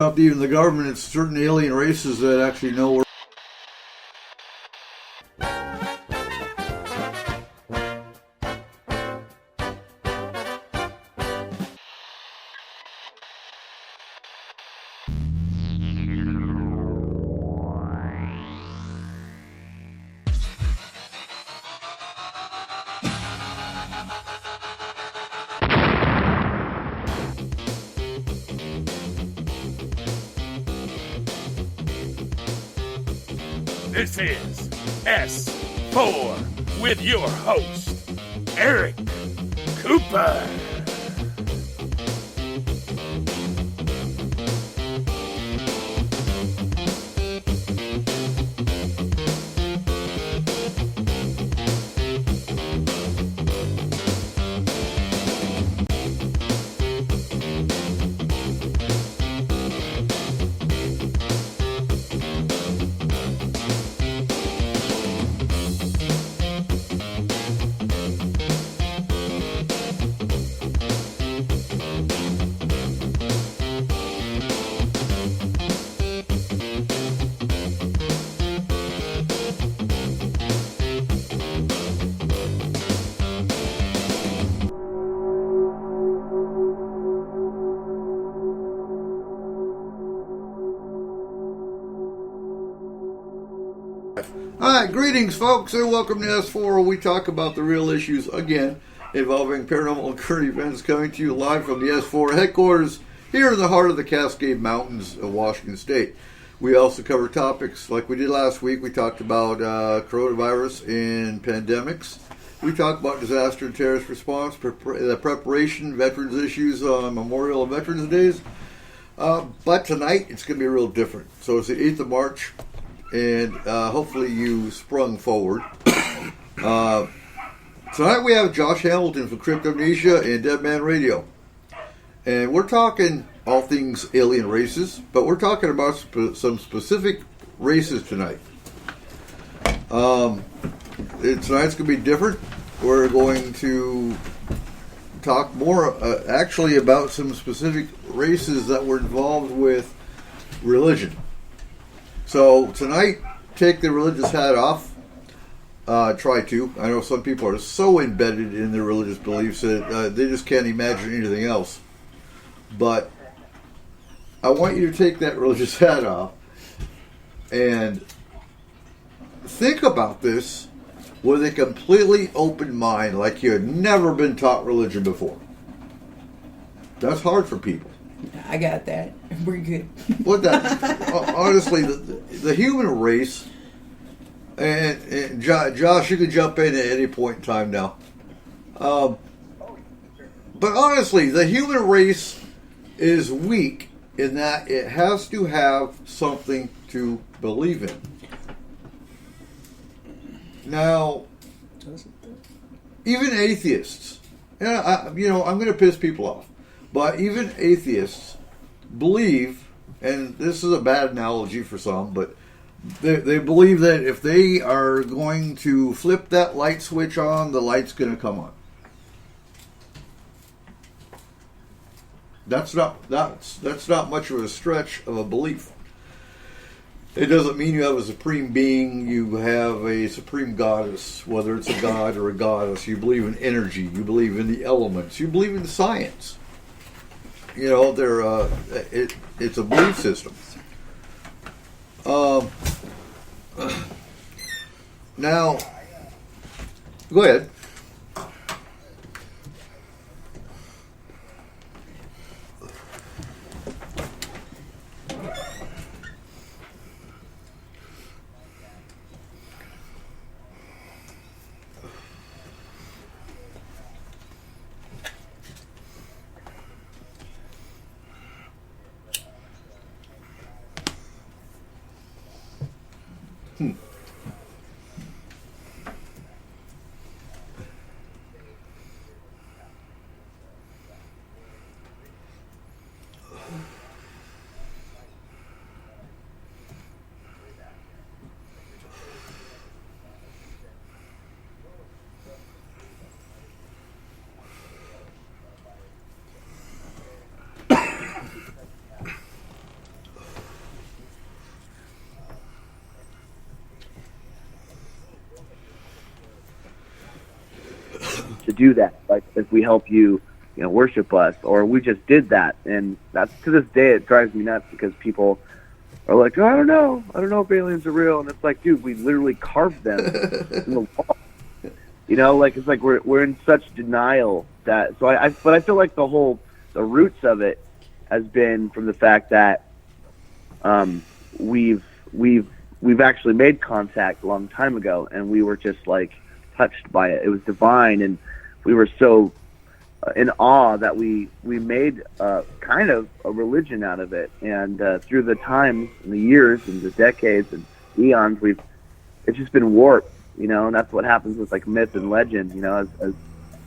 About even the government, it's certain alien races that actually know where. This is S4 with your host, Eric Cooper. Alright, greetings folks, and welcome to S4, where we talk about the real issues, again, involving paranormal and current events, coming to you live from the S4 headquarters, here in the heart of the Cascade Mountains of Washington State. We also cover topics like we did last week. We talked about coronavirus and pandemics. We talked about disaster and terrorist response, the preparation, veterans issues on Memorial and Veterans Days. But tonight, it's going to be real different. So it's the 8th of March. And hopefully you sprung forward. Tonight we have Josh Hamilton from Cryptomnesia and Dead Man Radio. And we're talking all things alien races, but we're talking about some specific races tonight. Tonight's going to be different. We're going to talk more actually about some specific races that were involved with religion. So tonight, take the religious hat off. Try to. I know some people are so embedded in their religious beliefs that they just can't imagine anything else. But I want you to take that religious hat off and think about this with a completely open mind, like you had never been taught religion before. That's hard for people. I got that. We're good. What that? Honestly, the human race, and Josh, you can jump in at any point in time now. But honestly, the human race is weak in that it has to have something to believe in. Now, even atheists, and I'm going to piss people off. But even atheists believe, and this is a bad analogy for some, but they believe that if they are going to flip that light switch on, the light's going to come on. That's not much of a stretch of a belief. It doesn't mean you have a supreme being, you have a supreme goddess, whether it's a god or a goddess. You believe in energy, you believe in the elements, you believe in science. You know, it's a belief system. Now, go ahead. to do that. Like if we help you, worship us, or we just did that. And that's, to this day, it drives me nuts because people are like, oh, I don't know if aliens are real. And it's like, dude, we literally carved them in the wall. It's like we're in such denial that, but I feel like the roots of it has been from the fact that we've actually made contact a long time ago, and we were just like touched by it. It was divine, and we were so in awe that we made kind of a religion out of it. And through the times and the years and the decades and eons, it's just been warped, and that's what happens with like myth and legend. As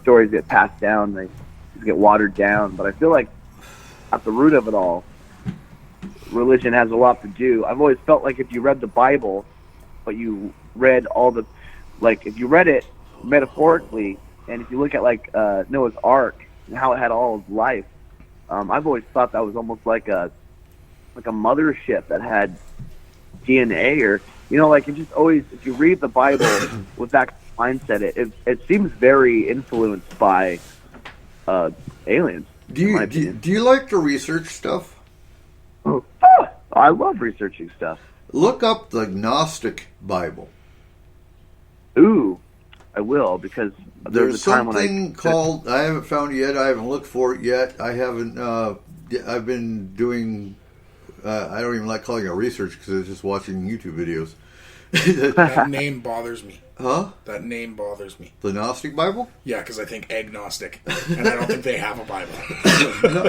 stories get passed down, they just get watered down. But I feel like at the root of it all, religion has a lot to do. I've always felt like if you read the Bible, but you read if you read it metaphorically, and if you look at like Noah's Ark and how it had all of life, I've always thought that was almost like a mothership that had DNA, or it just always, if you read the Bible with that mindset, it seems very influenced by aliens. Do you like to research stuff? Oh, I love researching stuff. Look up the Gnostic Bible. Ooh, I will, because there's something called, I haven't found it yet, I haven't looked for it yet, I've been doing, I don't even like calling it research because it's just watching YouTube videos. That name bothers me. Huh? That name bothers me. The Gnostic Bible? Yeah, because I think agnostic, and I don't think they have a Bible. No,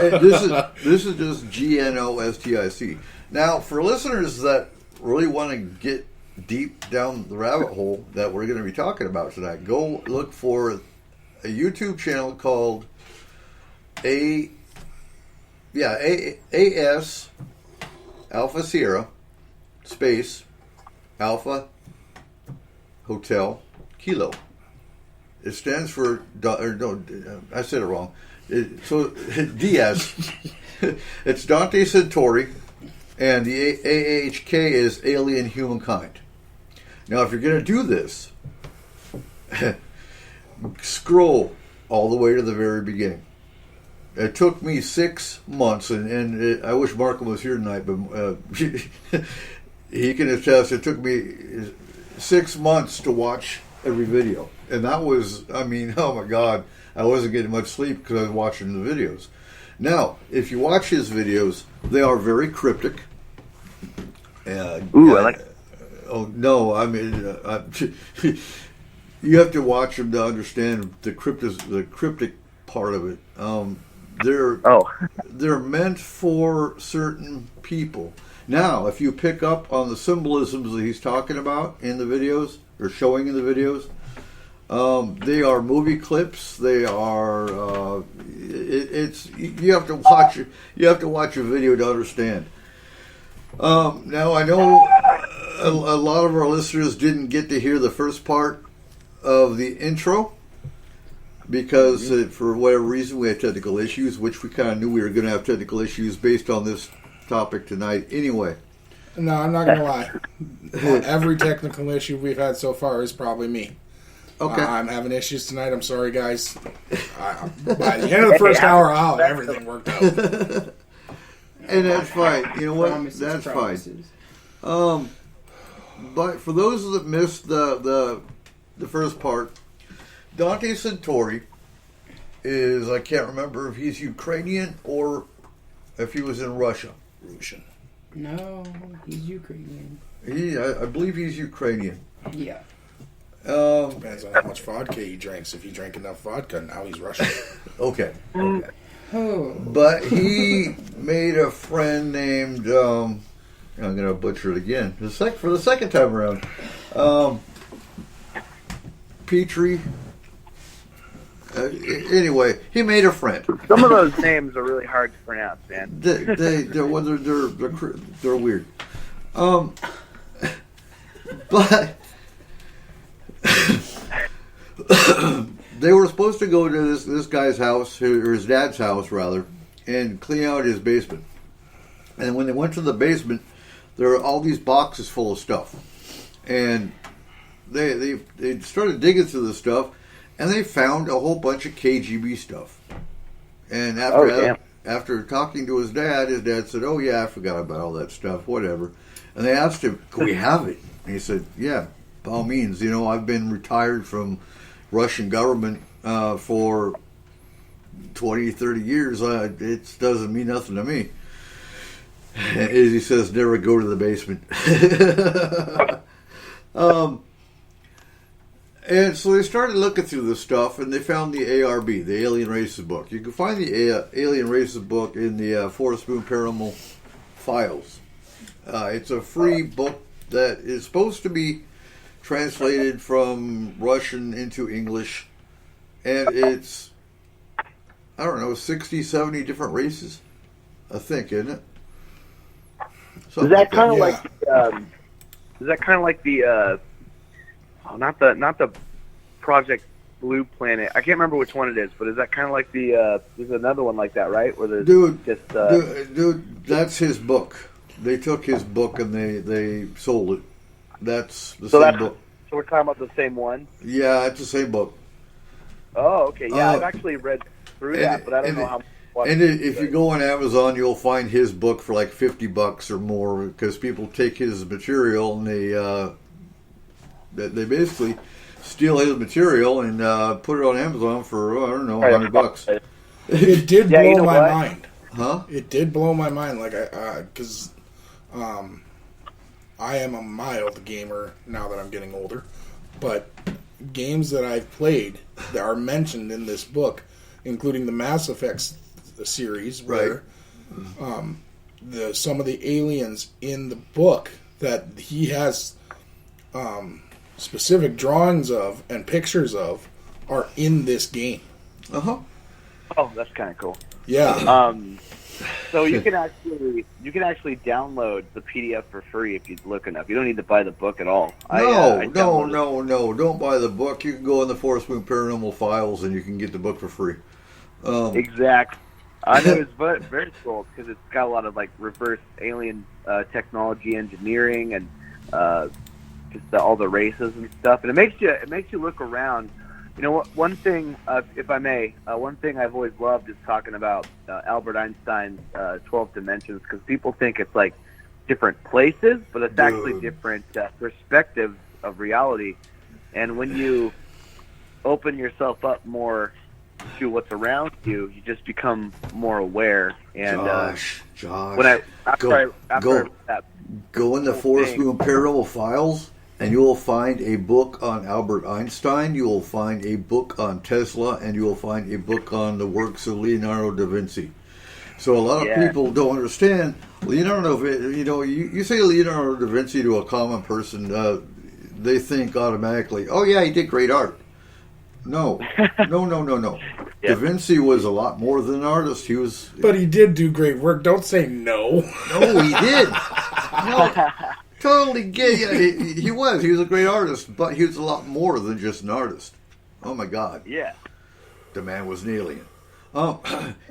this is just GNOSTIC. Now, for listeners that really want to get deep down the rabbit hole that we're going to be talking about tonight, go look for a YouTube channel called AS Alpha Sierra space Alpha Hotel Kilo. It stands for, I said it wrong. DS. It's Dante Centauri, and the AHK is Alien Humankind. Now, if you're going to do this, scroll all the way to the very beginning. It took me 6 months, and I wish Markham was here tonight, but he can attest, it took me 6 months to watch every video. And that was, oh my God, I wasn't getting much sleep because I was watching the videos. Now, if you watch his videos, they are very cryptic. Ooh, I like it. Oh, no, you have to watch them to understand the cryptic part of it. They're meant for certain people. Now, if you pick up on the symbolisms that he's talking about in the videos, or showing in the videos, they are movie clips. They are. You have to watch. You have to watch a video to understand. Now, I know a lot of our listeners didn't get to hear the first part of the intro because for whatever reason we had technical issues, which we kind of knew we were going to have technical issues based on this topic tonight anyway. No, I'm not going to lie. Every technical issue we've had so far is probably me. Okay. I'm having issues tonight. I'm sorry, guys. By the end of the first hour, everything worked out. And that's fine. You know what? That's fine. But for those that missed the first part, Dante Centauri is, I can't remember if he's Ukrainian or if he was in Russia. Russian. No, he's Ukrainian. I believe he's Ukrainian. Yeah. Depends on how much vodka he drinks. If he drank enough vodka, now he's Russian. Okay. Oh. But he made a friend named, I'm going to butcher it again, for the second time around, Petrie. Anyway, he made a friend. Some of those names are really hard to pronounce, man. They're weird. But they were supposed to go to this guy's house, or his dad's house rather, and clean out his basement. And when they went to the basement, there were all these boxes full of stuff, and they started digging through the stuff. and they found a whole bunch of KGB stuff. And after talking to his dad said, "Oh yeah, I forgot about all that stuff. Whatever." And they asked him, "Can we have it?" And he said, "Yeah, by all means. I've been retired from Russian government for 20, 30 years. It doesn't mean nothing to me." As he says, "Never go to the basement." And so they started looking through this stuff, and they found the ARB, the Alien Races book. You can find the Alien Races book in the Forest Moon Paranormal Files. It's a free book that is supposed to be translated from Russian into English, and it's, 60, 70 different races, I think, isn't it? Is that kind of like? Is that kind of like the? Not the Project Blue Planet. I can't remember which one it is, but is that kind of like the? There's another one like that, right? Where there's dude, that's his book. They took his book and they sold it. That's the same book. So we're talking about the same one. Yeah, it's the same book. Oh, okay. Yeah, I've actually read through that, but I don't know how. And if you go on Amazon, you'll find his book for like $50 or more, because people take his material and they basically steal his material and put it on Amazon for $100. It did blow my mind. Huh? It did blow my mind, because I am a mild gamer now that I'm getting older, but games that I've played that are mentioned in this book, including the Mass Effect series, where some of the aliens in the book that he has specific drawings of and pictures of are in this game. Uh-huh. Oh, that's kind of cool. Yeah. So you can actually download the PDF for free if you look enough. You don't need to buy the book at all. No. Don't buy the book. You can go on the Forest Moon Paranormal Files and you can get the book for free. Exactly. I know it's very cool because it's got a lot of like reverse alien technology engineering and just all the races and stuff, and it makes you look around. One thing, if I may, one thing I've always loved is talking about Albert Einstein's 12 dimensions, because people think it's like different places, but it's actually different perspectives of reality. And when you open yourself up more to what's around you, you just become more aware. And Josh, when after go in the Forest Moon Paranormal Files, and you will find a book on Albert Einstein, you will find a book on Tesla, and you will find a book on the works of Leonardo da Vinci. So a lot of people don't understand Leonardo. You say Leonardo da Vinci to a common person, they think automatically, "Oh yeah, he did great art." No. Yep. Da Vinci was a lot more than an artist. But he did do great work. Don't say no. No, he did. No, totally get it. He was a great artist, but he was a lot more than just an artist. Oh my God. Yeah. The man was an alien.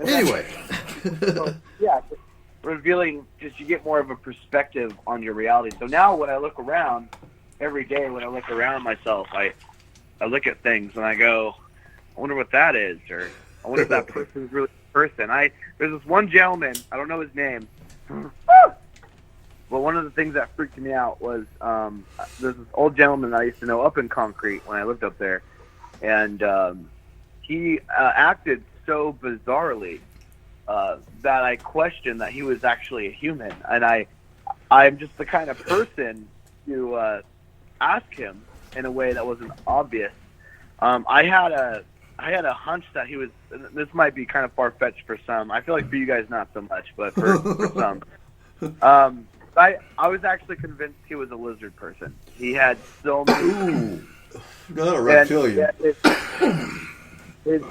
Anyway. So, revealing, just you get more of a perspective on your reality. So now when I look around, every day when I look around myself, I look at things and I go, I wonder what that is, or I wonder if that person's really a person. There's this one gentleman, I don't know his name, but one of the things that freaked me out was there's this old gentleman I used to know up in Concrete when I lived up there, and he acted so bizarrely that I questioned that he was actually a human, and I'm just the kind of person to ask him in a way that wasn't obvious. I had a hunch that he was. This might be kind of far fetched for some. I feel like for you guys not so much, but for some, I was actually convinced he was a lizard person. He had so many. Not a reptilian. His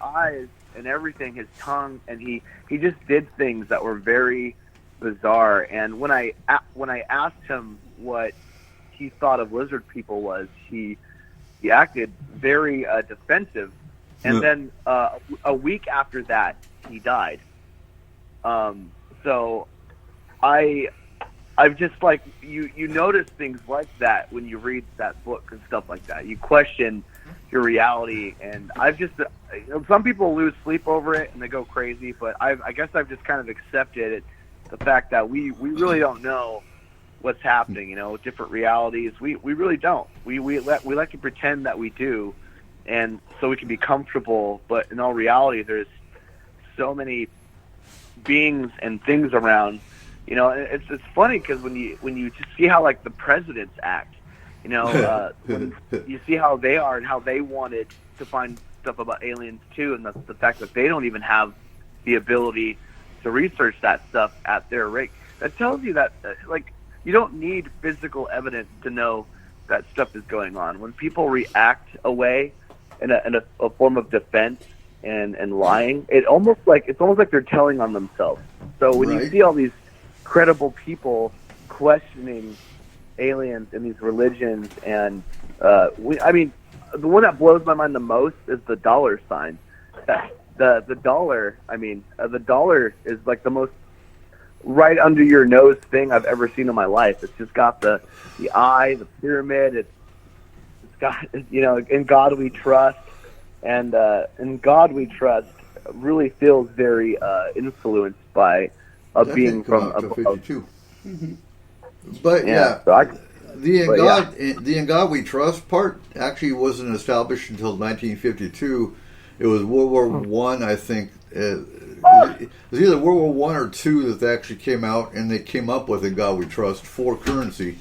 eyes and everything, his tongue, and he just did things that were very bizarre. And when I asked him what he thought of lizard people was, he acted very defensive, and then a week after that he died. So I've just like you notice things like that when you read that book and stuff like that. You question your reality. And I've just, some people lose sleep over it and they go crazy, but I guess I've just kind of accepted it, the fact that we really don't know what's happening, different realities. We really don't. We like to pretend that we do, and so we can be comfortable, but in all reality, there's so many beings and things around. It's funny because when you just see how like the presidents act, when you see how they are and how they wanted to find stuff about aliens too, and the fact that they don't even have the ability to research that stuff at their rate. That tells you that you don't need physical evidence to know that stuff is going on. When people react away in a form of defense and lying, it's almost like they're telling on themselves. So when you see all these credible people questioning aliens and these religions, and the one that blows my mind the most is the dollar sign. The dollar. The dollar is like the most right under your nose thing I've ever seen in my life. It's just got the eye, the pyramid. It's got, in God we trust, and in God we trust really feels very influenced by a being from above. 52. But the in God we trust part actually wasn't established until 1952. It was World War One, I think. It was either World War One or two that they actually came out, and they came up with "In God We Trust" for currency,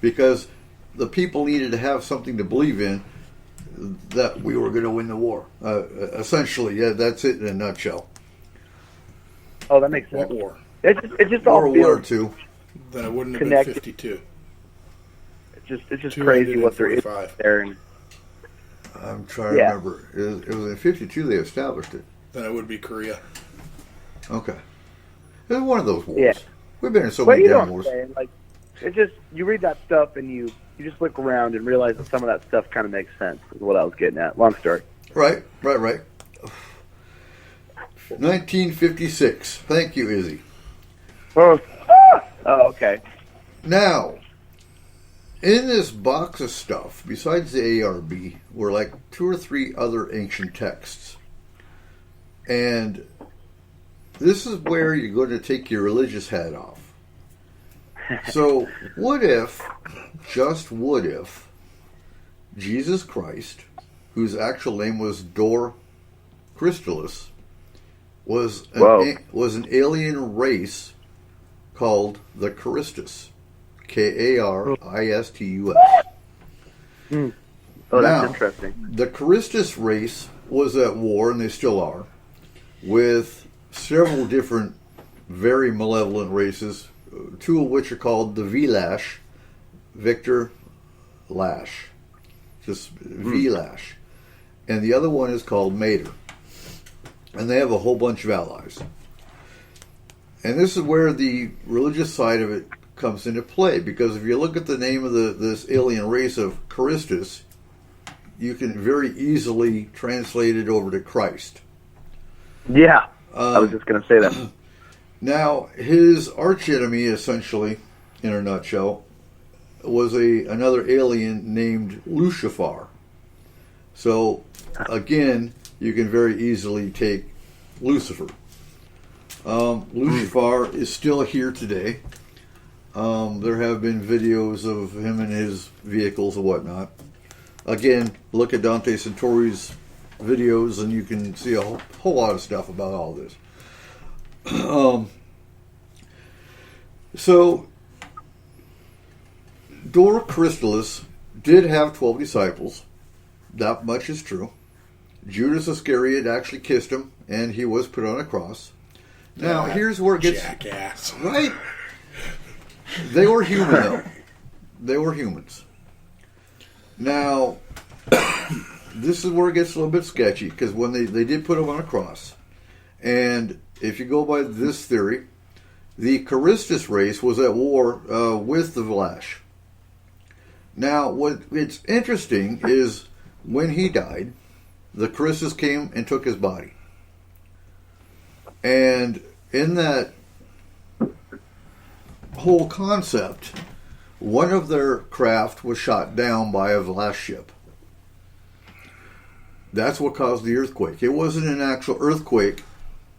because the people needed to have something to believe in, that we were going to win the war. Essentially, that's it in a nutshell. Oh, that makes sense. What war? It just all World War feels II. Then it wouldn't have connected. been 52. It's just crazy what there is 245. there. And I'm trying to remember. It was in 52 they established it. Then it would be Korea. Okay. It was one of those wars. Yeah. We've been in so But many you know damn what wars. I'm saying? Like, it just, you read that stuff and you just look around and realize that some of that stuff kind of makes sense, is what I was getting at. Long story. Right. 1956. Thank you, Izzy. Oh, okay. Now, in this box of stuff, besides the ARB, were like 2 or 3 other ancient texts. And this is where you're going to take your religious hat off. So, what if, just what if, Jesus Christ, whose actual name was Dor Christulus, was an alien race called the Charistus. K-A-R-I-S-T-U-S. Oh, Now, that's interesting. the Charistus race was at war, and they still are, with several different very malevolent races, 2 of which are called the Velash, Victor Lash, just Velash, and the other one is called Mater, and they have a whole bunch of allies. And this is where the religious side of it comes into play, because if you look at the name of this alien race of Charistus, you can very easily translate it over to Christ. Yeah, I was just going to say that. Now, his archenemy, essentially, in a nutshell, was another alien named Lucifer. So, again, you can very easily take Lucifer. Lucifer is still here today. There have been videos of him and his vehicles and whatnot. Again, look at Dante Centauri's videos and you can see a whole lot of stuff about all this. So, Dor Christulus did have 12 disciples. That much is true. Judas Iscariot actually kissed him, and he was put on a cross. Now, here's where it gets... Jackass. Right? They were human, though. They were humans. Now, this is where it gets a little bit sketchy, because when they did put him on a cross, and if you go by this theory, the Charistus race was at war with the Vlash. Now, what's interesting is when he died, the Charistus came and took his body. And in that whole concept, one of their craft was shot down by a Vlash ship. That's what caused the earthquake. It wasn't an actual earthquake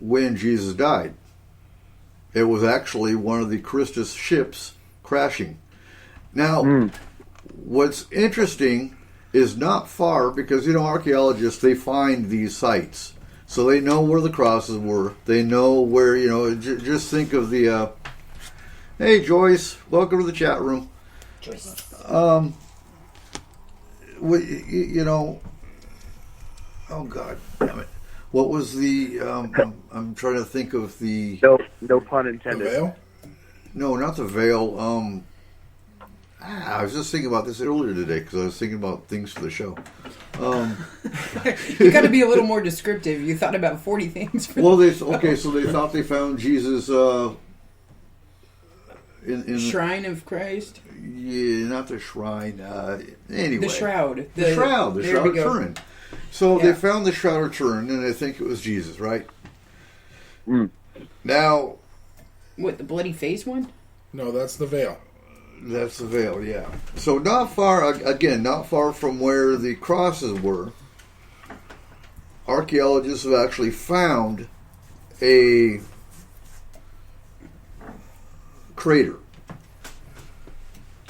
when Jesus died. It was actually one of the Christus ships crashing. Now, what's interesting is not far, because, archaeologists, they find these sites. So they know where the crosses were. They know where, just think of the, hey, Joyce, welcome to the chat room. Joyce. Oh God, damn it. What was the, I'm trying to think of the... No pun The intended. veil? No, not the veil. I was just thinking about this earlier today because I was thinking about things for the show. You got to be a little more descriptive. You thought about 40 things. So they thought they found Jesus in the Shrine of Christ. Yeah, not the shrine. Anyway, The shroud. The shroud. The there shroud we of go. Turin. So Yeah. they found the shroud of Turin, and I think it was Jesus, right? Now, What, the bloody face one? No, that's the veil. that's the veil, yeah. So not far from where the crosses were, archaeologists have actually found a crater.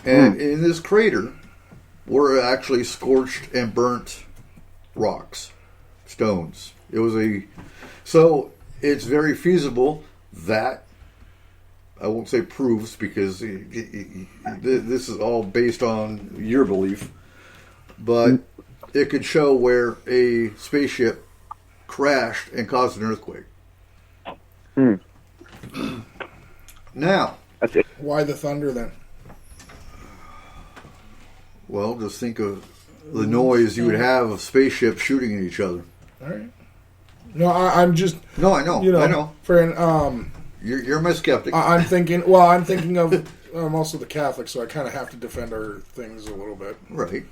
And in this crater were actually scorched and burnt rocks, stones. So it's very feasible that, I won't say proves, because this is all based on your belief, but it could show where a spaceship crashed and caused an earthquake. Now, That's it. Why the thunder then? well, just think of the noise you would have of spaceships shooting at each other. All right. No, I'm just, No, I know. I know. You're my skeptic. I'm thinking of, I'm also the Catholic, so I kind of have to defend our things a little bit. Right.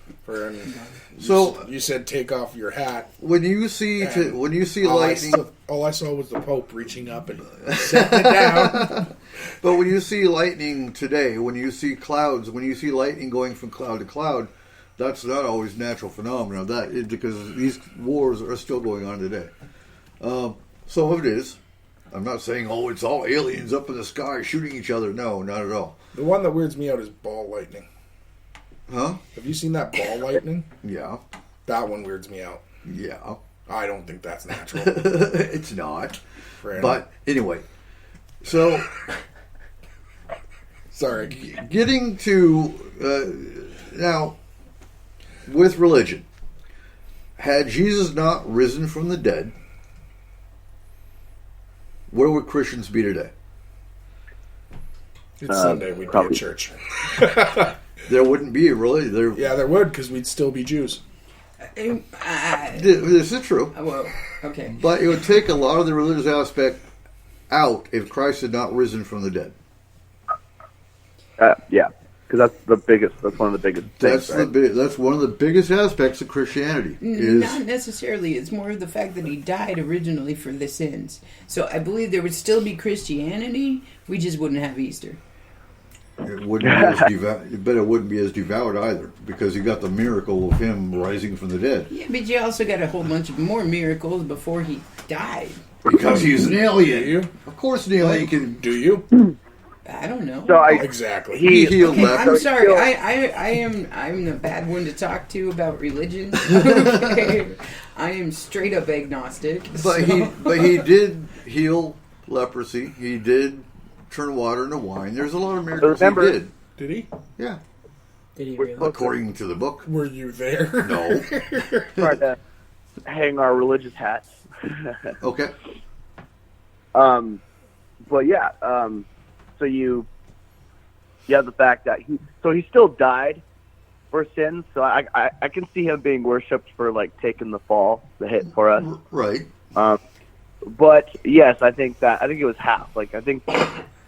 So you said take off your hat. When you see All lightning, all I saw was the Pope reaching up and setting it down. but when you see lightning today, when you see clouds, when you see lightning going from cloud to cloud, that's not always natural phenomena. Because these wars are still going on today. Some of it is. I'm not saying, it's all aliens up in the sky shooting each other. No, not at all. The one that weirds me out is ball lightning. Huh? Have you seen that ball lightning? Yeah. That one weirds me out. Yeah. I don't think that's natural. It's not. Fair But anyway, so sorry. getting to now with religion, had Jesus not risen from the dead, where would Christians be today? It's Sunday. We'd be probably. at church. There wouldn't be really. Yeah, there would, because we'd still be Jews. This is true, Well, okay. but it would take a lot of the religious aspect out if Christ had not risen from the dead. Yeah, because that's one of the biggest That's things. Right? that's one of the biggest aspects of Christianity. Not necessarily. It's more of the fact that he died originally for the sins. So I believe there would still be Christianity. We just wouldn't have Easter. It wouldn't be as devout, but it wouldn't be as devout either, because you got the miracle of him rising from the dead. Yeah, but you also got a whole bunch of more miracles before he died. Because he's an Do alien. you? Of course, an alien can. Do you? I don't know. So Exactly. He healed Okay, leprosy. I'm sorry. I'm the bad one to talk to about religion. Okay. I am straight up agnostic. But so- he did heal leprosy. He did turn water into wine. There's a lot of miracles remember- he did. Did he? Yeah, Did he really? according to the book. Were you there? No. trying to hang our religious hats. Okay. But yeah, so you have the fact that he still died for sins. So I can see him being worshipped for like taking the fall, the hit for us. Right. But yes, I think it was half. Like I think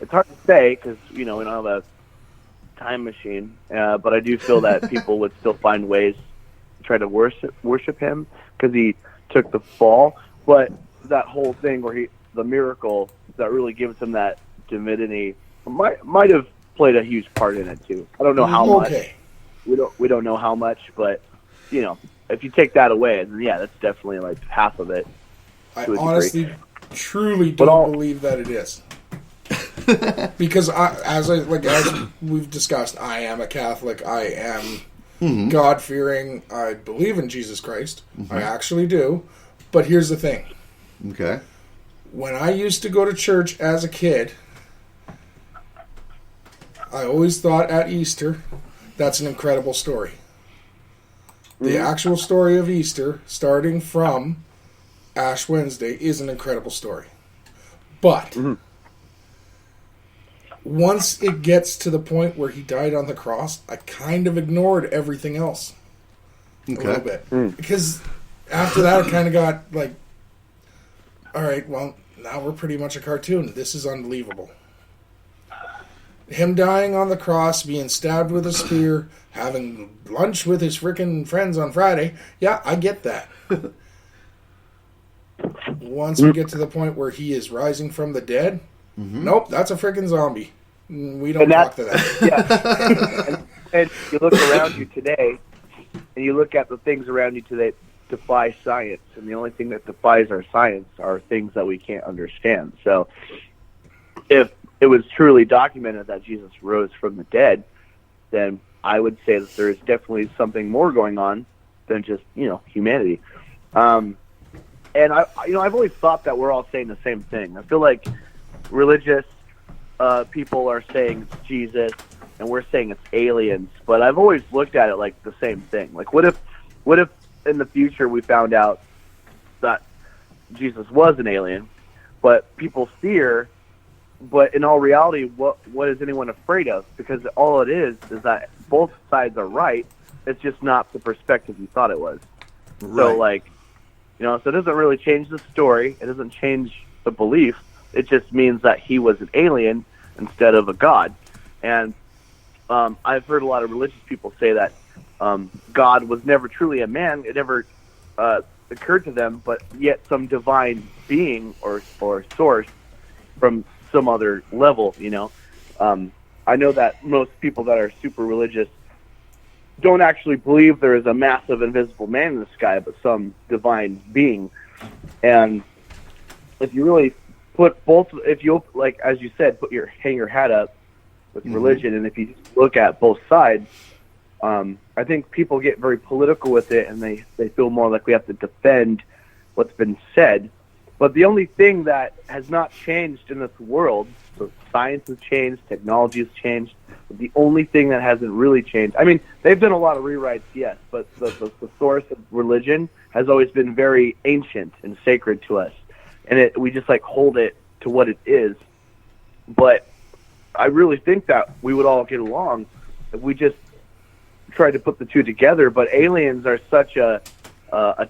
it's hard to say because we don't have a time machine. But I do feel that people would still find ways to try to worship him because he took the fall. But that whole thing where the miracle that really gives him that divinity might have played a huge part in it too. I don't know how much. Okay. We don't know how much, but if you take that away, then yeah, that's definitely like half of it. I to a degree. honestly, truly But don't believe that it is. Because as we've discussed, I am a Catholic. I am God fearing. I believe in Jesus Christ. I actually do. But here's the thing. Okay. When I used to go to church as a kid, I always thought at Easter, that's an incredible story. The actual story of Easter, starting from Ash Wednesday, is an incredible story. But once it gets to the point where he died on the cross, I kind of ignored everything else a little bit. Because after that, I kind of got like, all right, well, now we're pretty much a cartoon. This is unbelievable. Him dying on the cross, being stabbed with a spear, having lunch with his frickin' friends on Friday. Yeah, I get that. Once we get to the point where he is rising from the dead, nope, that's a frickin' zombie. We don't talk to that. Yeah. and you look around you today, and you look at the things around you today defy science, and the only thing that defies our science are things that we can't understand. So if it was truly documented that Jesus rose from the dead, then I would say that there is definitely something more going on than just, humanity. And I've always thought that we're all saying the same thing. I feel like religious people are saying it's Jesus, and we're saying it's aliens. But I've always looked at it like the same thing. Like, what if in the future we found out that Jesus was an alien, but people fear? But in all reality, what is anyone afraid of? Because all it is that both sides are right. It's just not the perspective you thought it was. Right. So, so it doesn't really change the story. It doesn't change the belief. It just means that he was an alien instead of a god. And I've heard a lot of religious people say that God was never truly a man. It never occurred to them, but yet some divine being or source from some other level, I know that most people that are super religious don't actually believe there is a massive invisible man in the sky, but some divine being. And if you really put both, as you said, hang your hat up with religion, and if you look at both sides, I think people get very political with it, and they feel more like we have to defend what's been said. But the only thing that has not changed in this world, so science has changed, technology has changed, but the only thing that hasn't really changed, I mean, they've done a lot of rewrites, yes, but the source of religion has always been very ancient and sacred to us. And we just hold it to what it is. But I really think that we would all get along if we just tried to put the two together. But aliens are such a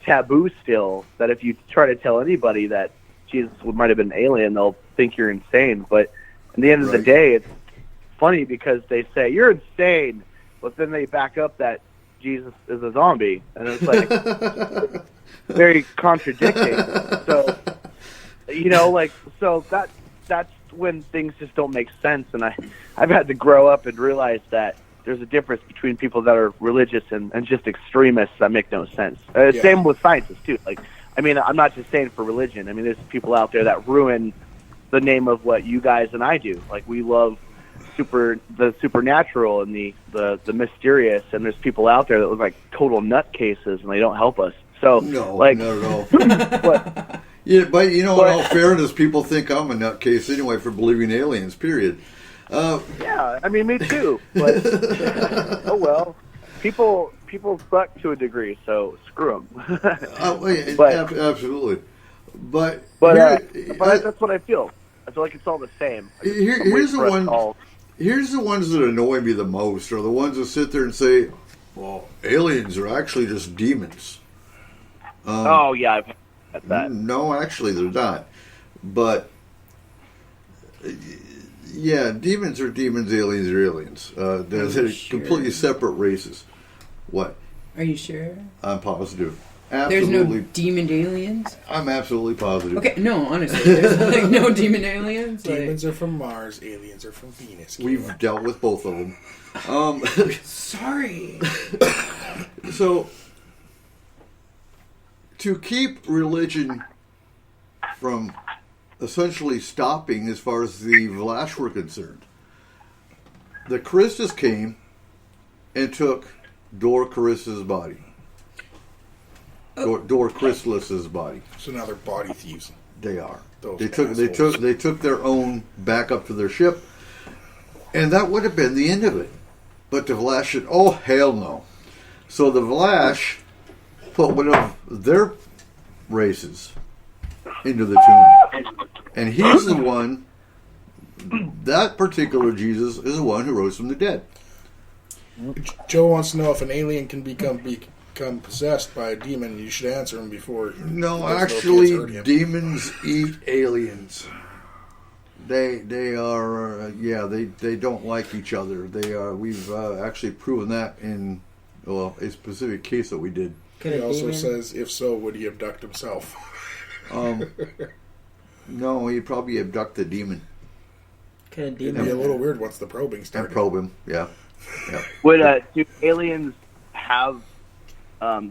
taboo still that if you try to tell anybody that Jesus might have been an alien, they'll think you're insane. But at the end of the day, it's funny because they say you're insane, but then they back up that Jesus is a zombie, and it's very contradicting. So that's when things just don't make sense. And I've had to grow up and realize that there's a difference between people that are religious and just extremists that make no sense. Same with scientists too. I'm not just saying for religion. I mean, there's people out there that ruin the name of what you guys and I do. We love the supernatural and the mysterious, and there's people out there that look like total nutcases and they don't help us. So no, not at all. But, but in all fairness, people think I'm a nutcase anyway for believing in aliens. Period. Yeah, I mean, me too. But oh well, people suck to a degree, so screw them. Absolutely. But that's what I feel. I feel like it's all the same. Here's the ones that annoy me the most are the ones that sit there and say, "Well, aliens are actually just demons." I've had that. No, actually, they're not. But yeah, demons are demons, aliens are aliens. They're completely separate races. What? Are you sure? I'm positive. Absolutely. There's no demon aliens? I'm absolutely positive. Okay, no, honestly, there's no demon aliens? Demons are from Mars, aliens are from Venus. We've dealt with both of them. Sorry. So, to keep religion from essentially stopping as far as the Vlash were concerned, the Christus came and took Dor Charis's body. Dor Chrysalis' body. So now they're body thieves. They are. Those They took their own back up to their ship, and that would have been the end of it. But the Vlash said, "Oh hell no!" So the Vlash put one of their races into the tomb, and he's the one. That particular Jesus is the one who rose from the dead. Joe wants to know if an alien can become possessed by a demon. You should answer him before. No, those actually, little kids hurt him. demons eat aliens. They are they don't like each other. They are. We've actually proven that in a specific case that we did. He also says, if so, would he abduct himself? No, he'd probably abduct the demon It'd be a little weird once the probing and started. probe him. Yeah. Would do aliens have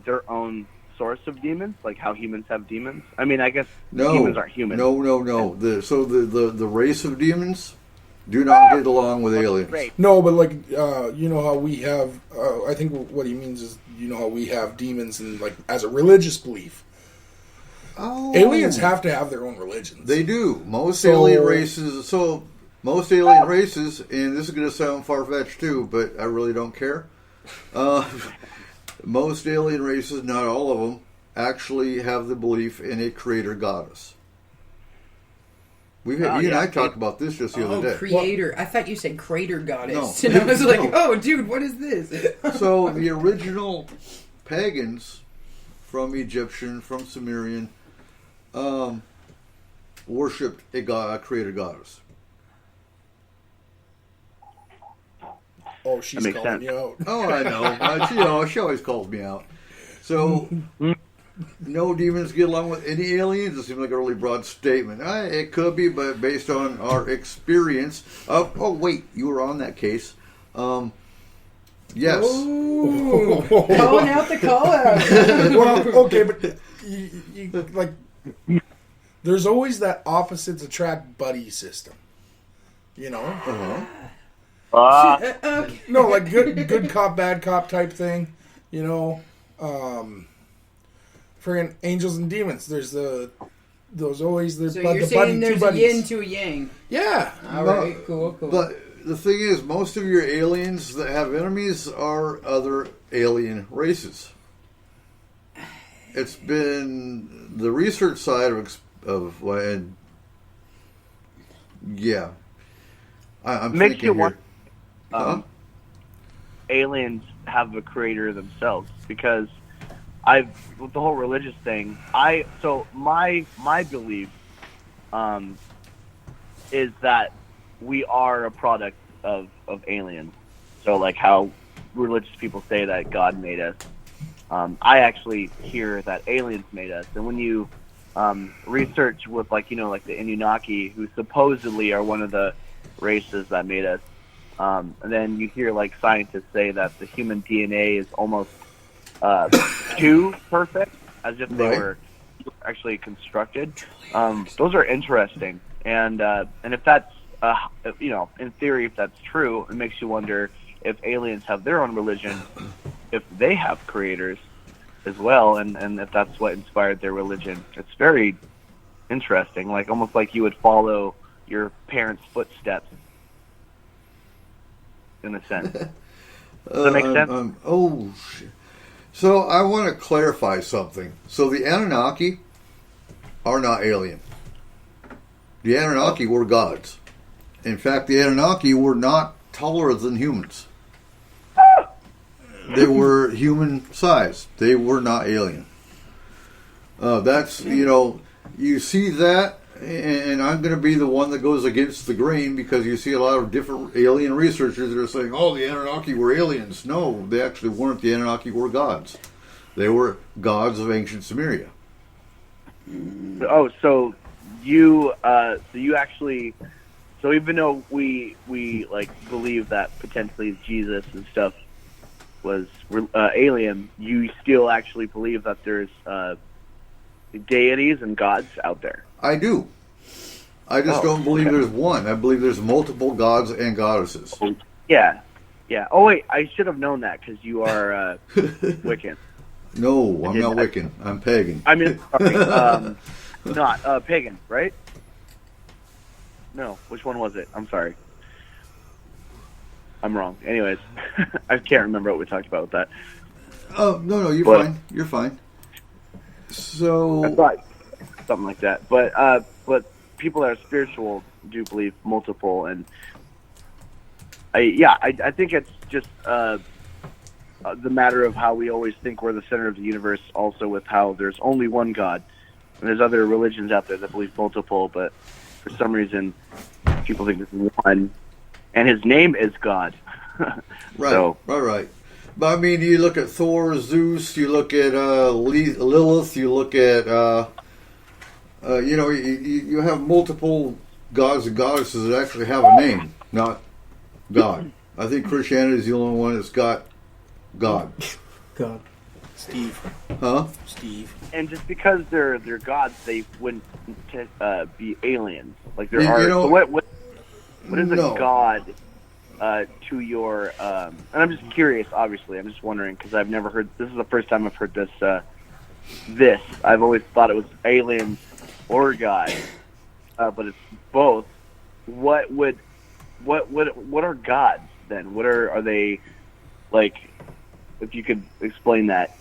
their own source of demons, like how humans have demons? I mean, I guess demons aren't human. No. The race of demons do not get along with aliens. Great. No, but like you know how we have. I think what he means is how we have demons and like as a religious belief. Oh. Aliens have to have their own religions. They do. Most alien races. Most alien races, and this is going to sound far-fetched too, but I really don't care. Most alien races, not all of them, actually have the belief in a creator goddess. You and I talked about this just the other day. Creator. I thought you said crater goddess. No. And I was like, No. oh, dude, what is this? So the original pagans from Egyptian, from Sumerian, worshipped a creator goddess. Oh, she's That makes calling sense. you out. Oh, I know. She always calls me out. So, no demons get along with any aliens? It seems like a really broad statement. It could be, but based on our experience of... Oh, wait, you were on that case. Yes. Ooh, calling out the call out. Well, okay, but you, like, there's always that opposites attract buddy system. You know? Uh-huh. Okay. No, like good cop, bad cop type thing. You know? Friggin' angels and demons. There's always the So the you're buddy, saying two there's a buddies. yin to a yang. Yeah. All right, cool. But the thing is, most of your aliens that have enemies are other alien races. It's been the research side I'm Makes thinking you here. wonder, aliens have a creator themselves, because with the whole religious thing, my belief is that we are a product of aliens. So like how religious people say that God made us, I actually hear that aliens made us. And when you research with like the Anunnaki, who supposedly are one of the races that made us, and then you hear like scientists say that the human DNA is almost too perfect, as if they were actually constructed. Those are interesting, and if that's in theory, if that's true, it makes you wonder if aliens have their own religion, if they have creators as well, and if that's what inspired their religion. It's very interesting, like almost like you would follow your parents' footsteps, in a sense. Does that make sense? Shit. So I want to clarify something. So the Anunnaki are not alien. The Anunnaki were gods. In fact, the Anunnaki were not taller than humans. They were human sized. They were not alien. That's, you see that, and I'm going to be the one that goes against the grain, because you see a lot of different alien researchers that are saying, oh, the Anunnaki were aliens. No, they actually weren't. The Anunnaki were gods. They were gods of ancient Sumeria. Oh, so you actually, so even though we like believe that potentially Jesus and stuff was alien, you still actually believe that there's deities and gods out there? I do. I just don't believe there's one. I believe there's multiple gods and goddesses. Yeah. Oh wait, I should have known that because you are Wiccan. No, I'm not Wiccan. I'm pagan. I mean, sorry, not pagan, right? No, which one was it? I'm sorry. I'm wrong. Anyways, I can't remember what we talked about with that. Oh, no, you're fine. You're fine. So... I thought something like that. But people that are spiritual do believe multiple, and I think it's just the matter of how we always think we're the center of the universe, also with how there's only one God. And there's other religions out there that believe multiple, but for some reason, people think there's one. And his name is God. Right, so, right. But I mean, you look at Thor, Zeus, you look at Lilith, you look at, you have multiple gods and goddesses that actually have a name, not God. I think Christianity is the only one that's got God. God. Steve. Huh? Steve. and just because they're gods, they wouldn't be aliens. Like there You are. know- So what is a No. god to your? And I'm just curious. Obviously, I'm just wondering because I've never heard. This is the first time I've heard this. I've always thought it was aliens or God, but it's both. What are gods then? What are they like? If you could explain that.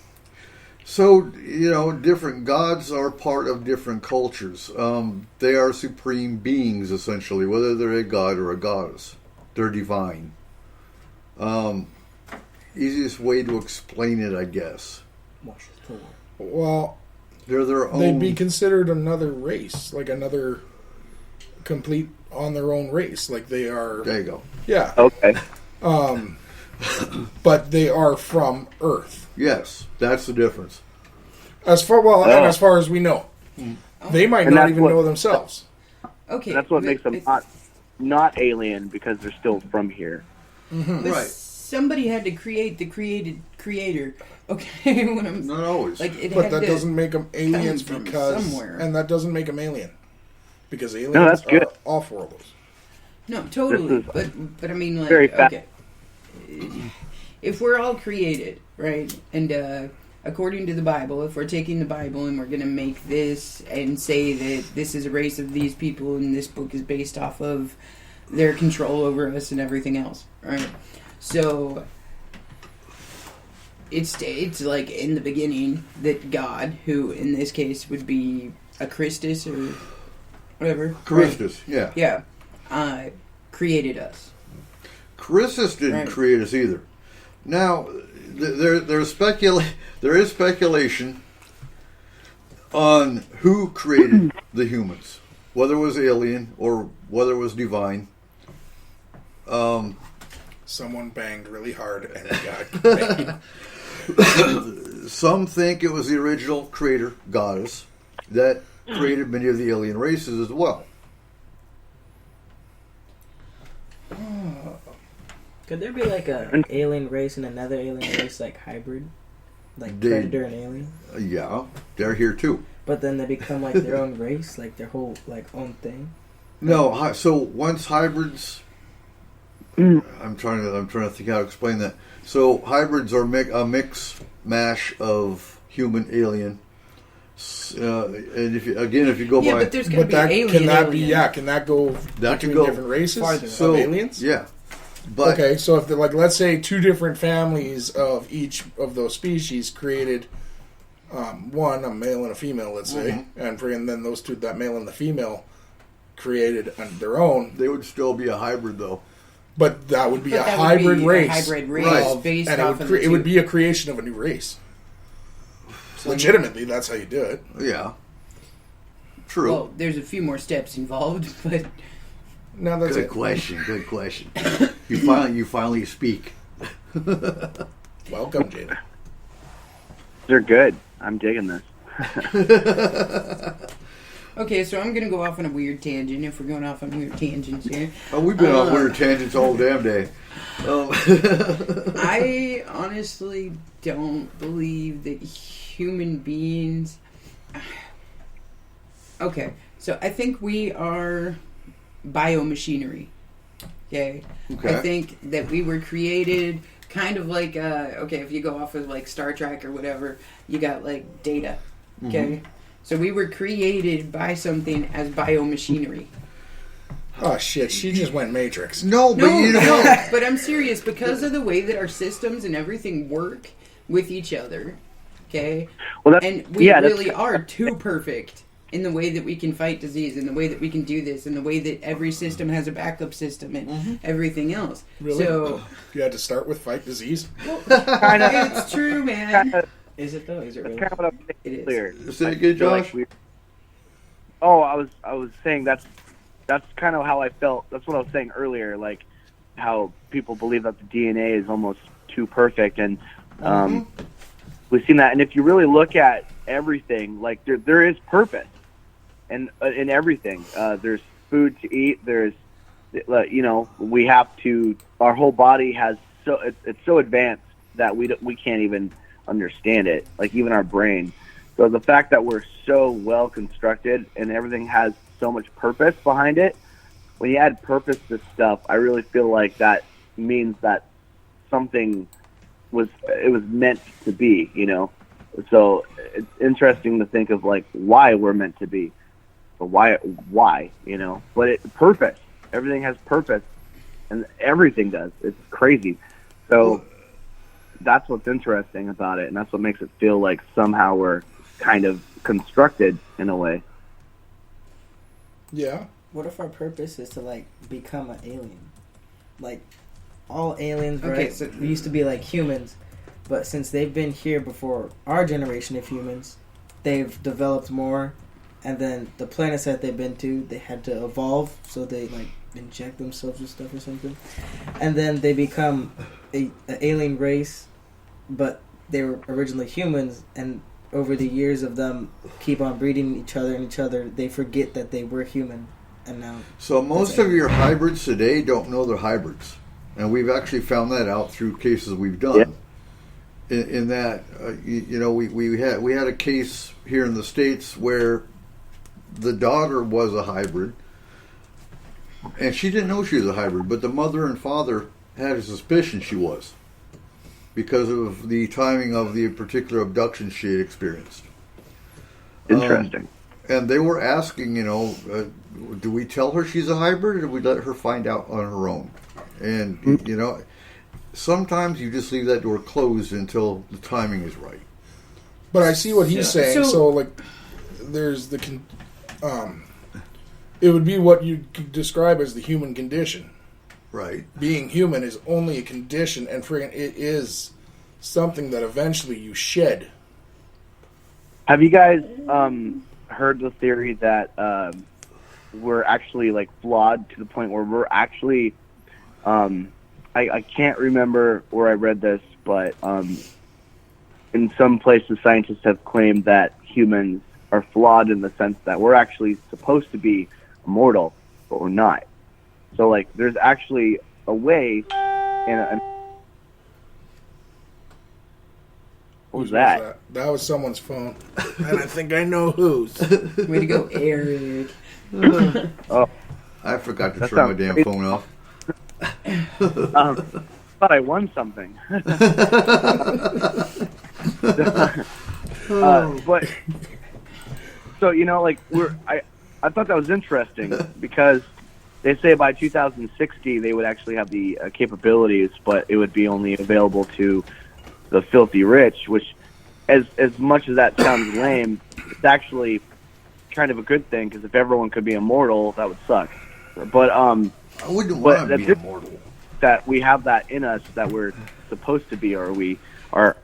So, different gods are part of different cultures. They are supreme beings, essentially, whether they're a god or a goddess. They're divine. Easiest way to explain it, I guess. Well, They're their own... they'd be considered another race, like another complete on their own race. Like they are. There you go. Yeah. Okay. But they are from Earth. Yes, that's the difference. And as far as we know, they might And not that's even what- know themselves. Okay, That's what but- makes them not alien because they're still from here. but Right. somebody had to create the creator. Okay, when I'm Not always. like it But had that to, doesn't make them aliens from because, somewhere. and that doesn't make them alien because aliens that's good. are off-worlders. No, totally. This is But I mean, like, very fast. okay, if we're all created, right, and according to the Bible, if we're taking the Bible and we're going to make this and say that this is a race of these people and this book is based off of their control over us and everything else, right? So it states, like, in the beginning that God, who in this case would be a Christus or whatever. Christus, right? Yeah. Created us. Christus didn't Right. create us either. Now, there is speculation on who created the humans, whether it was alien or whether it was divine. Someone banged really hard and it got made. Some think it was the original creator, goddess, that created many of the alien races as well. Could there be like a alien race and another alien race, like hybrid, like Did- predator and alien? Yeah, they're here too. But then they become like their own race, like their whole like own thing. No, so once hybrids, I'm trying to think how to explain that. So hybrids are a mix mash of human alien, and if you go Yeah, by but there's going to But be that alien. can that be alien. can that go That can between go different races farther. of aliens? yeah, but Okay, so if like let's say two different families of each of those species created one, a male and a female, let's say, and then those two, that male and the female, created their own, they would still be a hybrid though. but that would be But a that would hybrid be a race. hybrid race Right. based and off of it would the be a creation of a new race. Legitimately, that's how you do it. Yeah, true. Well, there's a few more steps involved, but No, that's Good it. question. Good question. You finally speak. Welcome, Jada. They're good. I'm digging this. okay. So I'm going to go off on a weird tangent. If we're going off on weird tangents here, Oh, we've been on weird tangents all damn day. I honestly don't believe that human beings. Okay, so I think we are biomachinery. Okay? Okay. I think that we were created kind of like, if you go off of like Star Trek or whatever, you got like data. Okay? So we were created by something as biomachinery. Oh shit! She just went Matrix. No, but No, you know, no, but I'm serious because of the way that our systems and everything work with each other. Okay? Well, that's, And we yeah, that's- really are too perfect in the way that we can fight disease, in the way that we can do this, in the way that every system has a backup system and everything else. Really? So, You had to start with fight disease. it's true, man. Is it though? Is it That's really? kind of what I'm saying It is. earlier. Say it again, I feel Josh. like I was saying that's kind of how I felt. That's what I was saying earlier, like how people believe that the DNA is almost too perfect, and we've seen that. And if you really look at everything, like there is purpose, and in everything, there's food to eat. There's, we have to. Our whole body has it's so advanced that we can't even understand it. Like even our brain. So the fact that we're so well constructed and everything has so much purpose behind it, when you add purpose to stuff, I really feel like that means that something was meant to be, So it's interesting to think of like why we're meant to be, or why, But purpose, everything has purpose, and everything does. It's crazy. So that's what's interesting about it, and that's what makes it feel like somehow we're kind of constructed in a way. Yeah. What if our purpose is to like become an alien? Like all aliens, Okay, right? so- We used to be like humans, but since they've been here before our generation of humans, they've developed more, and then the planets that they've been to, they had to evolve, so they like inject themselves with stuff or something, and then they become an alien race, but they were originally humans, and over the years of them keep on breeding each other, they forget that they were human, and now. So most of your hybrids today don't know they're hybrids, and we've actually found that out through cases we've done. Yeah. In that, we had a case here in the States where the daughter was a hybrid, and she didn't know she was a hybrid, but the mother and father had a suspicion she was, because of the timing of the particular abduction she had experienced. Interesting. And they were asking, do we tell her she's a hybrid, or do we let her find out on her own? And, sometimes you just leave that door closed until the timing is right. But I see what he's saying. So- So, like, there's it would be what you could describe as the human condition. Right. Being human is only a condition, and friggin' it is something that eventually you shed. Have you guys heard the theory that we're actually like flawed to the point where we're actually I can't remember where I read this, but in some places scientists have claimed that humans are flawed in the sense that we're actually supposed to be immortal, but we're not. So like there's actually a way and what was that? That was someone's phone. And I think I know whose. Way to go, Eric. Oh, I forgot to That turn my sounds damn great. phone off. thought I won something. But so like I thought that was interesting because they say by 2060 they would actually have the capabilities, but it would be only available to the filthy rich. Which, as much as that sounds lame, it's actually kind of a good thing because if everyone could be immortal, that would suck. But I wouldn't But want to be that's- immortal. that we have that in us that we're supposed to be, or we are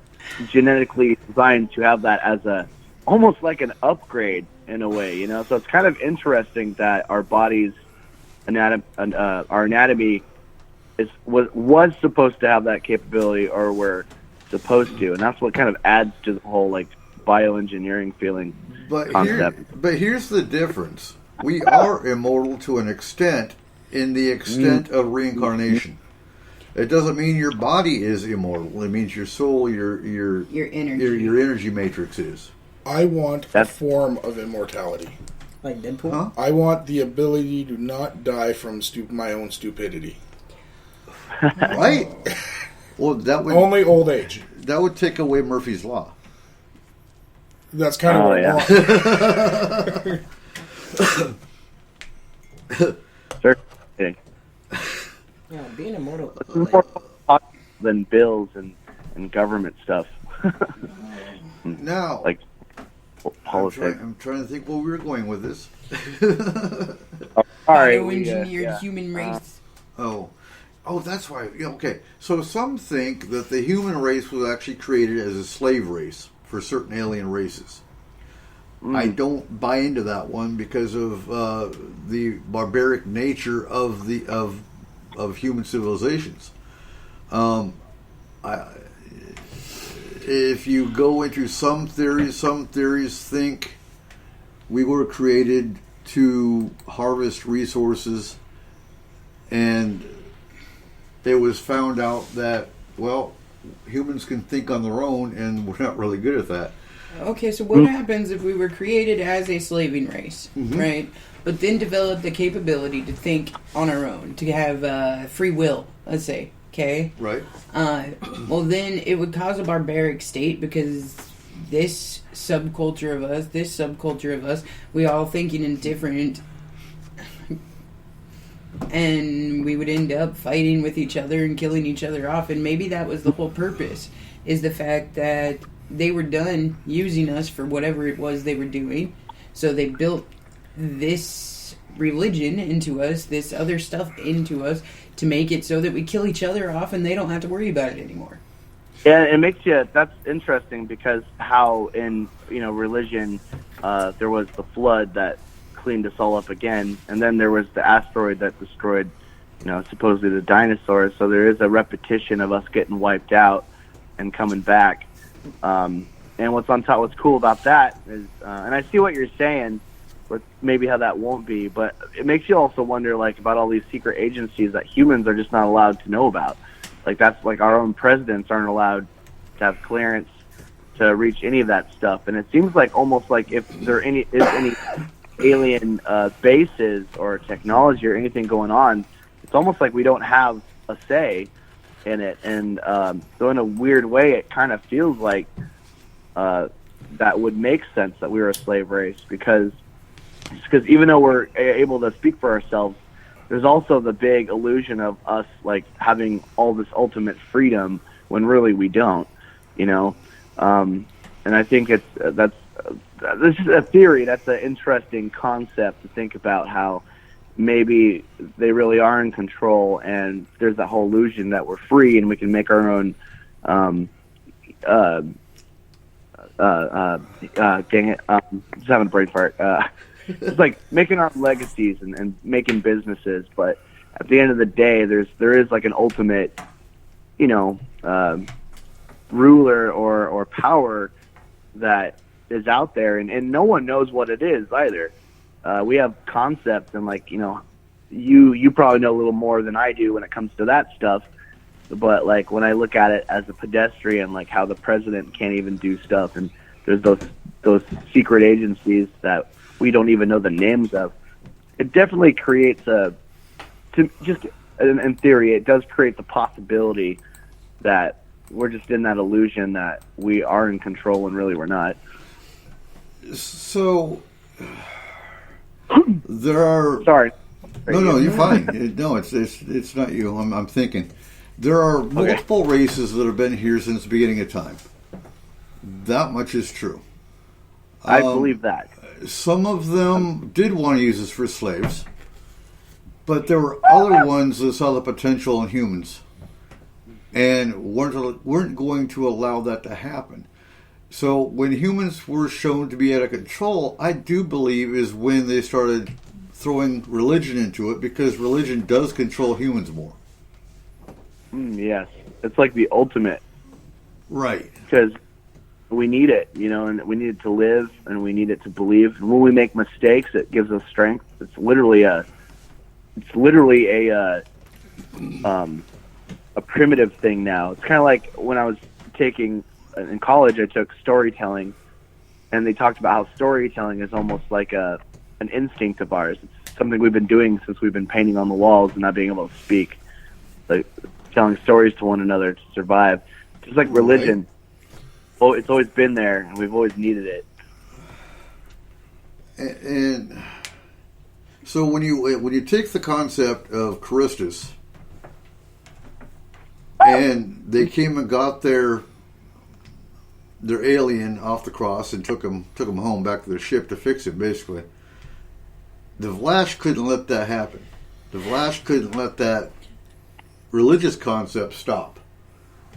genetically designed to have that as a almost like an upgrade in a way, So it's kind of interesting that our body's our anatomy was supposed to have that capability, or we're supposed to, and that's what kind of adds to the whole like bioengineering feeling concept. But here's the difference. We are immortal to an extent in the extent of reincarnation. It doesn't mean your body is immortal. It means your soul, your Your energy. your energy matrix is. I want a That's- form of immortality. Like Deadpool? Huh? I want the ability to not die from my own stupidity. Right? Well, that would Only old age. that would take away Murphy's Law. That's kind of Oh, what I yeah. want. Sure. Okay. Yeah, being immortal. It's more popular than bills and government stuff. Now, Like politics. I'm trying to think where we were going with this. Sorry, Bioengineered human race. Oh, that's why. Yeah, okay. So some think that the human race was actually created as a slave race for certain alien races. I don't buy into that one because of the barbaric nature of human civilizations. If you go into some theories think we were created to harvest resources, and it was found out that, well, humans can think on their own, and we're not really good at that. Okay, so what happens if we were created as a slaving race, right? But then developed the capability to think on our own, to have free will, let's say, okay? Right. Well, then it would cause a barbaric state because this subculture of us, we all thinking in different, and we would end up fighting with each other and killing each other off. And maybe that was the whole purpose, is the fact that they were done using us for whatever it was they were doing. So they built this religion into us, this other stuff into us, to make it so that we kill each other off and they don't have to worry about it anymore. Yeah, it makes you. That's interesting because how in religion there was the flood that cleaned us all up again, and then there was the asteroid that destroyed, supposedly the dinosaurs. So there is a repetition of us getting wiped out and coming back. And what's cool about that is, and I see what you're saying, with maybe how that won't be, but it makes you also wonder, like, about all these secret agencies that humans are just not allowed to know about. Like, that's like our own presidents aren't allowed to have clearance to reach any of that stuff. And it seems like almost like if there is any alien bases or technology or anything going on, it's almost like we don't have a say in it. And so in a weird way, it kind of feels like that would make sense that we were a slave race, because even though we're able to speak for ourselves, there's also the big illusion of us like having all this ultimate freedom when really we don't, and I think this is a theory. That's an interesting concept to think about, how maybe they really are in control, and there's that whole illusion that we're free and we can make our own dang it, just having a brain fart. It's like making our legacies and making businesses, but at the end of the day, there is like an ultimate, ruler or power that is out there, and no one knows what it is either. We have concepts, and like you probably know a little more than I do when it comes to that stuff. But like when I look at it as a pedestrian, like how the president can't even do stuff, and there's those secret agencies that we don't even know the names of. It definitely creates in theory, it does create the possibility that we're just in that illusion that we are in control when really we're not. So there are. Sorry. No, you're fine. No, it's not you. I'm thinking. There are multiple races that have been here since the beginning of time. That much is true. I believe that. Some of them did want to use us for slaves, but there were other ones that saw the potential in humans and weren't going to allow that to happen. So when humans were shown to be out of control, I do believe is when they started throwing religion into it, because religion does control humans more. Yes. It's like the ultimate. Right. Because we need it, and we need it to live, and we need it to believe. And when we make mistakes, it gives us strength. It's literally a primitive thing now. It's kind of like when I was in college, I took storytelling, and they talked about how storytelling is almost like a an instinct of ours. It's something we've been doing since we've been painting on the walls and not being able to speak, like telling stories to one another to survive. Just like religion, oh, it's always been there, and we've always needed it. And so when you take the concept of Christus, and they came and got their alien off the cross and took him home back to their ship to fix it, basically. The Vlash couldn't let that happen. The Vlash couldn't let that religious concept stop,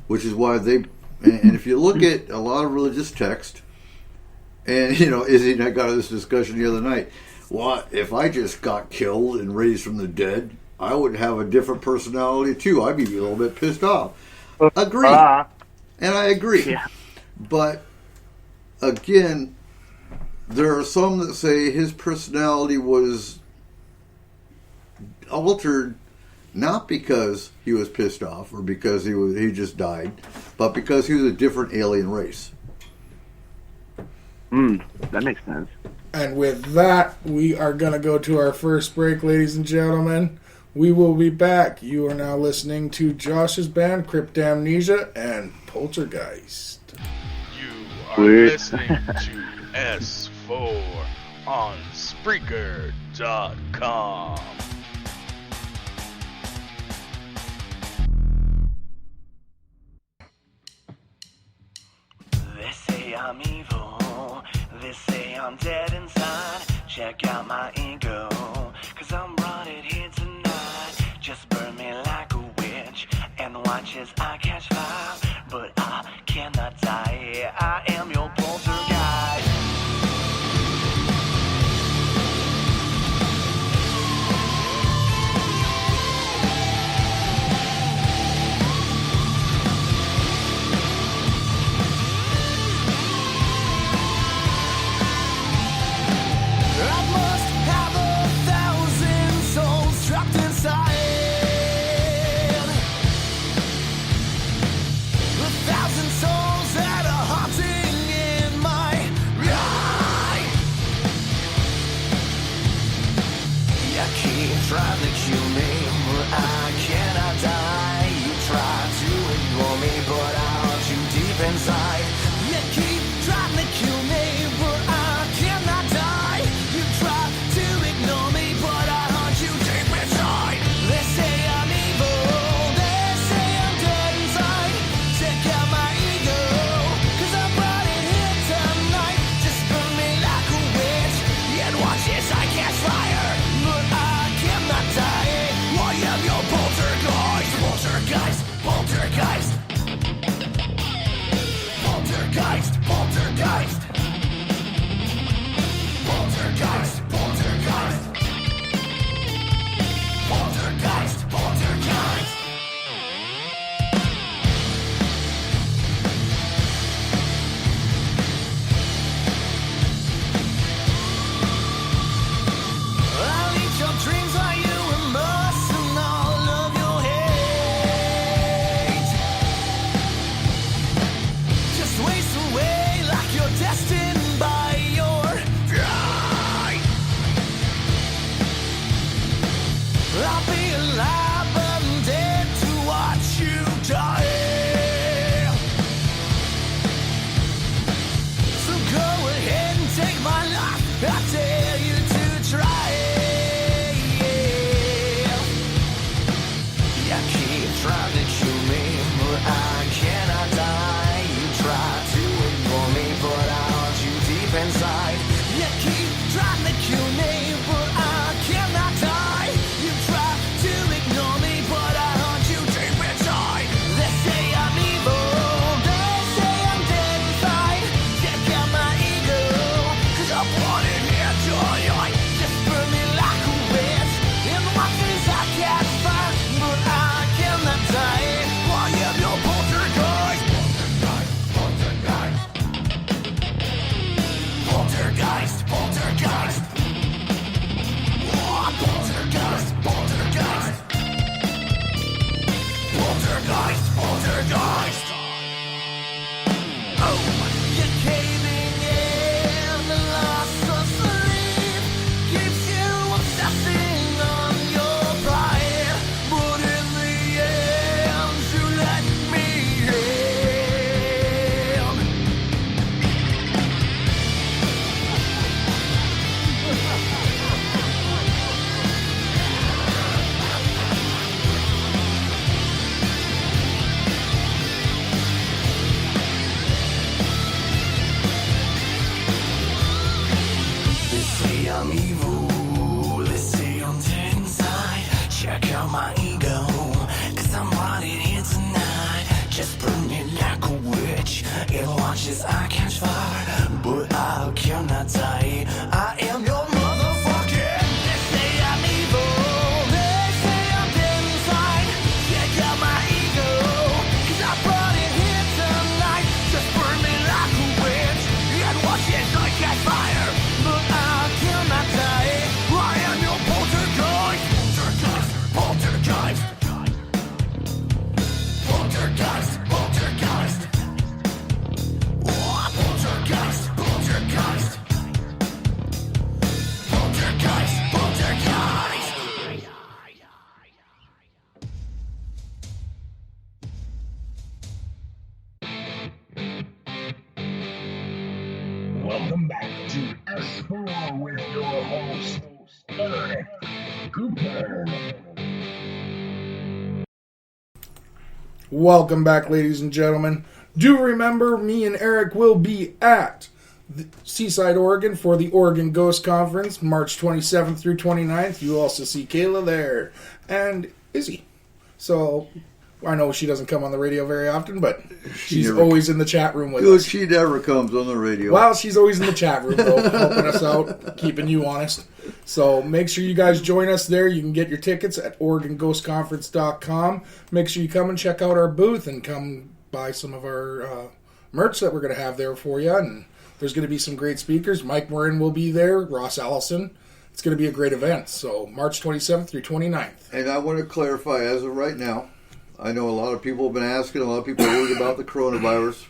which is why they. And if you look at a lot of religious text, and Izzy and I got this discussion the other night. Well, if I just got killed and raised from the dead, I would have a different personality too. I'd be a little bit pissed off. Agree, and I agree. Yeah. But again, there are some that say his personality was altered not because he was pissed off or because he just died, but because he was a different alien race. That makes sense. And with that, we are going to go to our first break, ladies and gentlemen. We will be back. You are now listening to Josh's band, Cryptamnesia and Poltergeist. You are listening to S4 on Spreaker.com. They say I'm evil, they say I'm dead inside. Check out my ego, 'cause I'm rotted here tonight. Just burn me like a witch, and watch as I catch fire. But I cannot die, I am your poltergeist. I must have 1,000 souls trapped inside. 1,000 souls that are watch as I catch fire, but I cannot die. I am your motherfucker. They say I'm evil, they say I'm dead inside. Check out my ego, 'cause I brought it here tonight. Just burn me like a witch and watch as I catch fire, but I cannot die. I am your poltergeist, poltergeist, poltergeist, poltergeist, poltergeist. Oh, poltergeist, poltergeist, poltergeist, poltergeist. Welcome back to S4 with your host, Eric Cooper. Welcome back, ladies and gentlemen. Do remember, me and Eric will be at Seaside, Oregon for the Oregon Ghost Conference, March 27th through 29th. You'll also see Kayla there, and Izzy. So, I know she doesn't come on the radio very often, but she's always in the chat room with us. She never comes on the radio. Well, she's always in the chat room, though, helping us out, keeping you honest. So make sure you guys join us there. You can get your tickets at OregonGhostConference.com. Make sure you come and check out our booth and come buy some of our merch that we're going to have there for you. And there's going to be some great speakers. Mike Morin will be there, Ross Allison. It's going to be a great event. So March 27th through 29th. And I want to clarify, as of right now, I know a lot of people have been asking, a lot of people are worried about the coronavirus.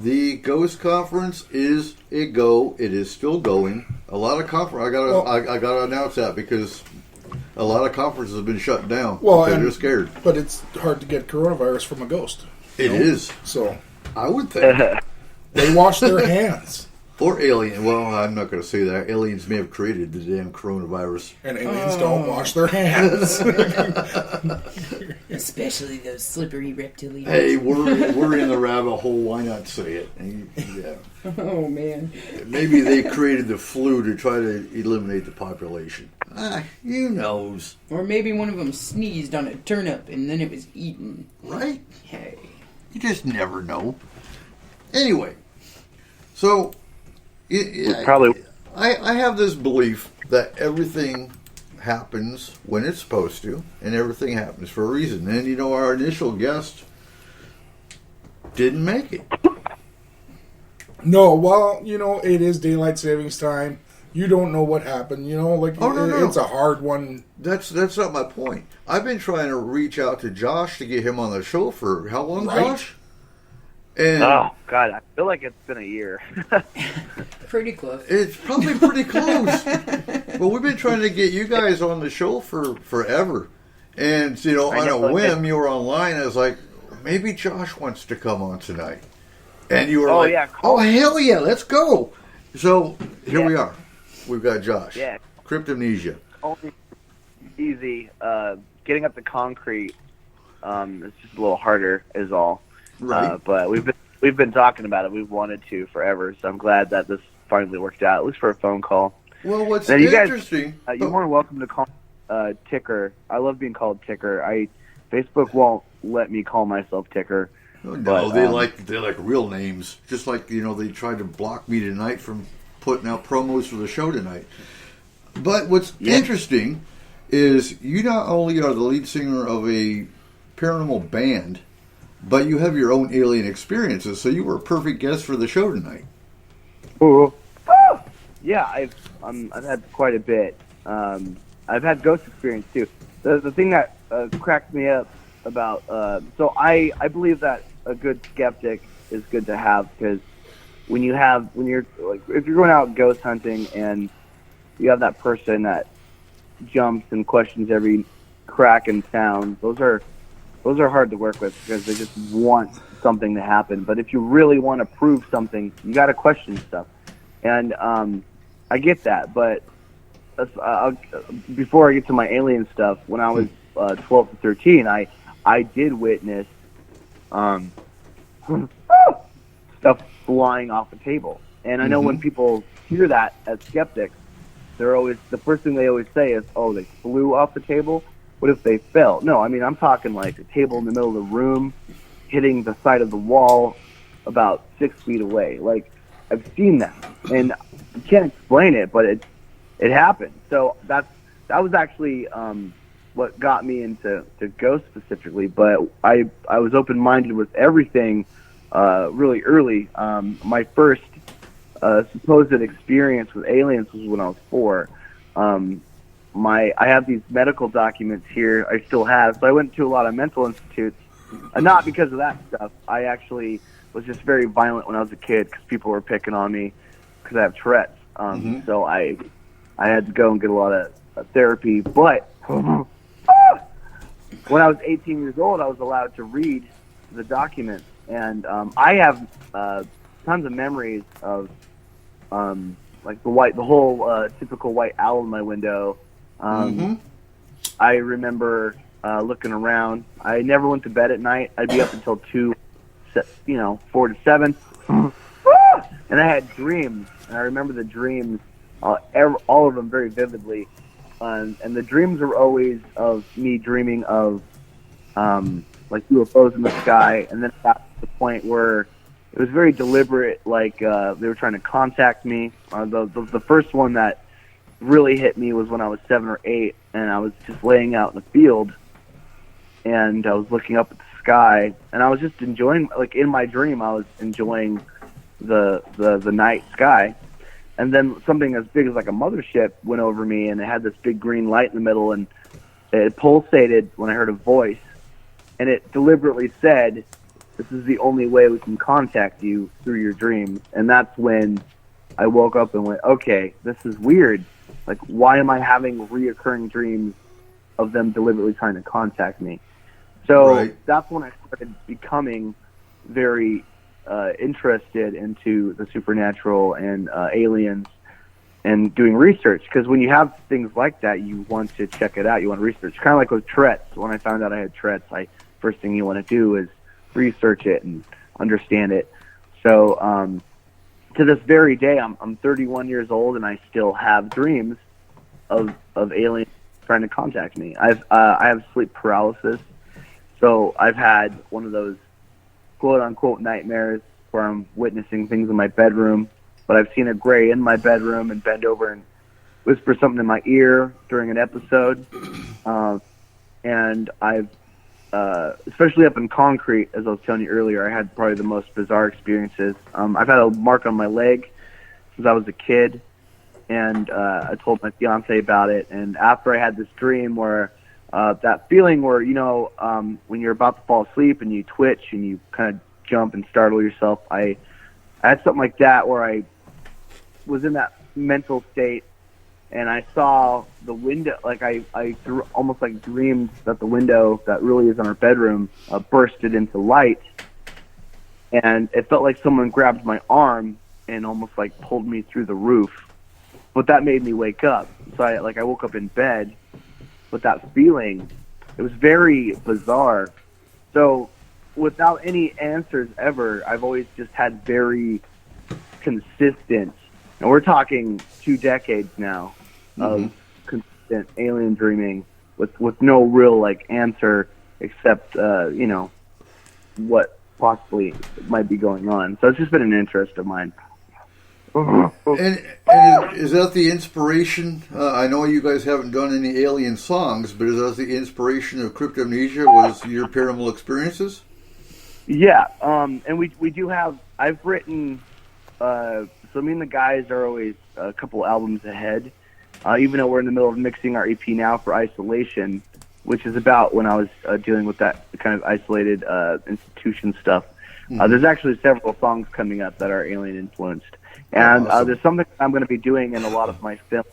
The Ghost Conference is a go. It is still going. A lot of I gotta announce that because a lot of conferences have been shut down. Well, because they're scared. But it's hard to get coronavirus from a ghost. It is. So I would think. they wash their hands. Or alien. Well, I'm not going to say that. Aliens may have created the damn coronavirus. And aliens don't wash their hands. Especially those slippery reptilians. Hey, we're in the rabbit hole. Why not say it? Yeah. Oh, man. Maybe they created the flu to try to eliminate the population. Who knows? Or maybe one of them sneezed on a turnip and then it was eaten. Right? Hey. You just never know. Anyway, so Probably. I have this belief that everything happens when it's supposed to, and everything happens for a reason. And, our initial guest didn't make it. No, well, it is daylight savings time. You don't know what happened. No. It's a hard one. That's not my point. I've been trying to reach out to Josh to get him on the show for how long, Right. Josh? And Oh, God, I feel like it's been a year. Pretty close. it's probably pretty close. But we've been trying to get you guys on the show for forever. And, on a whim, you were online. I was like, maybe Josh wants to come on tonight. And you were oh, hell yeah, let's go. So, here we are. We've got Josh. Yeah. Cryptomnesia. Only easy. Getting up the concrete is just a little harder, is all. Right. But we've been talking about it. We've wanted to forever, so I'm glad that this finally worked out, at least for a phone call. Well, what's Now, you guys- interesting... You're more than welcome to call Ticker. I love being called Ticker. Facebook won't let me call myself Ticker. No, but, they like real names. Just like, they tried to block me tonight from putting out promos for the show tonight. But what's interesting is you not only are the lead singer of a paranormal band, but you have your own alien experiences, so you were a perfect guest for the show tonight. Ooh. Yeah, I've had quite a bit. I've had ghost experience too. The thing that cracked me up about so I believe that a good skeptic is good to have, because when you're like, if you're going out ghost hunting and you have that person that jumps and questions every crack and sound, those are hard to work with because they just want something to happen. But if you really want to prove something, you got to question stuff. And I get that, but before I get to my alien stuff, when I was 12 to 13, I did witness stuff flying off a table. And I know when people hear that as skeptics, the first thing they always say is, "Oh, they flew off the table. What if they fell?" No, I mean, I'm talking like a table in the middle of the room, hitting the side of the wall, about 6 feet away. Like, I've seen that, and you can't explain it, but it happened. So that was actually what got me into ghosts specifically. But I was open-minded with everything really early. My first supposed experience with aliens was when I was 4. I have these medical documents here. I still have. So I went to a lot of mental institutes, not because of that stuff. I actually was just very violent when I was a kid because people were picking on me because I have Tourette's. So I had to go and get a lot of therapy. But when I was 18 years old, I was allowed to read the documents, and I have tons of memories of like the whole typical white owl in my window. I remember looking around. I never went to bed at night. I'd be up until 4 to 7. And I had dreams. And I remember the dreams, all of them very vividly. And the dreams were always of me dreaming of like UFOs in the sky. And then it got to the point where it was very deliberate, like they were trying to contact me. The first one that really hit me was when I was 7 or 8, and I was just laying out in the field, and I was looking up at the sky, and I was just enjoying, like in my dream, I was enjoying the night sky, and then something as big as like a mothership went over me, and it had this big green light in the middle, and it pulsated when I heard a voice, and it deliberately said, "This is the only way we can contact you through your dreams." And that's when I woke up and went, okay, this is weird. Like, why am I having reoccurring dreams of them deliberately trying to contact me? So that's when I started becoming very interested into the supernatural and aliens and doing research. Because when you have things like that, you want to check it out. You want to research. Kind of like with Tourette's. When I found out I had Tourette's, first thing you want to do is research it and understand it. So to this very day, I'm 31 years old, and I still have dreams of aliens trying to contact me. I have sleep paralysis, so I've had one of those quote unquote nightmares where I'm witnessing things in my bedroom, but I've seen a gray in my bedroom and bend over and whisper something in my ear during an episode, and I've especially up in concrete, as I was telling you earlier, I had probably the most bizarre experiences. I've had a mark on my leg since I was a kid, and I told my fiance about it. And after I had this dream where that feeling where, when you're about to fall asleep and you twitch and you kind of jump and startle yourself, I had something like that where I was in that mental state, and I saw the window, like I almost like dreamed that the window that really is in our bedroom bursted into light, and it felt like someone grabbed my arm and almost like pulled me through the roof. But that made me wake up. So I woke up in bed with that feeling. It was very bizarre. So without any answers ever, I've always just had very consistent, and we're talking 2 decades now, of consistent alien dreaming with no real like answer except what possibly might be going on. So it's just been an interest of mine. And is that the inspiration? I know you guys haven't done any alien songs, but is that the inspiration of Cryptomnesia? Was your paranormal experiences? Yeah, and we do have. I've written. So me and the guys are always a couple albums ahead. Even though we're in the middle of mixing our EP now for Isolation, which is about when I was dealing with that kind of isolated institution stuff. There's actually several songs coming up that are alien influenced. And awesome. There's something I'm going to be doing in a lot of my films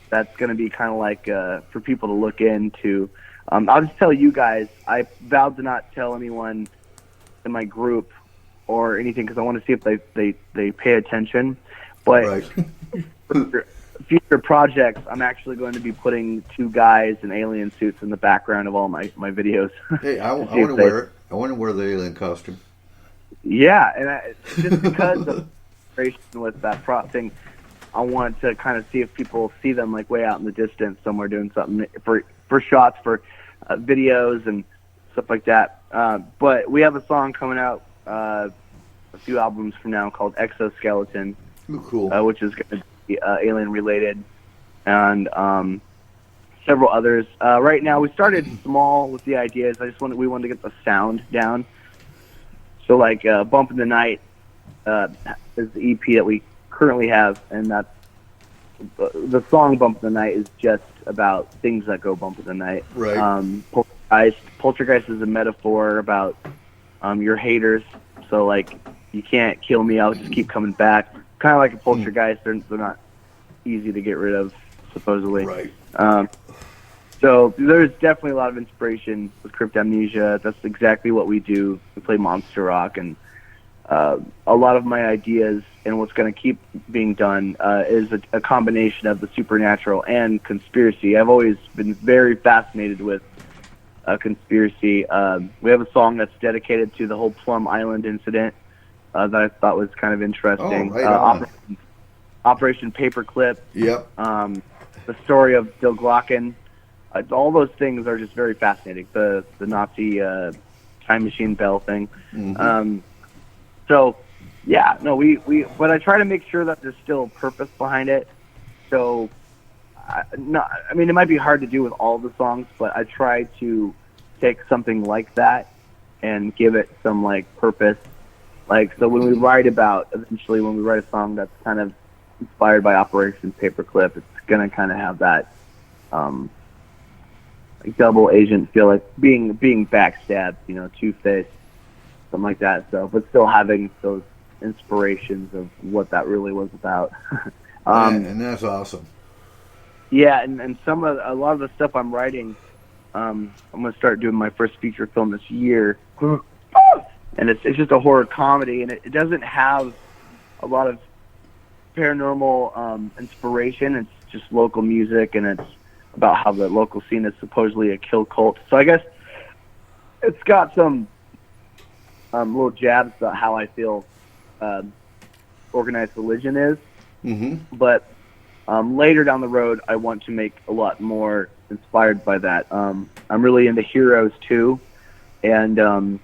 that's going to be kind of like for people to look into. I'll just tell you guys, I vowed to not tell anyone in my group or anything because I want to see if they pay attention. But for future projects, I'm actually going to be putting 2 guys in alien suits in the background of all my videos. Hey, I want to wear it. I want to wear the alien costume. Yeah, and just because of with that prop thing, I wanted to kind of see if people see them like way out in the distance somewhere doing something for shots for videos and stuff like that. But we have a song coming out a few albums from now called Exoskeleton, Ooh, cool. which is going to be alien related, and several others. Right now, we started small with the ideas. We wanted to get the sound down. So, like, Bump in the Night is the EP that we currently have, and that's the song Bump in the Night is just about things that go bump in the night. Right. Poltergeist is a metaphor about your haters. So, like, you can't kill me, I'll just keep coming back. Kind of like a poltergeist. They're not easy to get rid of, supposedly. Right. So there's definitely a lot of inspiration with Cryptamnesia. That's exactly what we do. We play monster rock, and a lot of my ideas and what's going to keep being done is a combination of the supernatural and conspiracy. I've always been very fascinated with conspiracy. We have a song that's dedicated to the whole Plum Island incident that I thought was kind of interesting. Oh, right on. Operation Paperclip. Yep. The story of Dill Glocken. All those things are just very fascinating. The Nazi time machine bell thing. Mm-hmm. So, yeah, no, but I try to make sure that there's still purpose behind it. So, it might be hard to do with all the songs, but I try to take something like that and give it some, like, purpose. Like, so when we write a song that's kind of inspired by Operation Paperclip, it's going to kind of have that, like, double agent feel, like being backstabbed, two-faced, something like that. So, but still having those inspirations of what that really was about. And that's awesome. Yeah, and a lot of the stuff I'm writing, I'm going to start doing my first feature film this year, and it's just a horror comedy, and it doesn't have a lot of paranormal inspiration. It's just local music, and it's about how the local scene is supposedly a kill cult. So I guess it's got some little jabs about how I feel organized religion is. Mm-hmm. But later down the road, I want to make a lot more inspired by that. I'm really into heroes too, and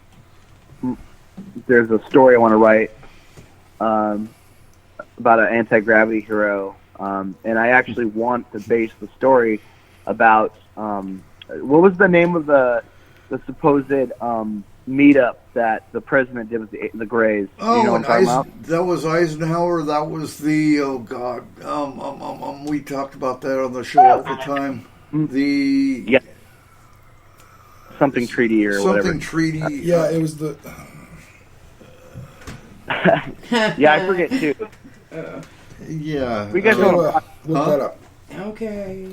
there's a story I want to write about an anti-gravity hero, and I actually want to base the story about what was the name of the supposed meetup that the president did with the Greys. Oh, you know what I'm talking about? That was Eisenhower. That was the we talked about that on the show at the time. The something treaty or something whatever. Treaty. Yeah, it was the. Yeah, I forget too. Yeah, We guys Look that up. Okay.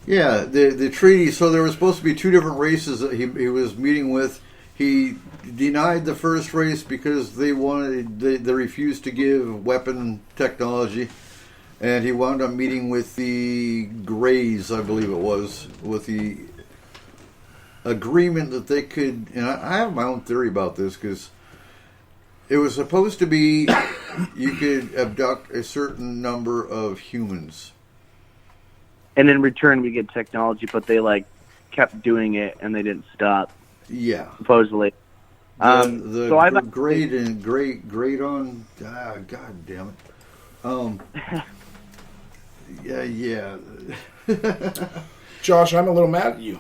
Yeah, the treaty. So there were supposed to be two different races that he was meeting with. He denied the first race because they refused to give weapon technology, and he wound up meeting with the Greys, I believe it was, with the agreement that they could. And I have my own theory about this because it was supposed to be you could abduct a certain number of humans. And in return, we get technology, but they kept doing it and they didn't stop. Yeah, supposedly. So I great on. God damn it. Yeah. Josh, I'm a little mad at you.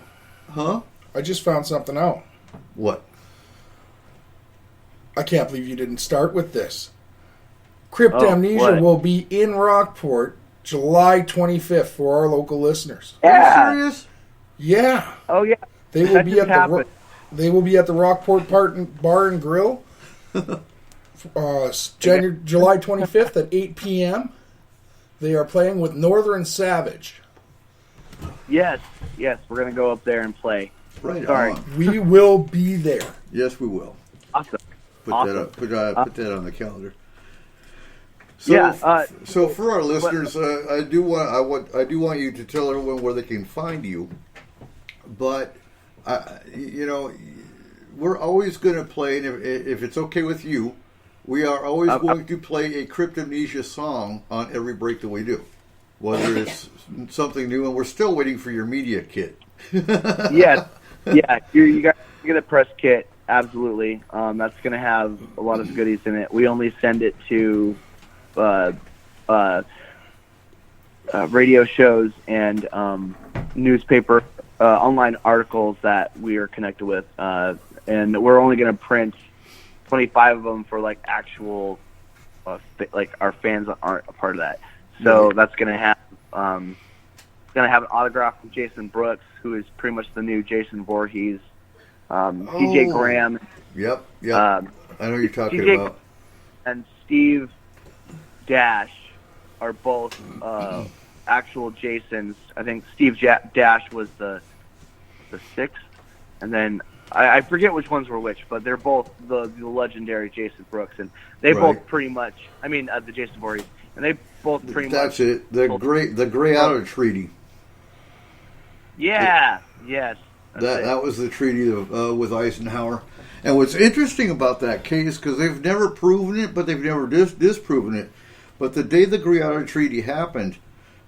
Huh? I just found something out. What? I can't believe you didn't start with this. Cryptamnesia what? will be in Rockport July 25th for our local listeners. Are you Yeah. serious? Yeah. Oh yeah. They will That be just at happened. They will be at the Rockport Bar and Grill, July 25th at 8 p.m. They are playing with Northern Savage. Yes, we're gonna go up there and play. Right Sorry. on. We will be there. Yes, we will. Awesome. Put Awesome. that up. Put that on the calendar. So, Yeah, so for our listeners, I do want you to tell everyone where they can find you. But we're always going to play, and if it's okay with you, we are always going to play a Cryptamnesia song on every break that we do, whether it's something new. And we're still waiting for your media kit. Yes, yeah. You got to get a press kit. absolutely. That's going to have a lot of goodies in it. We only send it to radio shows and newspaper, online articles that we are connected with, and we're only going to print 25 of them for like actual, like our fans aren't a part of that. So that's going to have an autograph from Jason Brooks, who is pretty much the new Jason Voorhees. TJ Graham. Yep. I know what you're talking TJ about. And Steve Dash are both actual Jasons. I think Steve Dash was the sixth, and then I forget which ones were which, but they're both the legendary Jason Brooks, and they both pretty much. I mean, the Jason Voorhees, and they both pretty much. That's it. The Gray Otter Treaty. Yeah. Yes. That was the treaty with Eisenhower. And what's interesting about that case, because they've never proven it, but they've never disproven it. But the day the Gray Otter Treaty happened,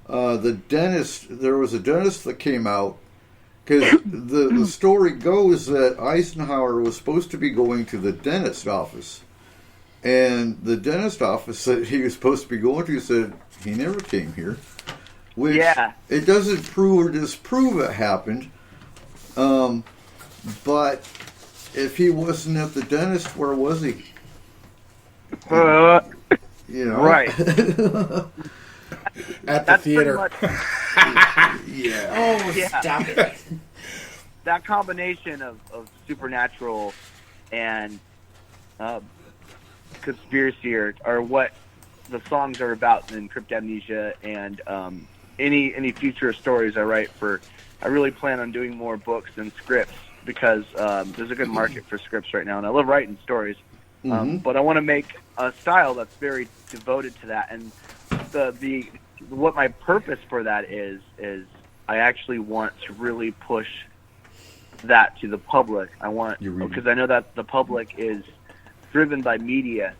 there was a dentist that came out, because the story goes that Eisenhower was supposed to be going to the dentist office. And the dentist office that he was supposed to be going to said he never came here. Which it doesn't prove or disprove it happened. But if he wasn't at the dentist, where was he? You know, right. At the theater. Stop it. That combination of supernatural and conspiracy are what the songs are about in Cryptamnesia, and any future stories I write for. I really plan on doing more books and scripts because there's a good market for scripts right now, and I love writing stories. But I want to make a style that's very devoted to that, and what my purpose for that is I actually want to really push that to the public. I want, because I know that the public is driven by media,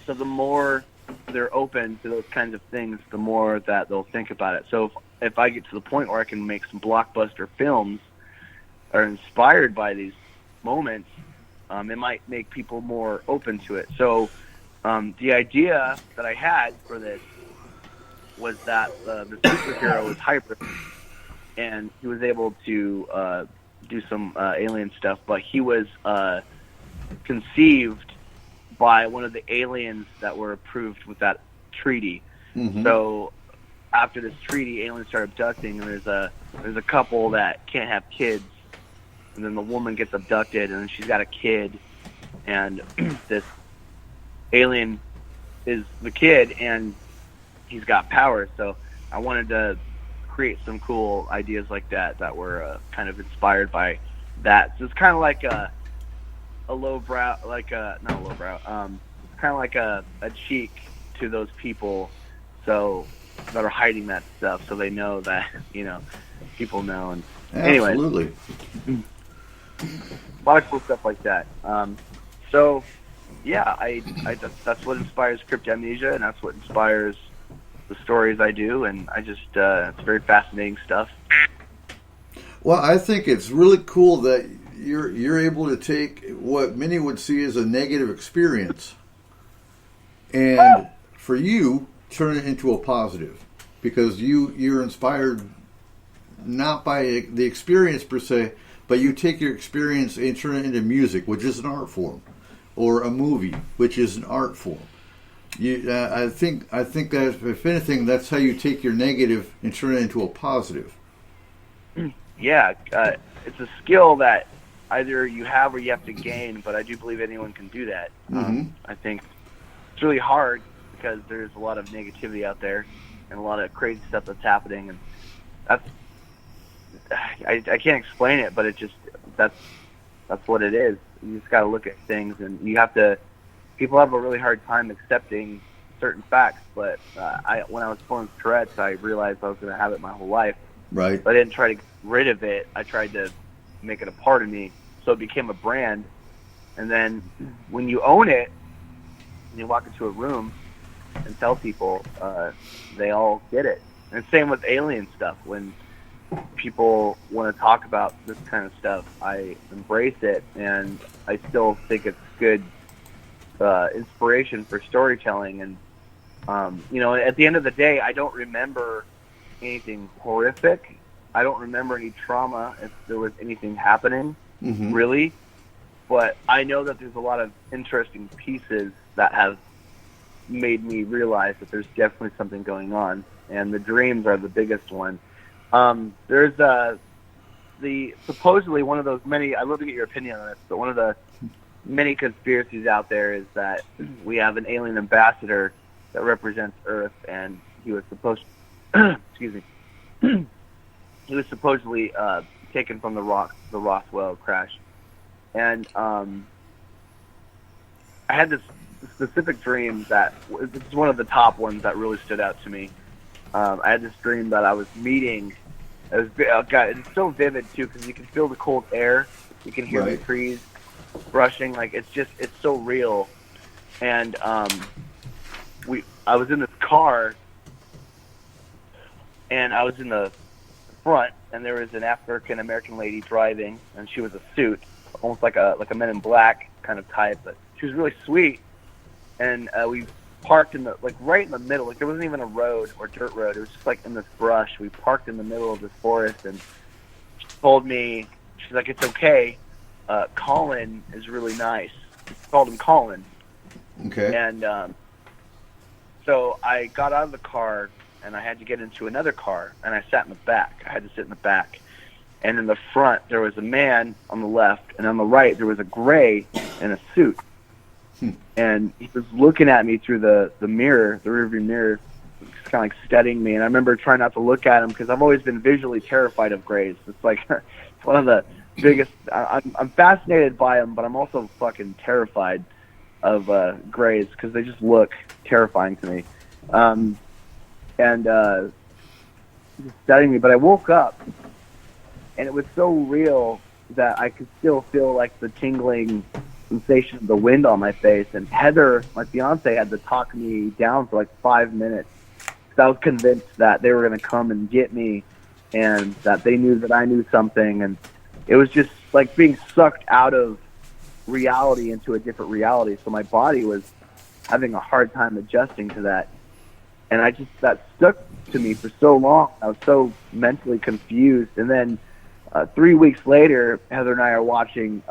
so the more they're open to those kinds of things, the more that they'll think about it. So if I get to the point where I can make some blockbuster films are inspired by these moments, it might make people more open to it. So the idea that I had for this was that the superhero was hybrid, and he was able to do some alien stuff, but he was conceived by one of the aliens that were approved with that treaty. So after this treaty, aliens start abducting, and there's a couple that can't have kids, and then the woman gets abducted, and then she's got a kid, and this alien is the kid, and he's got powers. So I wanted to create some cool ideas like that were kind of inspired by that. So it's kind of like a lowbrow, not a lowbrow, kind of like a cheek to those people, so that are hiding that stuff, so they know that people know. And anyway, absolutely, a lot of cool stuff like that. So yeah, I that's what inspires Cryptamnesia, and that's what inspires the stories I do, and I just it's very fascinating stuff. Well, I think it's really cool that you're able to take what many would see as a negative experience and for you turn it into a positive, because you're inspired not by the experience per se, but you take your experience and turn it into music, which is an art form, or a movie, which is an art form. I think that if anything, that's how you take your negative and turn it into a positive. Yeah, it's a skill that either you have or you have to gain, but I do believe anyone can do that. I think it's really hard because there's a lot of negativity out there and a lot of crazy stuff that's happening, and I can't explain it, but it just that's what it is. You just got to look at things, and you have to. People have a really hard time accepting certain facts, but when I was born with Tourette's, I realized I was going to have it my whole life. Right. But I didn't try to get rid of it. I tried to make it a part of me, so it became a brand. And then when you own it, and you walk into a room and tell people, they all get it. And same with alien stuff. When people want to talk about this kind of stuff, I embrace it, and I still think it's good inspiration for storytelling. And at the end of the day, I don't remember anything horrific. I don't remember any trauma if there was anything happening, really. But I know that there's a lot of interesting pieces that have made me realize that there's definitely something going on, and the dreams are the biggest one. There's supposedly one of those many, I'd love to get your opinion on this, but one of the many conspiracies out there is that we have an alien ambassador that represents Earth, and he was supposed excuse me, he was supposedly taken from the Roswell crash. And I had this specific dream that this is one of the top ones that really stood out to me. I had this dream that I was meeting. It's so vivid too, because you can feel the cold air, you can hear the trees brushing. Like it's so real. And I was in this car, and I was in the front, and there was an African American lady driving, and she was a suit, almost like a Men in Black kind of type, but she was really sweet. And we parked right in the middle. Like there wasn't even a road or dirt road. It was just like in this brush. We parked in the middle of this forest, and she told me, she's like, "It's okay. Colin is really nice." She called him Colin. Okay. And so I got out of the car, and I had to get into another car, and I sat in the back. I had to sit in the back. And in the front, there was a man on the left, and on the right, there was a gray in a suit. And he was looking at me through the mirror, the rearview mirror, just kind of like studying me. And I remember trying not to look at him because I've always been visually terrified of grays. It's like it's one of the biggest. I'm fascinated by them, but I'm also fucking terrified of grays because they just look terrifying to me. Just studying me, but I woke up, and it was so real that I could still feel like the tingling sensation of the wind on my face. And Heather, my fiance, had to talk me down for like 5 minutes because I was convinced that they were going to come and get me, and that they knew that I knew something. And it was just like being sucked out of reality into a different reality. So my body was having a hard time adjusting to that. And that stuck to me for so long. I was so mentally confused. And then 3 weeks later, Heather and I are watching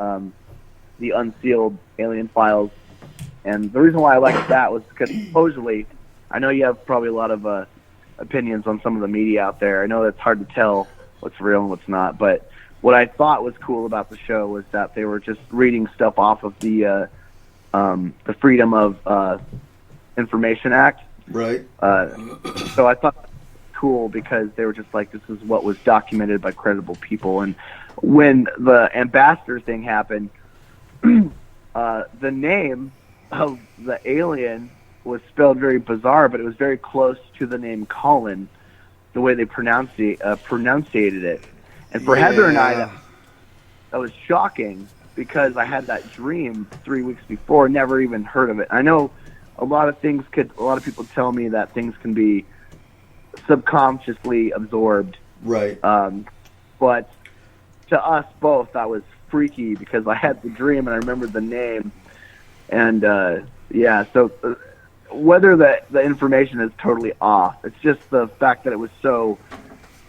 the Unsealed Alien Files. And the reason why I liked that was because supposedly, I know you have probably a lot of opinions on some of the media out there. I know it's hard to tell what's real and what's not. But what I thought was cool about the show was that they were just reading stuff off of the Freedom of Information Act. Right. So I thought that was cool because they were just like, this is what was documented by credible people. And when the ambassador thing happened, the name of the alien was spelled very bizarre, but it was very close to the name Colin, the way they pronunciated it. And for Heather and I, that was shocking because I had that dream 3 weeks before, never even heard of it. I know a lot of people tell me that things can be subconsciously absorbed. Right. But to us both, that was freaky because I had the dream and I remembered the name. And, so whether the information is totally off, it's just the fact that it was so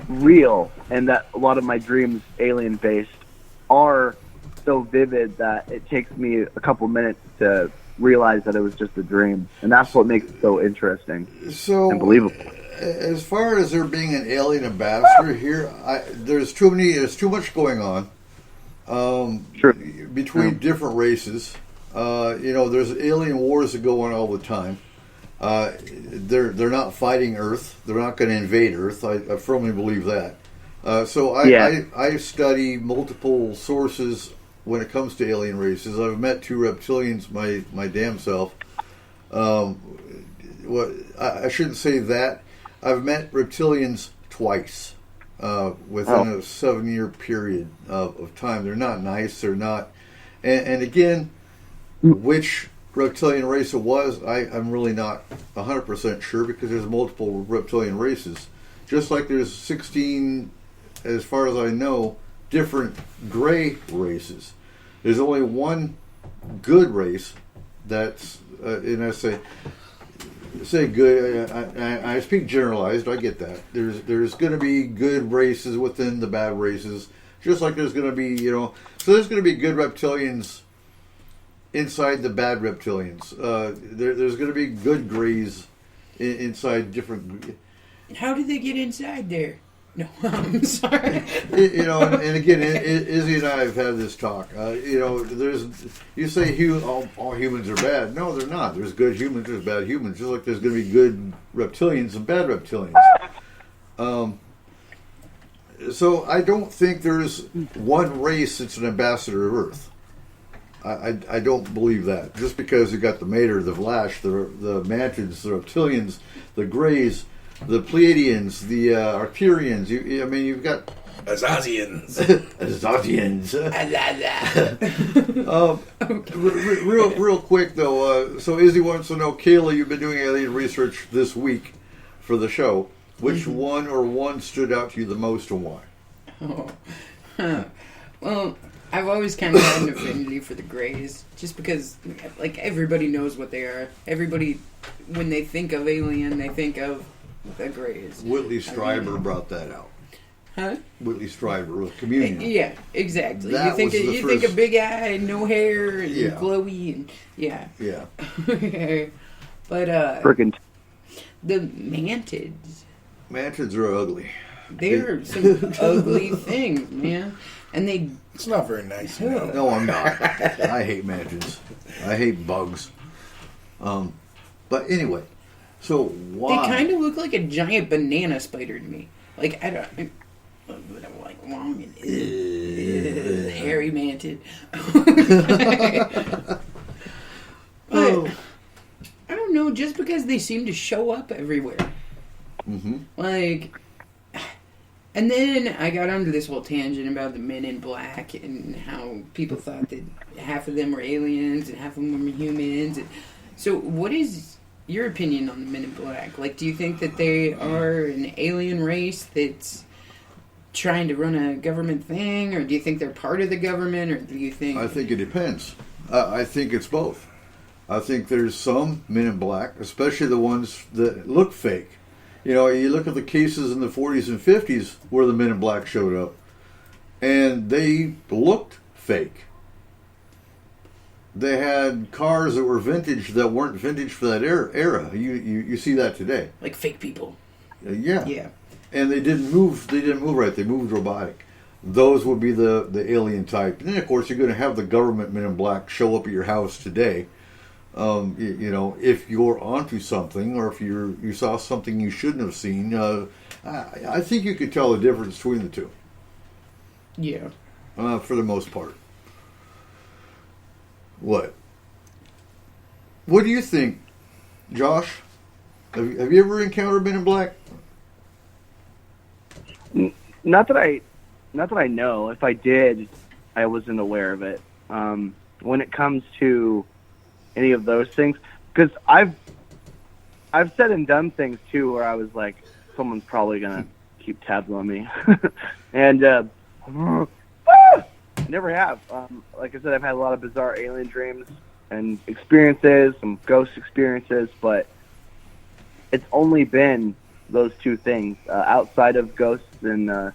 real and that a lot of my dreams, alien-based, are so vivid that it takes me a couple minutes to realize that it was just a dream. And that's what makes it so interesting and believable. As far as there being an alien ambassador here, there's too much going on between different races. There's alien wars that go on all the time. They're not fighting Earth. They're not going to invade Earth. I firmly believe that. So I study multiple sources when it comes to alien races. I've met 2 reptilians my damn self. I shouldn't say that. I've met reptilians twice within a 7-year period of time. They're not nice. They're not. And again, which reptilian race it was, I'm really not 100% sure because there's multiple reptilian races. Just like there's 16 as far as I know, different gray races. There's only one good race that's, and I say good. I speak generalized. I get that. There's going to be good races within the bad races, just like there's going to be, so there's going to be good reptilians inside the bad reptilians. There's going to be good greys inside different. How did they get inside there? No, I'm sorry. And again, Izzy and I have had this talk. You say all humans are bad. No, they're not. There's good humans, there's bad humans. Just like there's going to be good reptilians and bad reptilians. So I don't think there's one race that's an ambassador of Earth. I don't believe that. Just because you got the Mater, the Vlash, the Mantids, the Reptilians, the Greys, the Pleiadians, the Arcturians. You've got Azazians. Real quick though. So Izzy wants to know, Kayla, you've been doing alien research this week for the show. Which one stood out to you the most, and why? Well, I've always kind of had an affinity for the Greys, just because, like, everybody knows what they are. Everybody, when they think of alien, they think of the Greys. Whitley Strieber brought that out. Huh? Whitley Strieber with Communion. Yeah, exactly. That you think of big eye, no hair, and glowy, and yeah. But Frickin' the Mantids. Mantids are ugly. They're some ugly things, man. And it's not very nice. No, I'm not. I hate mantids. I hate bugs. But anyway, so why? They kind of look like a giant banana spider to me. Like, I don't... I'm like long and hairy mantid. But I don't know, just because they seem to show up everywhere. Mm-hmm. Like, and then I got onto this whole tangent about the Men in Black and how people thought that half of them were aliens and half of them were humans. And so, what is your opinion on the Men in Black? Like, do you think that they are an alien race that's trying to run a government thing, or do you think they're part of the government, or do you think... I think it depends. I think it's both. I think there's some Men in Black, especially the ones that look fake. You look at the cases in the 40s and 50s where the Men in Black showed up, and they looked fake. They had cars that were vintage that weren't vintage for that era. You see that today. Like fake people. Yeah. And they didn't move. They didn't move right. They moved robotic. Those would be the alien type. And then, of course, you're going to have the government Men in Black show up at your house today. If you're onto something, or if you saw something you shouldn't have seen, I think you could tell the difference between the two. Yeah. For the most part. What do you think, Josh? Have you ever encountered Men in Black? Not that I know. If I did, I wasn't aware of it. When it comes to any of those things, because I've said and done things too where I was like, someone's probably gonna keep tabs on me, and never have. Like I said, I've had a lot of bizarre alien dreams and experiences, some ghost experiences, but it's only been those two things. Outside of ghosts and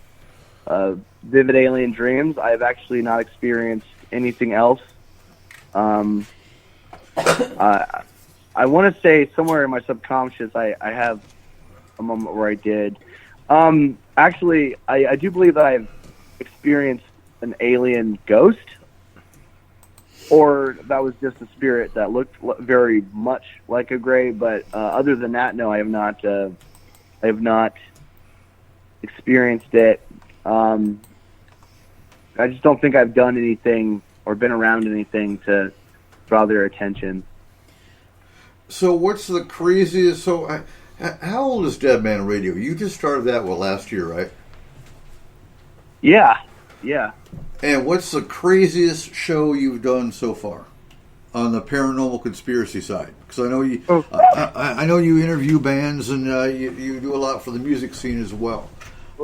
vivid alien dreams, I've actually not experienced anything else. I want to say somewhere in my subconscious I have a moment where I did. Actually, I do believe that I've experienced an alien ghost, or that was just a spirit that looked very much like a gray. But other than that, no, I have not. I have not experienced it. I just don't think I've done anything or been around anything to draw their attention. So what's the craziest... So how old is Dead Man Radio? You just started that, last year, right? Yeah. And what's the craziest show you've done so far on the paranormal conspiracy side? Because I know you, I know you interview bands and you do a lot for the music scene as well.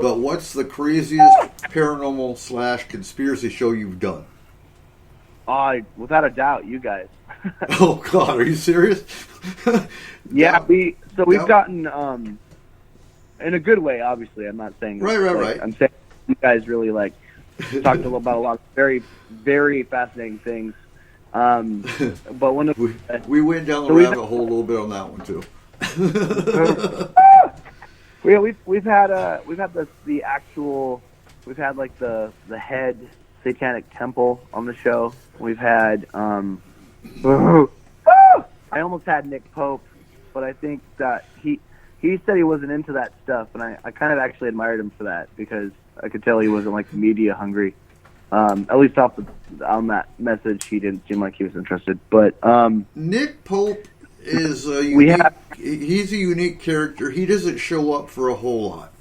but what's the craziest paranormal / conspiracy show you've done? Without a doubt, you guys. Oh God, are you serious? Yeah, we've Yeah. gotten in a good way. Obviously, I'm not saying Right. I'm saying you guys really talked about a lot of very, very fascinating things. But one of we went down the rabbit hole a little bit on that one too. we've had the actual, we've had like the head satanic temple on the show. We've had I almost had Nick Pope, but I think that he said he wasn't into that stuff, and I kind of actually admired him for that, because I could tell he wasn't like media hungry. At least on that message, he didn't seem like he was interested. But Nick Pope is a unique, he's a unique character. He doesn't show up for a whole lot,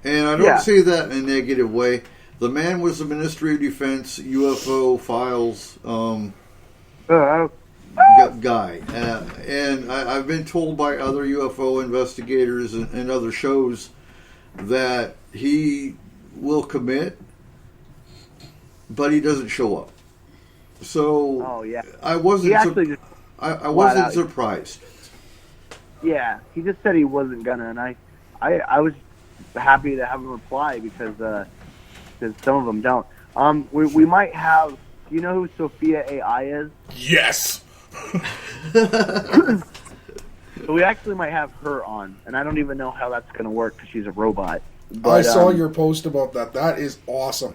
and I don't say that in a negative way. The man was the Ministry of Defense UFO files guy, and I've been told by other UFO investigators and other shows that he will commit, but he doesn't show up. So I wasn't. I wasn't surprised. Yeah, he just said he wasn't gonna, and I was happy to have him reply, because some of them don't. We might have. Do you know who Sophia AI is? Yes. So we actually might have her on, and I don't even know how that's going to work because she's a robot. But, I saw your post about that. That is awesome.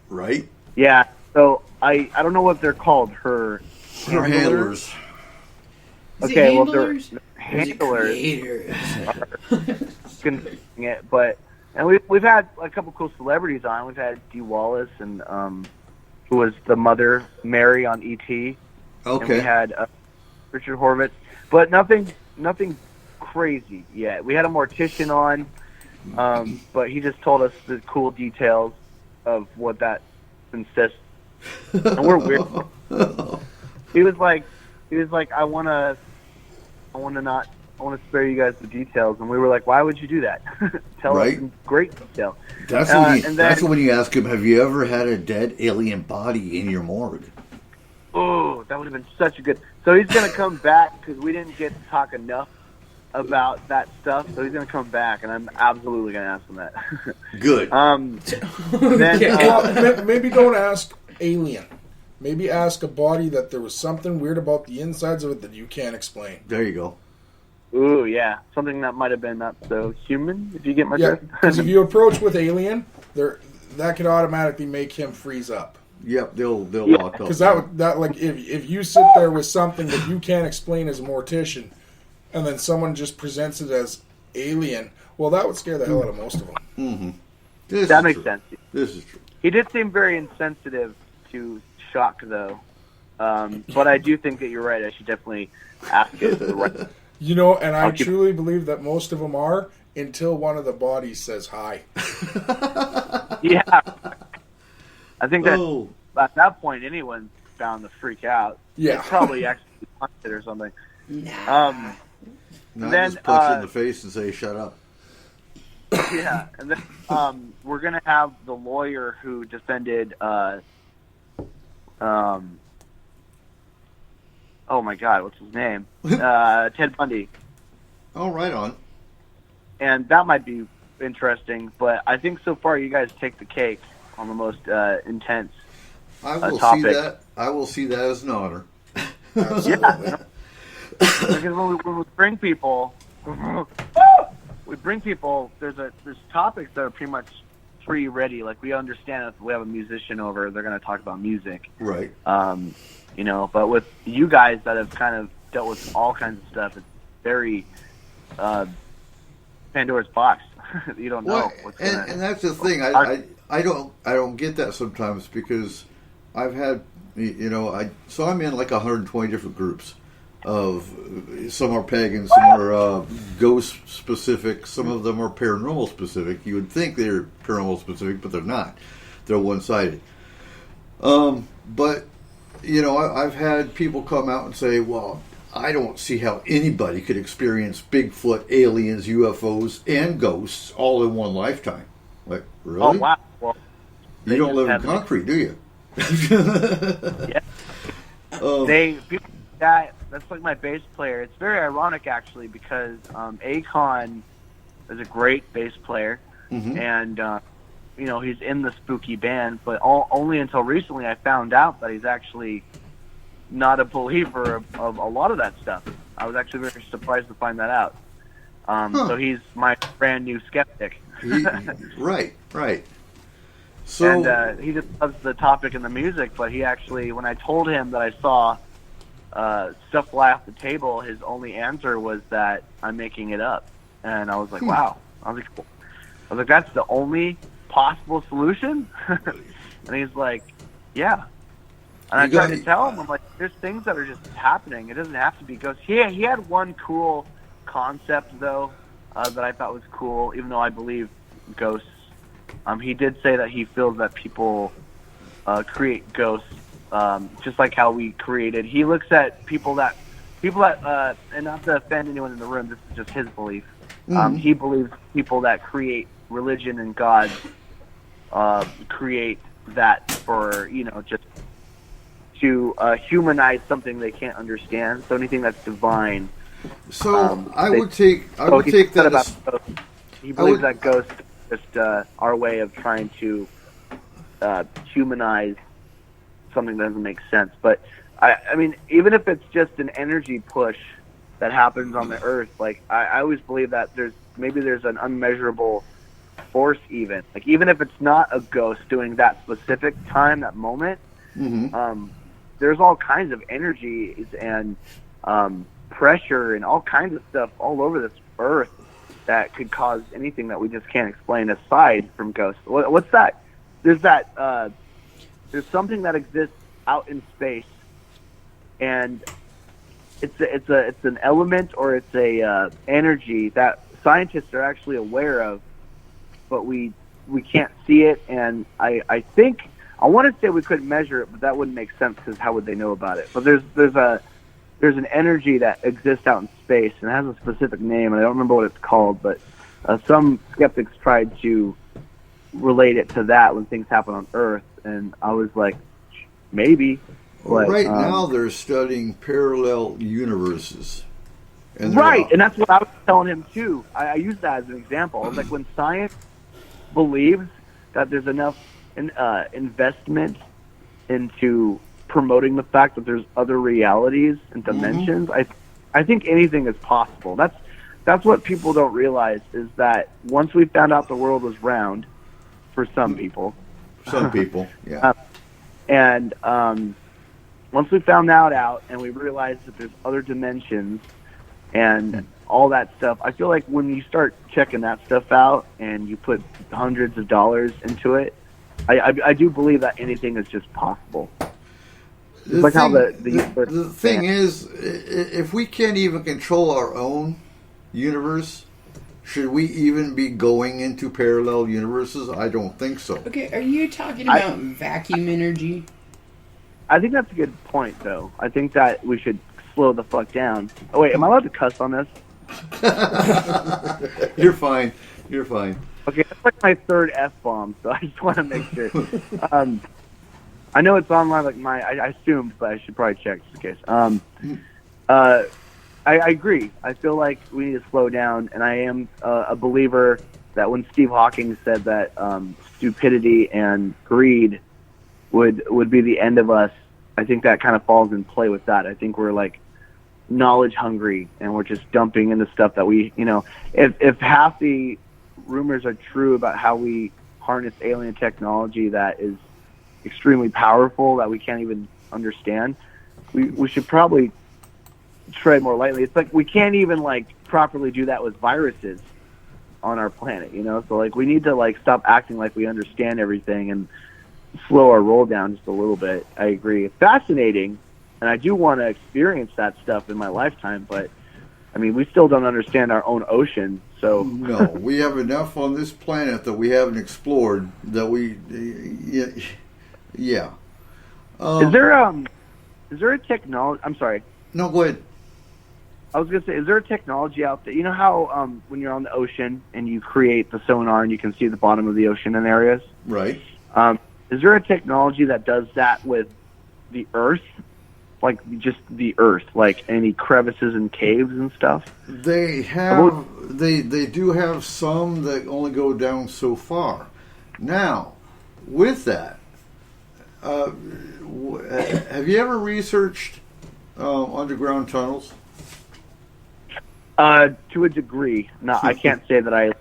Right? Yeah. So I don't know what they're called. Her handlers. Okay, well they're handlers. But we've had a couple cool celebrities on. We've had Dee Wallace and who was the mother Mary on E.T. Okay. And we had Richard Horvitz, but nothing crazy yet. We had a mortician on, but he just told us the cool details of what that consists. And we're weird. He was like, I want to spare you guys the details, and we were like, why would you do that? Tell us in great detail. That's when you ask him, have you ever had a dead alien body in your morgue? Oh, that would have been such a good. So he's going to come back, because we didn't get to talk enough about that stuff. So he's going to come back, and I'm absolutely going to ask him that. Good. Then Maybe don't ask alien. Maybe ask a body that there was something weird about the insides of it that you can't explain. There you go. Ooh, yeah, something that might have been not so human. If you get my drift. Because if you approach with alien, that could automatically make him freeze up. Yep, they'll lock up. Because that like if you sit there with something that you can't explain as a mortician, and then someone just presents it as alien, well, that would scare the hell out of most of them. Mm-hmm. That makes sense. This is true. He did seem very insensitive to shock, though. But I do think that you're right. I should definitely ask it the right. You know, and I truly believe that most of them are, until one of the bodies says hi. Yeah. I think that at that point, anyone's bound to freak out. Yeah. It's probably actually haunted or something. Nah. Then just punch in the face and say, shut up. Yeah. And then we're going to have the lawyer who defended oh my God, what's his name? Ted Bundy. Oh, right on. And that might be interesting, but I think so far you guys take the cake on the most intense topic. See that. I will see that as an honor. Yeah. Because when we bring people, there's topics that are pretty much pre-ready. Like, we understand if we have a musician over, they're going to talk about music. Right. You know, but with you guys that have kind of dealt with all kinds of stuff, it's very Pandora's box. You don't know what's going to. And that's the thing. I don't get that sometimes, because I've had, so I'm in like 120 different groups. Some are pagan, some are ghost specific, some of them are paranormal specific. You would think they're paranormal specific, but they're not. They're one-sided. But I've had people come out and say, well, I don't see how anybody could experience Bigfoot, aliens, UFOs, and ghosts all in one lifetime. Like, really? Oh wow! Well, You don't live in have- concrete, do you? Yeah. People that's like my bass player. It's very ironic actually because Akon is a great bass player, and he's in the spooky band. But only until recently I found out that he's actually not a believer of a lot of that stuff. I was actually very surprised to find that out. So he's my brand new skeptic. Right. So, And he just loves the topic and the music, but he actually, when I told him that I saw stuff fly off the table, his only answer was that I'm making it up. And I was like, wow. I was like, that's the only possible solution? And he's like, yeah. And I tried to tell him, I'm like, there's things that are just happening. It doesn't have to be ghosts. He had one cool concept, though, that I thought was cool, even though I believe ghosts. He did say that he feels that people create ghosts, just like how we created. He looks at people that, and not to offend anyone in the room, this is just his belief. He believes people that create religion and God create that for, just to humanize something they can't understand. So anything that's divine. So I would take that as, he believes that ghosts are just our way of trying to humanize something that doesn't make sense. But I mean, even if it's just an energy push that happens on the earth, like I always believe that there's an unmeasurable force, even if it's not a ghost doing that specific time, that moment. There's all kinds of energies and pressure and all kinds of stuff all over this earth that could cause anything that we just can't explain aside from ghosts. What's that? There's something that exists out in space, and it's an element or it's a energy that scientists are actually aware of, but we can't see it. And I think I want to say we couldn't measure it, but that wouldn't make sense because how would they know about it? But there's an energy that exists out in space and it has a specific name, and I don't remember what it's called, but some skeptics tried to relate it to that when things happen on Earth, and I was like, maybe. But, right now they're studying parallel universes. And and that's what I was telling him too. I use that as an example. I was like, when science believes that there's enough investment into promoting the fact that there's other realities and dimensions, I think anything is possible. That's what people don't realize, is that once we found out the world was round, for some people, yeah, and once we found that out and we realized that there's other dimensions and all that stuff, I feel like when you start checking that stuff out and you put hundreds of dollars into it, I do believe that anything is just possible. The thing is, if we can't even control our own universe, should we even be going into parallel universes? I don't think so. Okay, are you talking about vacuum energy? I think that's a good point, though. I think that we should slow the fuck down. Oh, wait, am I allowed to cuss on this? You're fine. Okay, that's like my third F-bomb, so I just want to make sure. I know it's online, like I assumed, but I should probably check just in case. I agree. I feel like we need to slow down, and I am a believer that when Steve Hawking said that stupidity and greed would be the end of us, I think that kind of falls in play with that. I think we're like knowledge hungry, and we're just dumping into stuff that we, if half the rumors are true about how we harness alien technology that is extremely powerful that we can't even understand, we should probably tread more lightly. It's like we can't even properly do that with viruses on our planet, so we need to stop acting like we understand everything and slow our roll down just a little bit. I agree. It's fascinating, and I do want to experience that stuff in my lifetime, but I mean, we still don't understand our own ocean, so... No, we have enough on this planet that we haven't explored that we... Yeah. Is there a technology... I'm sorry. No, go ahead. I was gonna say, is there a technology out there? You know how when you're on the ocean and you create the sonar and you can see the bottom of the ocean in areas? Right. Is there a technology that does that with the Earth? Like just the Earth, like any crevices and caves and stuff? They have. They do have some that only go down so far. Now, with that, have you ever researched underground tunnels? To a degree. No, I can't say that I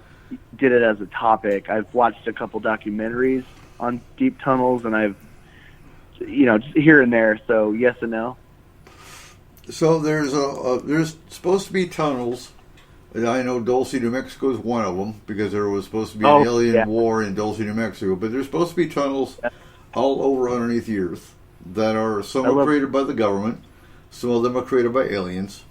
did it as a topic. I've watched a couple documentaries on deep tunnels, and I've, just here and there. So yes and no. So there's supposed to be tunnels. I know Dulce, New Mexico is one of them because there was supposed to be an alien war in Dulce, New Mexico. But there's supposed to be tunnels all over underneath the earth that are some are created by the government, some of them are created by aliens.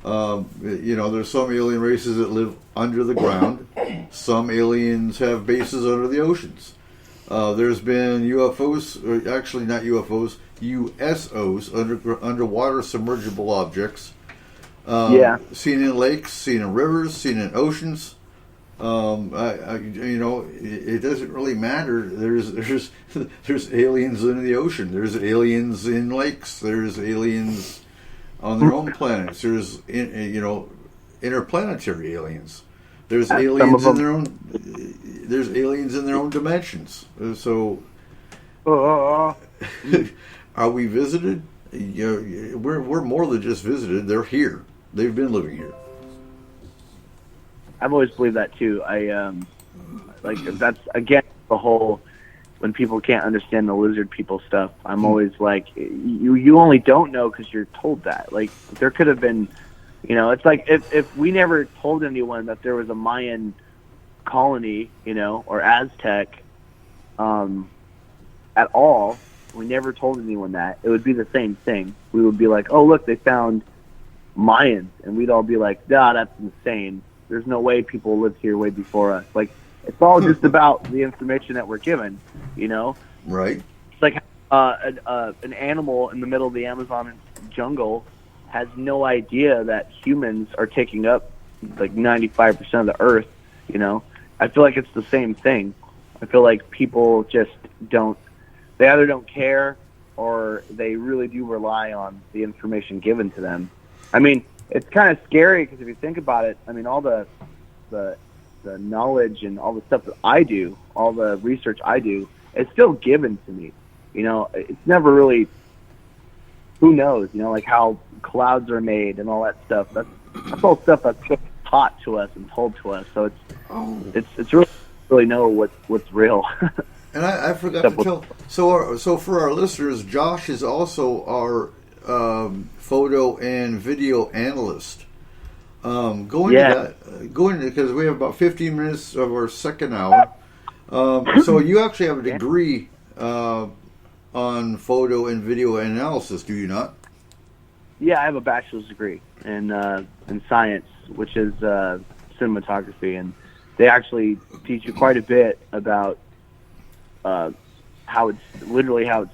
There's some alien races that live under the ground. Some aliens have bases under the oceans. There's been UFOs, or actually not UFOs, USOs, underwater submergible objects. Seen in lakes, seen in rivers, seen in oceans. It doesn't really matter. There's aliens in the ocean. There's aliens in lakes. There's aliens on their own planets. There's interplanetary aliens. There's aliens in their own. There's aliens in their own dimensions. So, are we visited? We're more than just visited. They're here. They've been living here. I've always believed that too. That's again the whole when people can't understand the lizard people stuff. I'm always like, you only don't know because you're told that. Like there could have been, it's like if we never told anyone that there was a Mayan colony, or Aztec, at all. We never told anyone that. It would be the same thing. We would be like, oh look, they found Mayans, and we'd all be like, nah, that's insane. There's no way people lived here way before us. Like, it's all just about the information that we're given, Right. It's like an animal in the middle of the Amazon jungle has no idea that humans are taking up like 95% of the earth, I feel like it's the same thing. I feel like people just they either don't care or they really do rely on the information given to them. I mean, it's kind of scary because if you think about it, I mean, all the knowledge and all the stuff that I do, all the research I do, it's still given to me. It's never really, who knows, like how clouds are made and all that stuff. That's all stuff that's taught to us and told to us. So it's really know what's real. And I forgot to tell. So for our listeners, Josh is also our photo and video analyst. Because we have about 15 minutes of our second hour. So you actually have a degree on photo and video analysis, do you not? Yeah, I have a bachelor's degree in science, which is cinematography, and they actually teach you quite a bit about how it's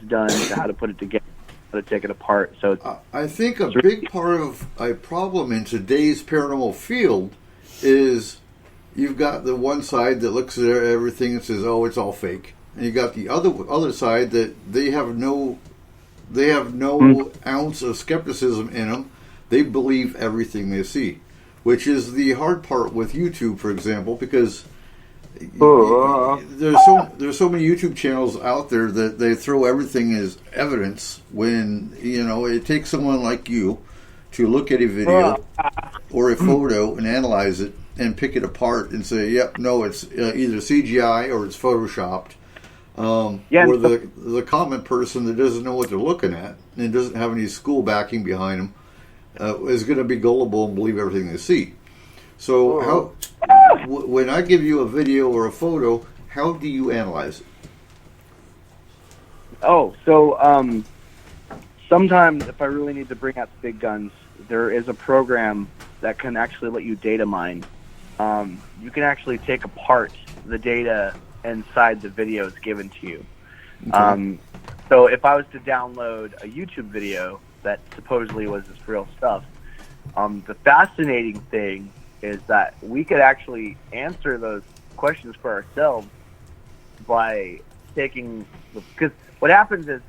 done, how to put it together, how to take it apart. So I think a big part of a problem in today's paranormal field is you've got the one side that looks at everything and says, "Oh, it's all fake," and you got the other side that they have no ounce of skepticism in them. They believe everything they see, which is the hard part with YouTube, for example, because there's so many YouTube channels out there that they throw everything as evidence when it takes someone like you to look at a video or a photo and analyze it and pick it apart and say, yep, no, it's either CGI or it's photoshopped. Or the common person that doesn't know what they're looking at and doesn't have any school backing behind them is going to be gullible and believe everything they see. So when I give you a video or a photo, how do you analyze it? Sometimes if I really need to bring out the big guns, there is a program that can actually let you data mine. You can actually take apart the data inside the videos given to you. Okay. So if I was to download a YouTube video that supposedly was this real stuff, The fascinating thing is that we could actually answer those questions for ourselves by taking, because what happens is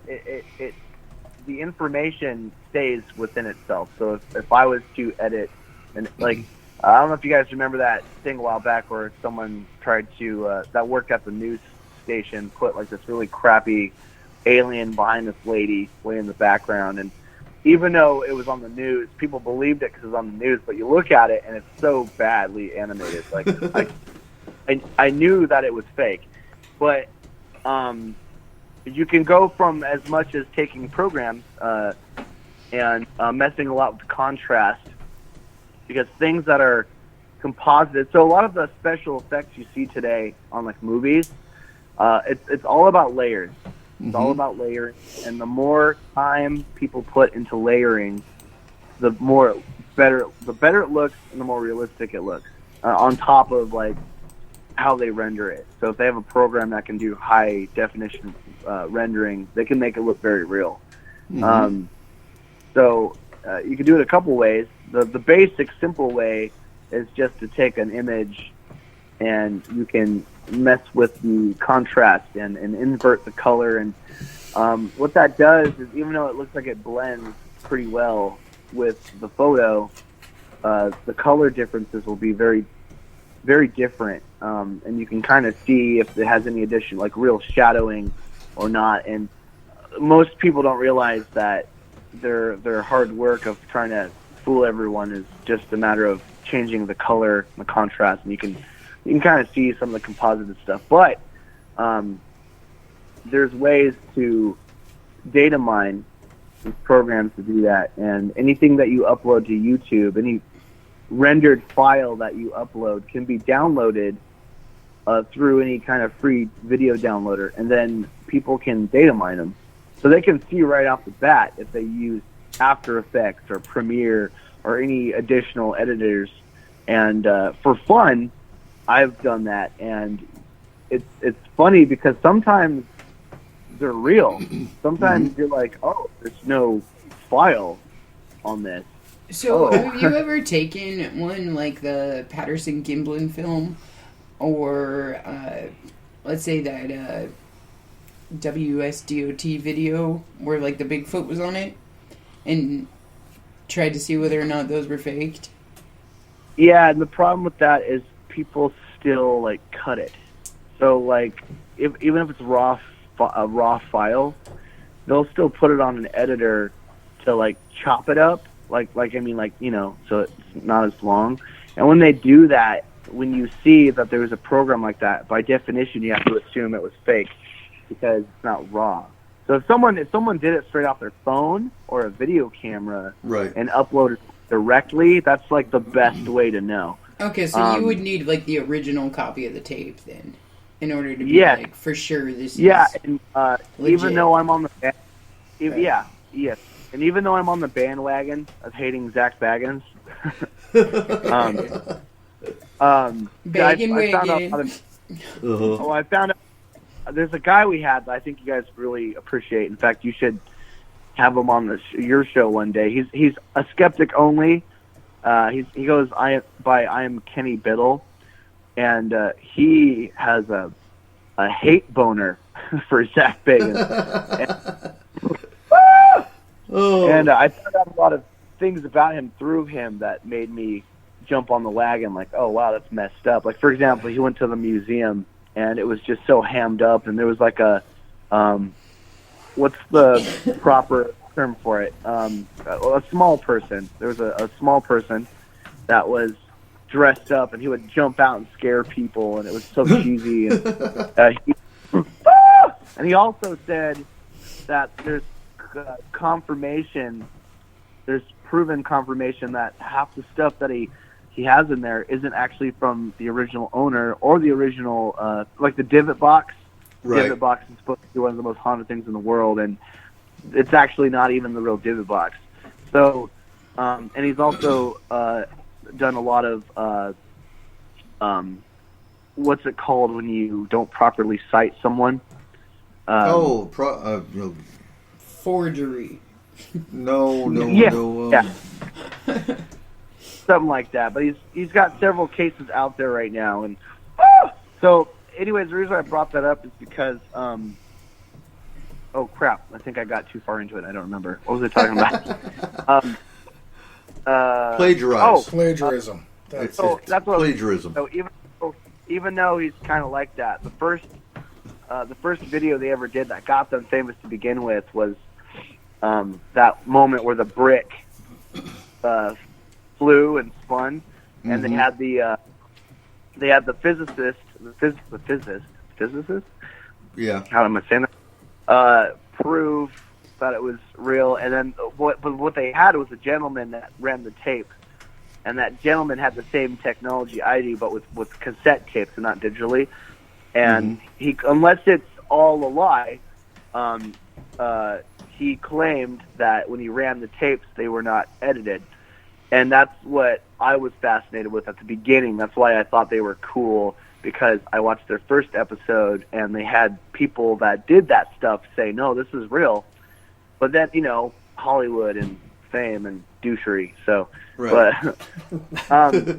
the information stays within itself. So if I was to edit, and like, I don't know if you guys remember that thing a while back where someone tried to, that worked at the news station, put like this really crappy alien behind this lady way in the background. And even though it was on the news, people believed it because it was on the news, but you look at it and it's so badly animated. Like, I knew that it was fake. But you can go from as much as taking programs and messing a lot with contrast, because things that are composited. So a lot of the special effects you see today on like movies, it's all about layers. It's all about layering, and the more time people put into layering, the better it looks, and the more realistic it looks. On top of like how they render it. So if they have a program that can do high definition rendering, they can make it look very real. So you can do it a couple ways. The basic simple way is just to take an image and you can mess with the contrast and invert the color. And what that does is, even though it looks like it blends pretty well with the photo, the color differences will be very, very different. And you can kind of see if it has any addition, like real shadowing or not. And most people don't realize that their hard work of trying to fool everyone is just a matter of changing the color and the contrast, and you can kind of see some of the composited stuff. But there's ways to data mine these programs to do that, and anything that you upload to YouTube, any rendered file that you upload, can be downloaded through any kind of free video downloader, and then people can data mine them. So they can see right off the bat if they use After Effects or Premiere or any additional editors. And for fun, I've done that, and it's funny because sometimes they're real. Sometimes you're like, oh, there's no file on this. So have you ever taken one like the Patterson-Gimlin film, or let's say that WSDOT video where like the Bigfoot was on it, and tried to see whether or not those were faked? Yeah, and the problem with that is people still like cut it. So like, even if it's a raw file, they'll still put it on an editor to like chop it up, like I mean, like, you know, so it's not as long. And when they do that, when you see that there was a program like that, by definition you have to assume it was fake because it's not raw. So if someone did it straight off their phone or a video camera, right, and uploaded it directly, that's like the best way to know. Okay, so you would need like the original copy of the tape then, in order to be like for sure this is and even though I'm on the and even though I'm on the bandwagon of hating Zach Baggins, I found out there's a guy we had that I think you guys really appreciate. In fact, you should have him on your show one day. He's a skeptic only. He goes I am Kenny Biddle, and he has a hate boner for Zach Bagans. And I found out a lot of things about him through him that made me jump on the wagon. Like, oh wow, that's messed up. Like, for example, he went to the museum and it was just so hammed up, and there was like a what's the proper term for it? A small person. There was a small person that was dressed up, and he would jump out and scare people, and it was so cheesy. And and he also said that there's confirmation, there's proven confirmation that half the stuff that he has in there isn't actually from the original owner or the original, like the divot box. Right. Divot box is supposed to be one of the most haunted things in the world, and it's actually not even the real divot box. So, and he's also done a lot of what's it called when you don't properly cite someone? Forgery. No. something like that. But he's got several cases out there right now, and so anyways, the reason I brought that up is because oh crap, I think I got too far into it. I don't remember what was I talking about. Plagiarism. That's what plagiarism. So even though he's kind of like that, the first video they ever did that got them famous to begin with was that moment where the brick flew and spun, and they had the physicist. Yeah. How am I saying that? Prove that it was real, and then what they had was a gentleman that ran the tape, and that gentleman had the same technology I do, but with cassette tapes and not digitally. And he, unless it's all a lie, he claimed that when he ran the tapes, they were not edited. And that's what I was fascinated with at the beginning. That's why I thought they were cool, because I watched their first episode and they had people that did that stuff say, no, this is real. But then, Hollywood and fame and douchery. So, right. But,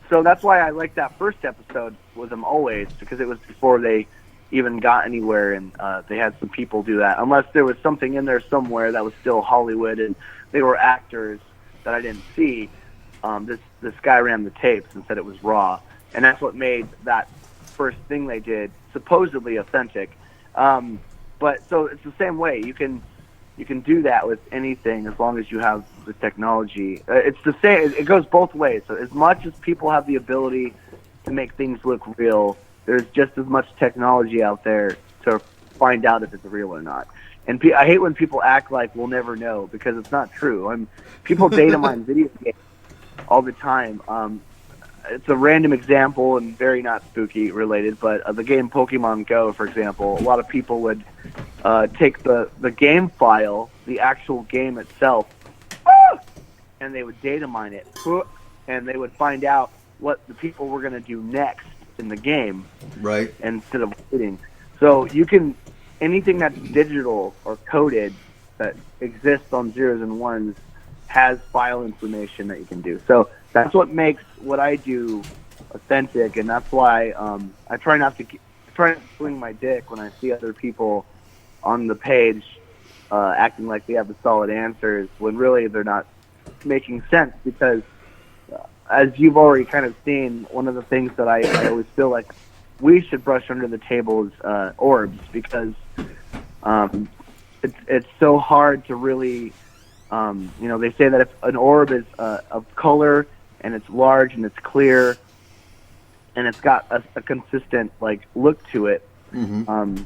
so that's why I liked that first episode with them always, because it was before they even got anywhere, and they had some people do that. Unless there was something in there somewhere that was still Hollywood and they were actors that I didn't see. This guy ran the tapes and said it was raw, and that's what made that first thing they did supposedly authentic. But so it's the same way. You can do that with anything as long as you have the technology. It's the same. It goes both ways. So as much as people have the ability to make things look real, there's just as much technology out there to find out if it's real or not. And I hate when people act like we'll never know, because it's not true. People data mine video games all the time. It's a random example and very not spooky related, but the game Pokemon Go, for example, a lot of people would take the game file, the actual game itself, and they would data mine it, and they would find out what the people were going to do next in the game, right? Instead of waiting. So you can, anything that's digital or coded that exists on zeros and ones has file information that you can do. So that's what makes what I do authentic, and that's why I try not to swing my dick when I see other people on the page acting like they have the solid answers when really they're not making sense. Because as you've already kind of seen, one of the things that I always feel like we should brush under the table is orbs, because it's so hard to really, they say that if an orb is of color and it's large and it's clear and it's got a consistent look to it, but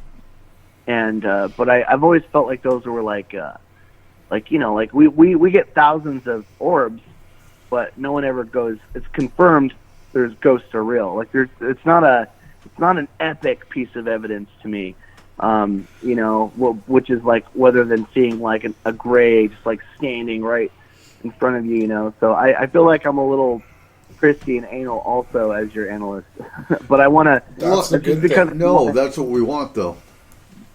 I've always felt like those were we get thousands of orbs, but no one ever goes, it's confirmed there's ghosts are real. It's not an epic piece of evidence to me, which is whether than seeing a gray just standing right in front of you, So I feel like I'm a little Christy and anal also as your analyst, but I want to. That's a good thing. No, that's what we want, though.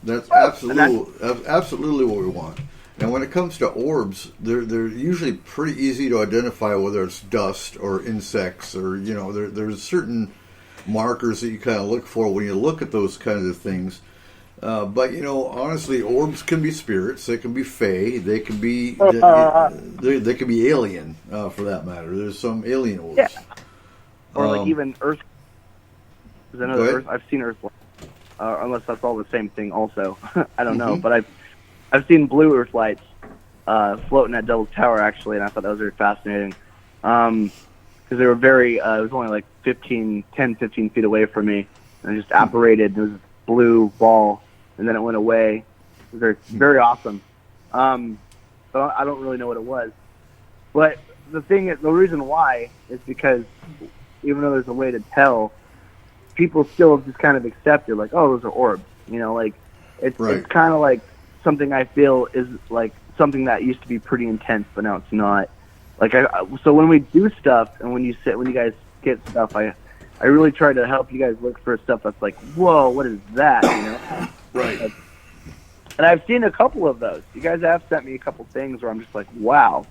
That's absolutely what we want. And when it comes to orbs, they're usually pretty easy to identify, whether it's dust or insects, or there's certain markers that you kind of look for when you look at those kinds of things. But honestly, orbs can be spirits. They can be fae. They can be they can be alien, for that matter. There's some alien orbs. Yeah. Or even Earth. I've seen Earth. Unless that's all the same thing. Also, I don't know, but I've seen blue Earth lights floating at Devil's Tower actually, and I thought that was very fascinating. Because they were very. It was only 10, 15 feet away from me, and it just apparated. There was a blue ball, and then it went away. It was very, very awesome. So I don't really know what it was, but the reason why is because even though there's a way to tell, people still just kind of accept it, oh, those are orbs. It's kind of like something I feel is something that used to be pretty intense, but now it's not. So when we do stuff, and when you guys get stuff, I really try to help you guys look for stuff that's whoa, what is that? Right. And I've seen a couple of those. You guys have sent me a couple things where I'm just wow.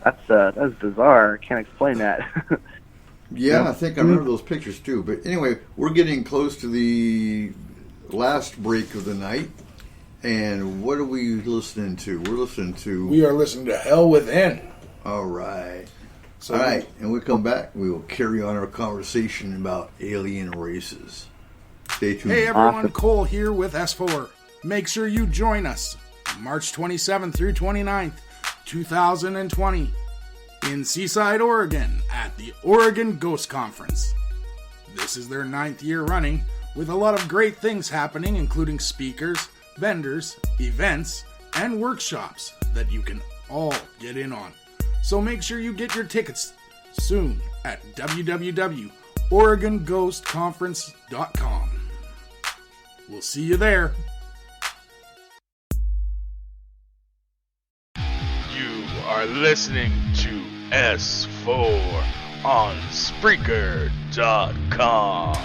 That's bizarre. I can't explain that. Yeah, I think I remember those pictures too. But anyway, we're getting close to the last break of the night. And what are we listening to? We are listening to Hell Within. All right. So All right. And we come back. We will carry on our conversation about alien races. Stay tuned. Hey everyone, Awesome. Cole here with S4. Make sure you join us March 27th through 29th, 2020 in Seaside, Oregon at the Oregon Ghost Conference. This is their 9th year running with a lot of great things happening, including speakers, vendors, events, and workshops that you can all get in on. So make sure you get your tickets soon at www.oregonghostconference.com. We'll see you there. You are listening to S4 on Spreaker.com.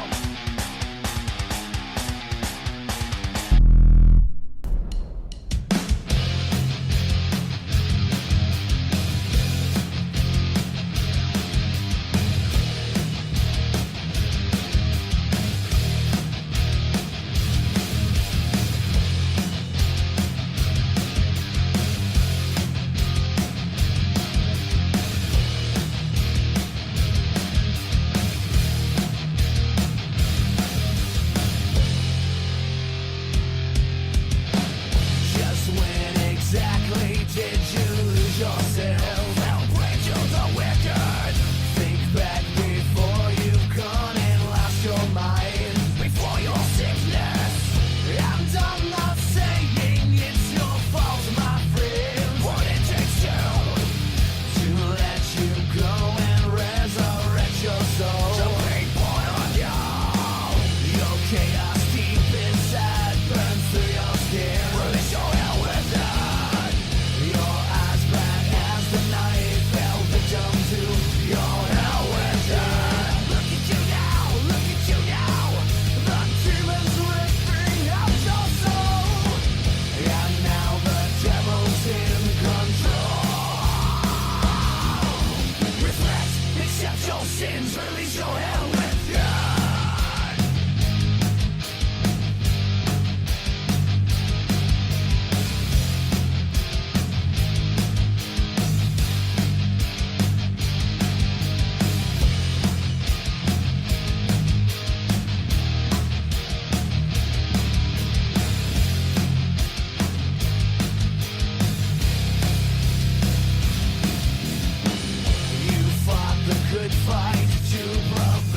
Just when exactly did you lose yourself? How great you're the wicked. Think back before you've gone and lost your mind. Before your sickness. And I'm not saying it's your fault, my friend. What it takes to let you go and resurrect your soul. So big boy on you. Your chaos deep inside burns through your skin. Release your hell within. Your eyes black as the night fell victim to your hell within. Look at you now, look at you now. The demons ripping out your soul. And now the devil's in control. Reflect, accept your sins, release your hell within. You fought the good fight to prevent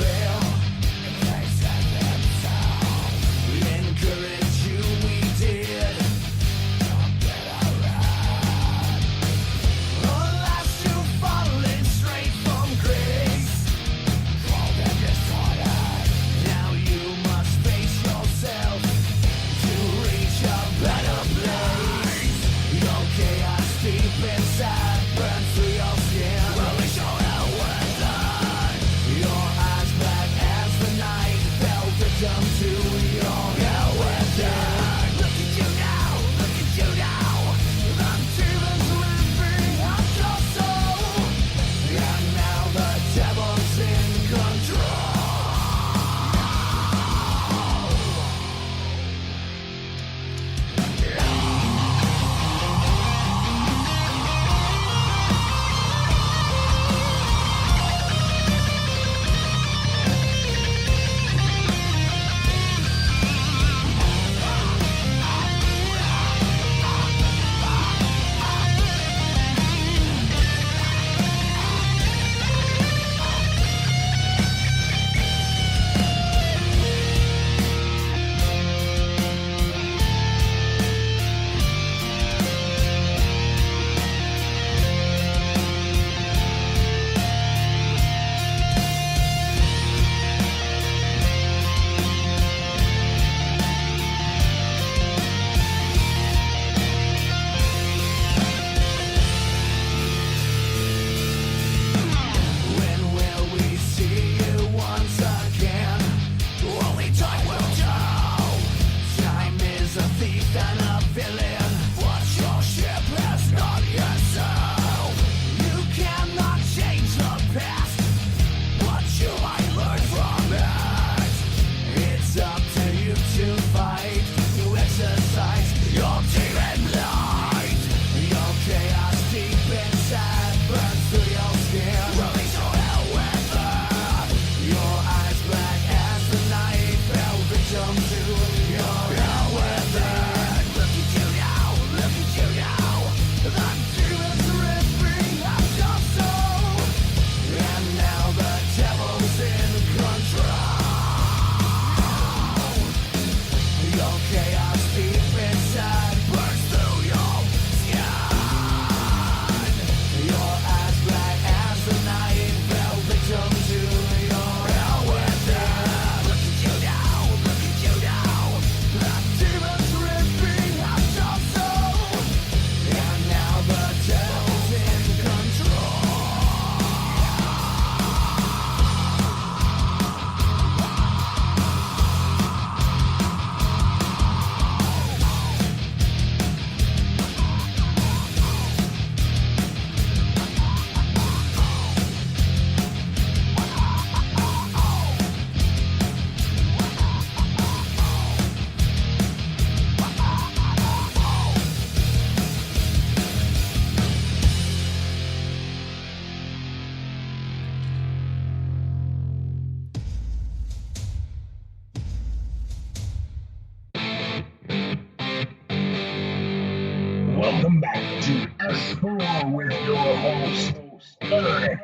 Ernest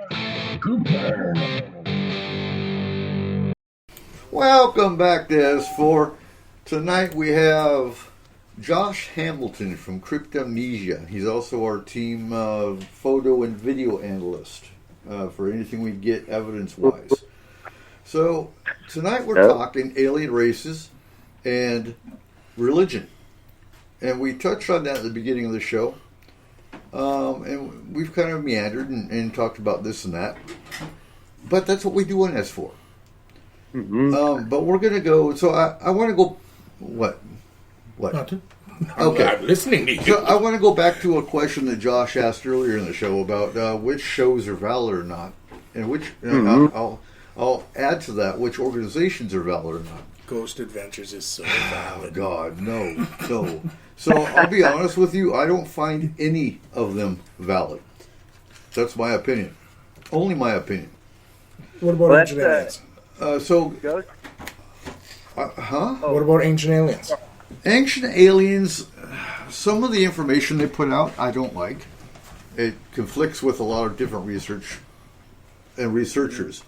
Cooper. Welcome back to S4. Tonight we have Josh Hamilton from Cryptomnesia. He's also our team photo and video analyst for anything we get evidence-wise. So tonight we're talking alien races and religion. And we touched on that at the beginning of the show. And we've kind of meandered and talked about this and that. But that's what we do on S4. Mm-hmm. But we're going to go... So I want to go... What? Nothing. Okay. I'm listening to you. So I want to go back to a question that Josh asked earlier in the show about which shows are valid or not. And which... I'll add to that which organizations are valid or not. Ghost Adventures is so Oh, valid. God, no. So I'll be honest with you, I don't find any of them valid. That's my opinion. Only my opinion. What about Well, Ancient Aliens? Ghost? What about Ancient Aliens? Ancient Aliens, some of the information they put out, I don't like. It conflicts with a lot of different research and researchers.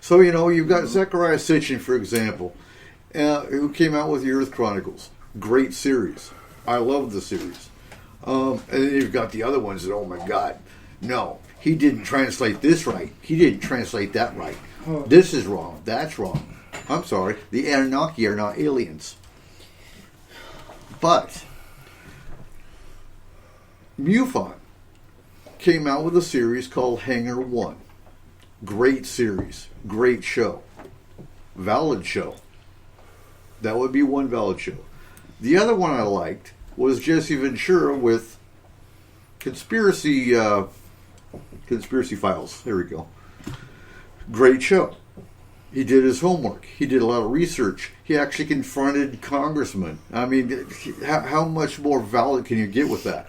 So, you've got Zechariah Sitchin, for example, who came out with the Earth Chronicles. Great series. I love the series. And then you've got the other ones that, oh my God, no, he didn't translate this right. He didn't translate that right. This is wrong. That's wrong. I'm sorry. The Anunnaki are not aliens. But MUFON came out with a series called Hangar 1. Great series. Great show. Valid show. That would be one valid show. The other one I liked was Jesse Ventura with Conspiracy Files. There we go. Great show. He did his homework. He did a lot of research. He actually confronted congressmen. I mean, how much more valid can you get with that?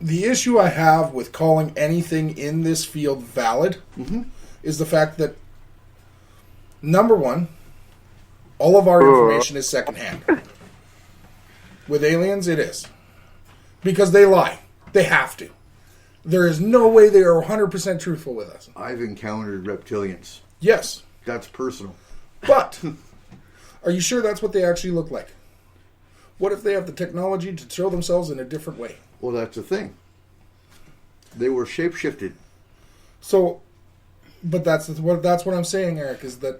The issue I have with calling anything in this field valid is the fact that, number one, all of our information is secondhand. With aliens, it is. Because they lie. They have to. There is no way they are 100% truthful with us. I've encountered reptilians. Yes. That's personal. But, are you sure that's what they actually look like? What if they have the technology to show themselves in a different way? Well, that's the thing. They were shapeshifted. So, but that's what I'm saying, Eric, is that,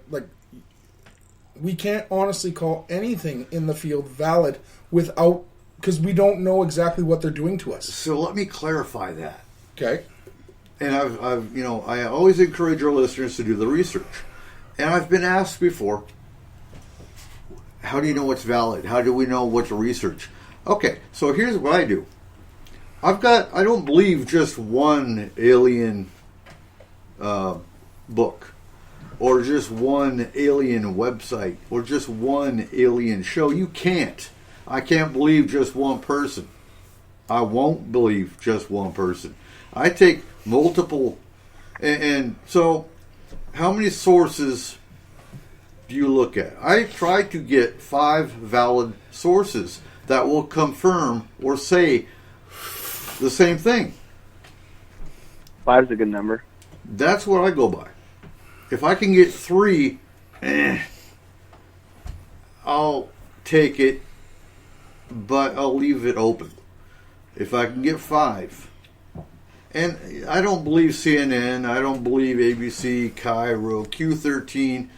we can't honestly call anything in the field valid without, because we don't know exactly what they're doing to us. So let me clarify that. Okay. And I always encourage our listeners to do the research. And I've been asked before, how do you know what's valid? How do we know what to research? Okay, so here's what I do. I don't believe just one alien book, or just one alien website, or just one alien show. You can't. I can't believe just one person. I won't believe just one person. I take multiple, and so how many sources do you look at? I try to get 5 valid sources that will confirm or say the same thing. 5's a good number. That's what I go by. If I can get 3, I'll take it, but I'll leave it open. If I can get 5, and I don't believe CNN, I don't believe ABC, Cairo, Q13.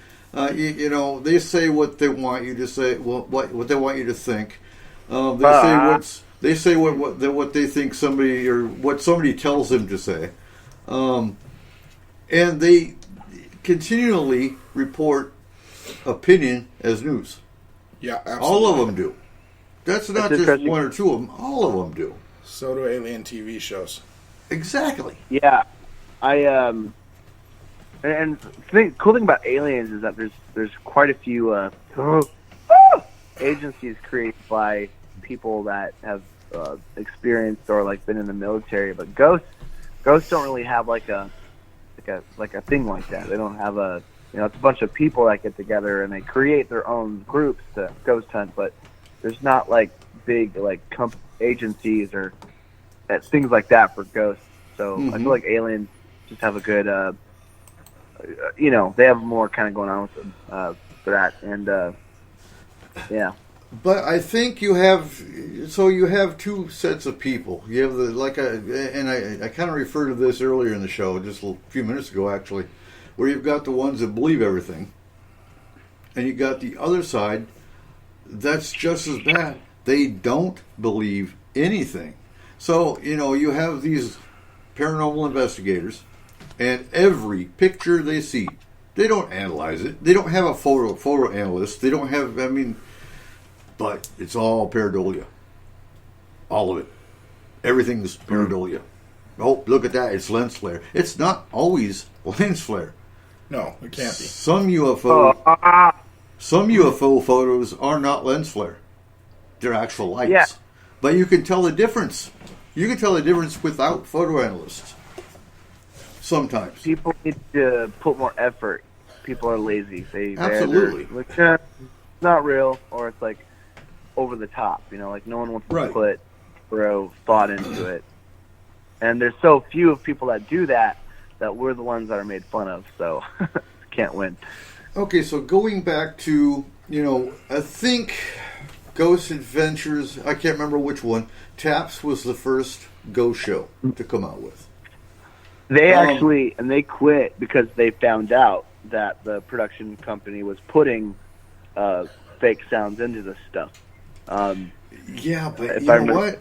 They say what they want you to say, what they want you to think. They say what they think somebody, or what somebody tells them to say, and they continually report opinion as news. Yeah, absolutely. All of them do. That's not just one or two of them. All of them do. So do alien TV shows. Exactly. Yeah, and the cool thing about aliens is that there's quite a few agencies created by people that have experienced or been in the military, but ghosts don't really have like a thing like that. They don't have it's a bunch of people that get together and they create their own groups to ghost hunt, but there's not big agencies or things like that for ghosts. So I Mhm. feel like aliens just have a good, they have more kind of going on with them for that. And yeah. But I think you have two sets of people. You have I kind of referred to this earlier in the show, just a few minutes ago actually, where you've got the ones that believe everything, and you got the other side that's just as bad. They don't believe anything. So you have these paranormal investigators, and every picture they see, they don't analyze it. They don't have a photo analyst. They don't have. But it's all pareidolia. All of it. Everything's pareidolia. Oh, look at that. It's lens flare. It's not always lens flare. No, it can't be. Some UFO photos are not lens flare. They're actual lights. Yeah. But you can tell the difference. You can tell the difference without photo analysts. Sometimes. People need to put more effort. People are lazy. Absolutely. They're like, it's not real, or it's like over the top. Like no one wants to throw thought into it. And there's so few of people that do that we're the ones that are made fun of. So can't win. Okay, so going back to I think Ghost Adventures. I can't remember which one. Taps was the first ghost show to come out with. They actually, and they quit because they found out that the production company was putting fake sounds into this stuff. Yeah, but if you I know remember- what?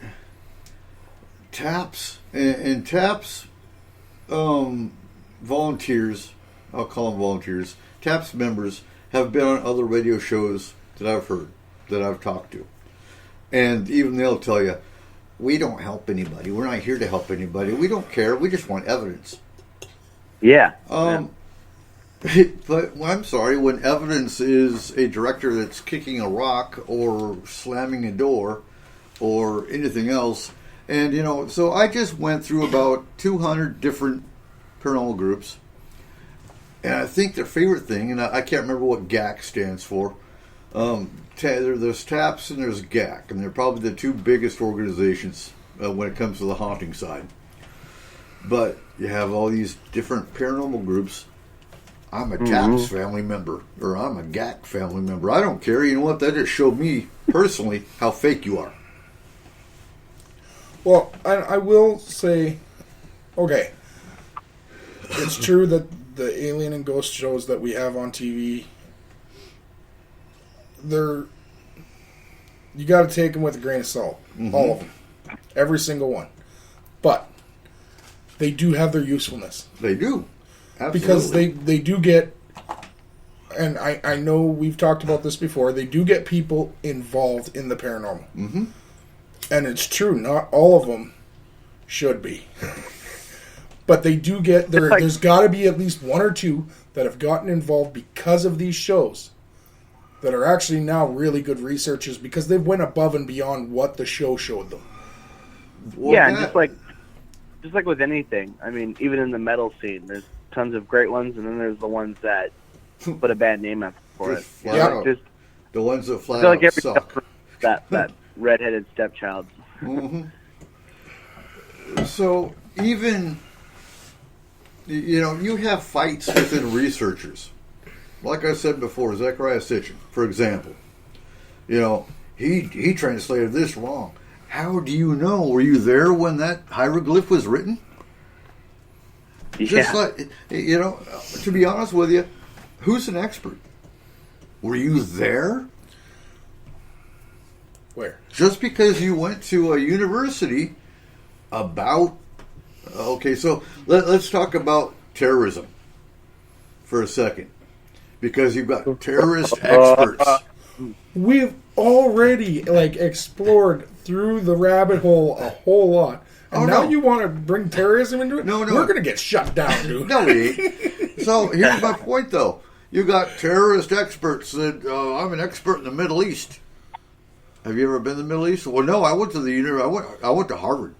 Taps and Taps volunteers, I'll call them volunteers, Taps members have been on other radio shows that I've heard, that I've talked to. And even they'll tell you, we don't help anybody. We're not here to help anybody. We don't care. We just want evidence. Yeah. But I'm sorry, when evidence is a director that's kicking a rock or slamming a door or anything else, and so I just went through about 200 different paranormal groups, and I think their favorite thing, and I can't remember what GAC stands for. There's TAPS and there's GAC, and they're probably the two biggest organizations when it comes to the haunting side. But you have all these different paranormal groups. I'm a TAPS family member, or I'm a GAC family member. I don't care. You know what? That just showed me, personally, how fake you are. Well, I will say, okay, it's true that the alien and ghost shows that we have on TV, you got to take them with a grain of salt. Mm-hmm. All of them. Every single one. But they do have their usefulness. They do. Absolutely. Because they do get, and I know we've talked about this before, they do get people involved in the paranormal. Mm-hmm. And it's true, not all of them should be. But they do get, there's got to be at least one or two that have gotten involved because of these shows that are actually now really good researchers because they've went above and beyond what the show showed them. Well, yeah, and just like with anything, I mean, even in the metal scene, there's tons of great ones, and then there's the ones that put a bad name out for it. Flat out. Just the ones that flat I feel like out every suck. that redheaded stepchild. Mm-hmm. So even you have fights within researchers. Like I said before, Zechariah Sitchin, for example, he translated this wrong. How do you know? Were you there when that hieroglyph was written? Yeah. Just like, to be honest with you, who's an expert? Were you there? Where? Just because you went to a university about... Okay, so let's talk about terrorism for a second. Because you've got terrorist experts. We've already explored through the rabbit hole a whole lot. And now you want to bring terrorism into it? No. We're going to get shut down, dude. No, we ain't. So here's my point, though. You got terrorist experts that I'm an expert in the Middle East. Have you ever been to the Middle East? Well, no. I went to the university. I went to Harvard.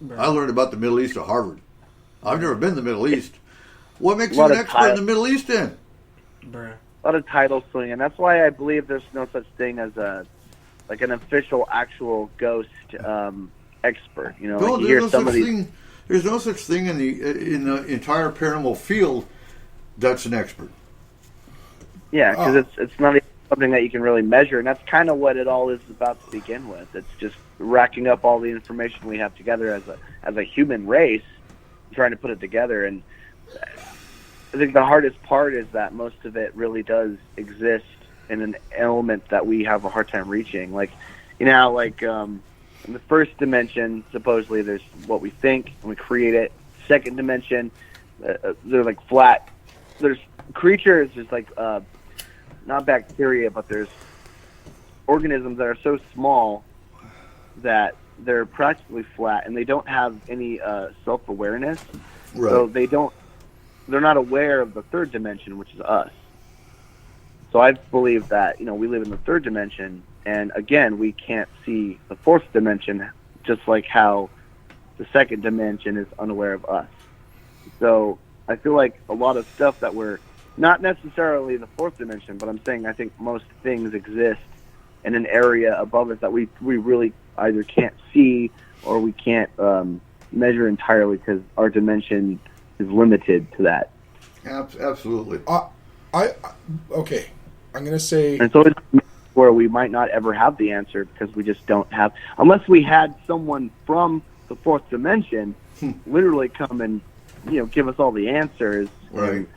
Right. I learned about the Middle East at Harvard. I've never been to the Middle East. What makes you an expert in the Middle East, then? Bruh. A lot of title swinging. That's why I believe there's no such thing as an official, actual ghost expert. No, you there's hear no some such of these. thing. There's no such thing in the entire paranormal field that's an expert. Yeah, because it's not even something that you can really measure, and that's kind of what it all is about to begin with. It's just racking up all the information we have together as a human race, trying to put it together. And I think the hardest part is that most of it really does exist in an element that we have a hard time reaching. Like, in the first dimension, supposedly there's what we think and we create it. Second dimension, they're like flat. There's creatures, there's like not bacteria, but there's organisms that are so small that they're practically flat and they don't have any self-awareness. Right. So they're not aware of the third dimension, which is us. So I believe that, we live in the third dimension, and again, we can't see the fourth dimension, just like how the second dimension is unaware of us. So I feel like a lot of stuff that we're not necessarily the fourth dimension, but I'm saying I think most things exist in an area above us that we really either can't see or we can't measure entirely because our dimension is limited to that. Absolutely. Okay. I'm going to say... And so it's where we might not ever have the answer because we just don't have... Unless we had someone from the fourth dimension literally come and, give us all the answers. Right. And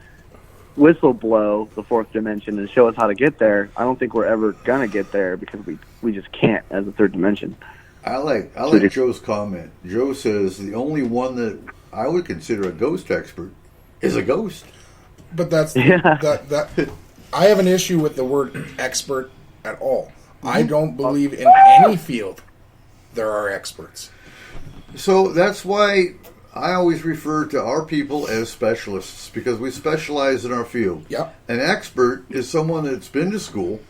whistle blow the fourth dimension and show us how to get there. I don't think we're ever going to get there because we just can't as a third dimension. I like Joe's comment. Joe says the only one that I would consider a ghost expert is a ghost. But that's that I have an issue with the word expert at all. I don't believe in any field there are experts. So that's why I always refer to our people as specialists, because we specialize in our field. Yep. An expert is someone that's been to school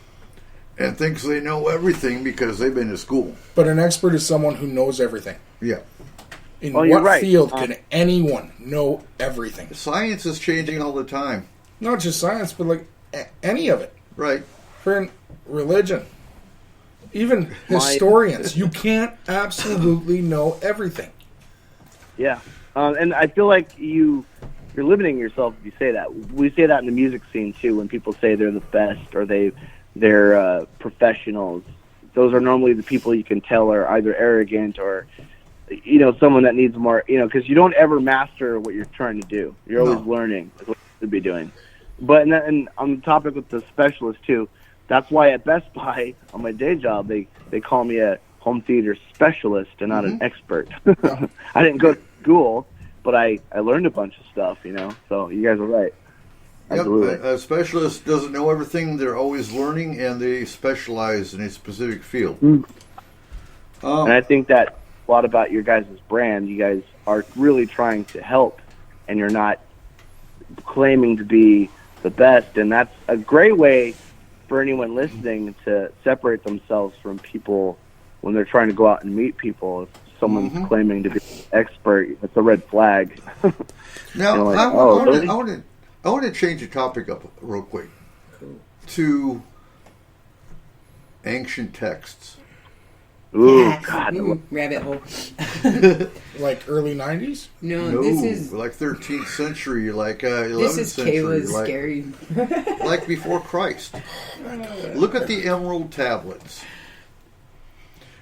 and thinks they know everything because they've been to school. But an expert is someone who knows everything. Yeah. In you're what right. field can anyone know everything? Science is changing all the time. Not just science, but like any of it. Right. For religion. Even historians. You can't absolutely know everything. Yeah. And I feel like you're limiting yourself if you say that. We say that in the music scene, too, when people say they're the best or they're professionals. Those are normally the people you can tell are either arrogant or, someone that needs more, because you don't ever master what you're trying to do. You're always learning is what you should be doing. But and on the topic with the specialist, too, that's why at Best Buy, on my day job, they call me a home theater specialist and not an expert. I didn't go to school, but I learned a bunch of stuff, So you guys are right. Absolutely. Yep. A specialist doesn't know everything. They're always learning, and they specialize in a specific field. And I think that a lot about your guys' brand, you guys are really trying to help, and you're not claiming to be the best. And that's a great way for anyone listening to separate themselves from people when they're trying to go out and meet people. If someone's claiming to be an expert, it's a red flag. Now, like, I want to change the topic up real quick to ancient texts. Ooh, Yes. God. Ooh, rabbit hole. Like early 90s? No, this is like 13th century, like 11th this is century, Kayla's like, scary. like before Christ. Look at the emerald tablets.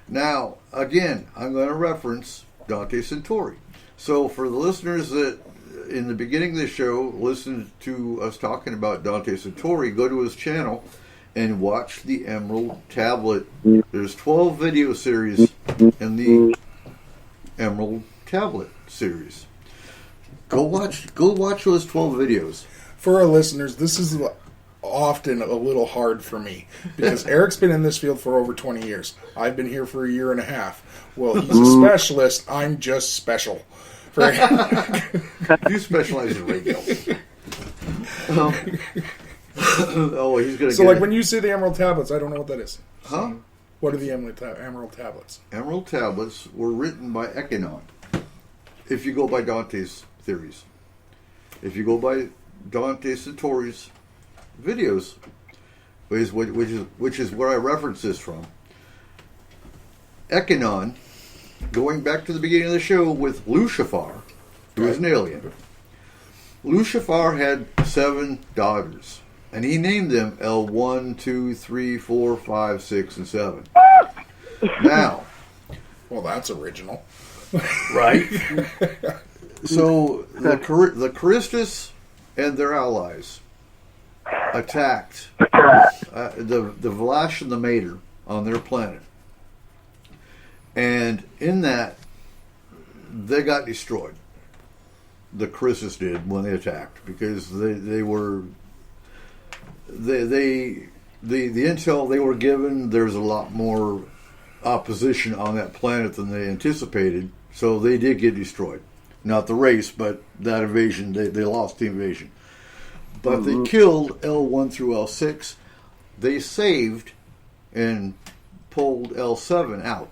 Now, again, I'm going to reference Dante Centauri. So for the listeners that in the beginning of the show listened to us talking about Dante Centauri, go to his channel and watch the Emerald Tablet. There's 12 video series in the Emerald Tablet series. Go watch those 12 videos. For our listeners, this is often a little hard for me because Eric's been in this field for over 20 years. I've been here for a year and a half. Well, he's a specialist. I'm just special. You specialize in radio. Oh, he's gonna. So, like when you say the Emerald Tablets, I don't know what that is. Huh? What are the Emerald Tablets? Emerald Tablets were written by Echinnon. If you go by Dante's theories, if you go by Dante Centauri's videos, which is where I reference this from. Echinnon, going back to the beginning of the show with Lucifer, He was an alien. Lucifer had 7 daughters, and he named them L1, 2, 3, 4, 5, 6, and 7. Now, Well, that's original. right? So the Charistus and their allies attacked the Vlash and the Mater on their planet, and in that they got destroyed. The Charistus did when they attacked because the intel they were given. There's a lot more opposition on that planet than they anticipated, so they did get destroyed. Not the race, but that invasion. They lost the invasion. But they killed L1 through L6. They saved and pulled L7 out.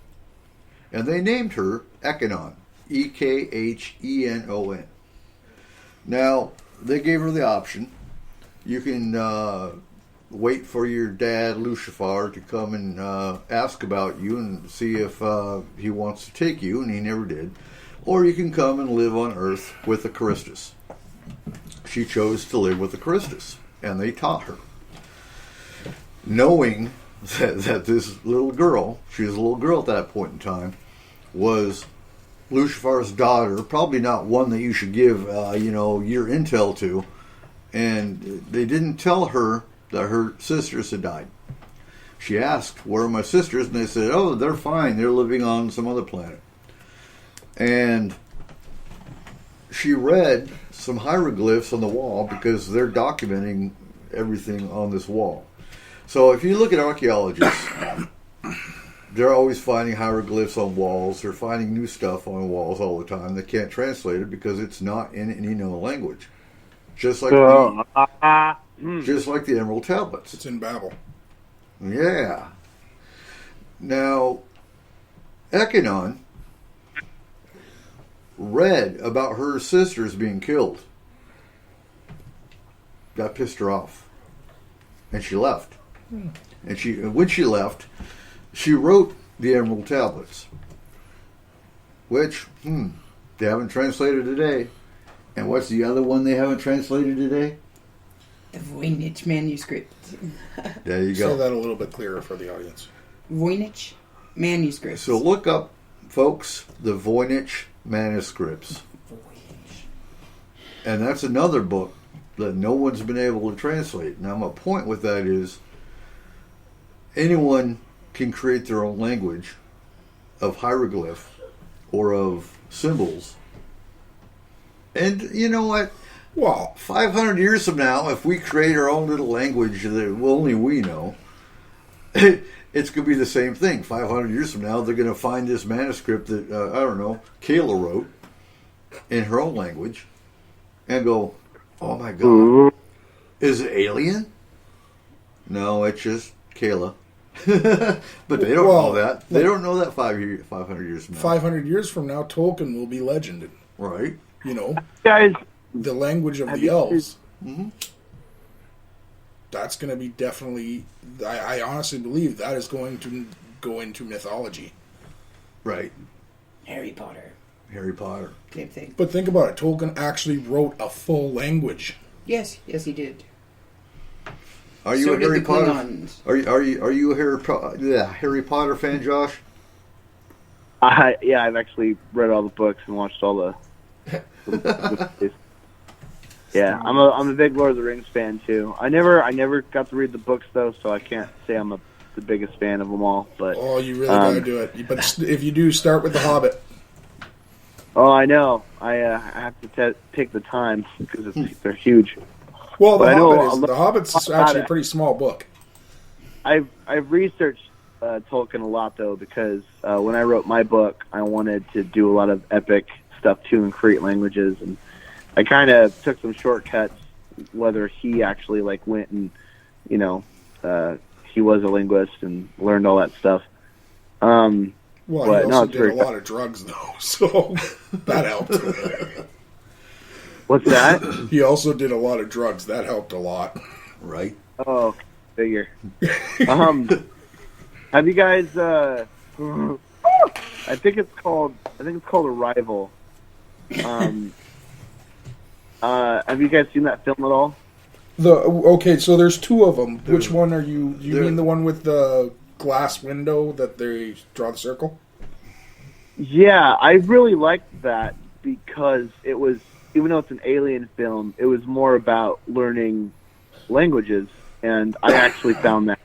And they named her Ekhnon. Ekhenon. Now, they gave her the option. You can wait for your dad, Lucifer, to come and ask about you and see if he wants to take you, and he never did. Or you can come and live on Earth with the Charistus. She chose to live with the Charistus, and they taught her. Knowing that this little girl, she was a little girl at that point in time, was Lucifer's daughter, probably not one that you should give, your intel to. And they didn't tell her that her sisters had died. She asked, "Where are my sisters?" And they said, "Oh, they're fine. They're living on some other planet." And she read some hieroglyphs on the wall because they're documenting everything on this wall. So if you look at archaeologists, they're always finding hieroglyphs on walls. They're finding new stuff on walls all the time. They can't translate it because it's not in any known language. Just like the Emerald Tablets. It's in Babel. Yeah. Now, Ekhnon read about her sisters being killed. That pissed her off. And she left. And when she left, she wrote the Emerald Tablets. Which, they haven't translated today. And what's the other one they haven't translated today? The Voynich manuscript. There you go. Say that a little bit clearer for the audience. Voynich manuscript. So look up, folks, the Voynich manuscripts. And that's another book that no one's been able to translate. Now, my point with that is anyone can create their own language of hieroglyph or of symbols. And you know what? Well, 500 years from now, if we create our own little language that only we know, it's going to be the same thing. 500 years from now, they're going to find this manuscript that, Kayla wrote in her own language and go, "Oh my God, is it alien?" No, it's just Kayla. But they don't know that. They don't know that 500 years from now. 500 years from now, Tolkien will be legended. Right. Guys, The language of the elves. Mm-hmm. That's going to be definitely... I honestly believe that is going to go into mythology. Right. Harry Potter. Same thing. But think about it. Tolkien actually wrote a full language. Yes, he did. Are you So a did Harry the Potter? Klingons. Are you a Harry Potter fan, Josh? I've actually read all the books and watched all the yeah, I'm a big Lord of the Rings fan too. I never got to read the books though, so I can't say I'm the biggest fan of them all. But Oh, you really got to do it. But if you do, start with The Hobbit. oh, I know. I have to take the time because they're huge. Well, But I know The Hobbit's actually a pretty small book. I've researched Tolkien a lot though because when I wrote my book, I wanted to do a lot of epic stuff too and create languages, and I kind of took some shortcuts. Whether he actually went and he was a linguist and learned all that stuff. Well, he But, also it's did very a lot of drugs, though, so that helped. What's that? He also did a lot of drugs. That helped a lot. Right. Oh, figure. Have you guys? I think it's called Arrival. Have you guys seen that film at all? Okay, so there's two of them. There's- Which one are you? You there- mean the one with the glass window that they draw the circle? Yeah, I really liked that because it was, even though it's an alien film, it was more about learning languages, and I actually found that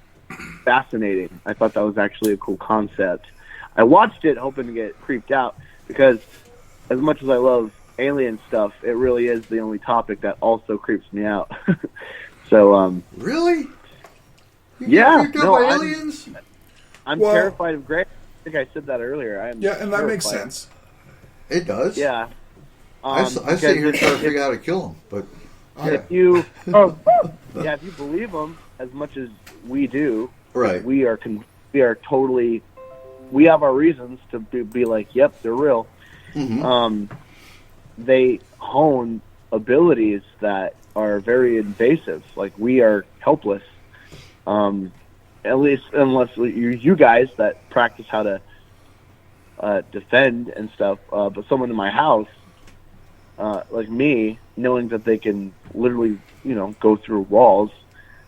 fascinating. I thought that was actually a cool concept. I watched it hoping to get creeped out because as much as I love alien stuff, it really is the only topic that also creeps me out. So, Really? You Yeah, get creeped out no, by I'm- aliens? I'm Well- terrified of gray. I think I said that earlier. Yeah, and that makes terrified. sense. It does. Yeah. I Because sit here if- trying to figure out how to kill him, but If you, if you believe them as much as we do, right. we are totally. We have our reasons to be like, yep, they're real. Mhm. They hone abilities that are very invasive. Like we are helpless. At least unless you guys that practice how to defend and stuff. But someone in my house, like me, knowing that they can literally, go through walls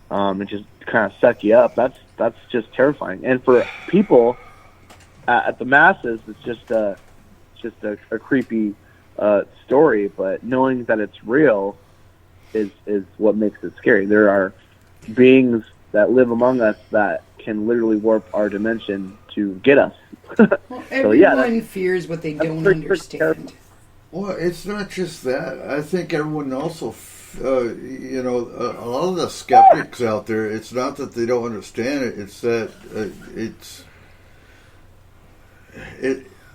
and just kind of suck you up. That's just terrifying. And for people at the masses, it's just a creepy story. But knowing that it's real is what makes it scary. There are beings that live among us that can literally warp our dimension to get us. Well, everyone yeah, fears what they don't pretty understand. Well, it's not just that. I think everyone also, a lot of the skeptics out there, it's not that they don't understand it, it's that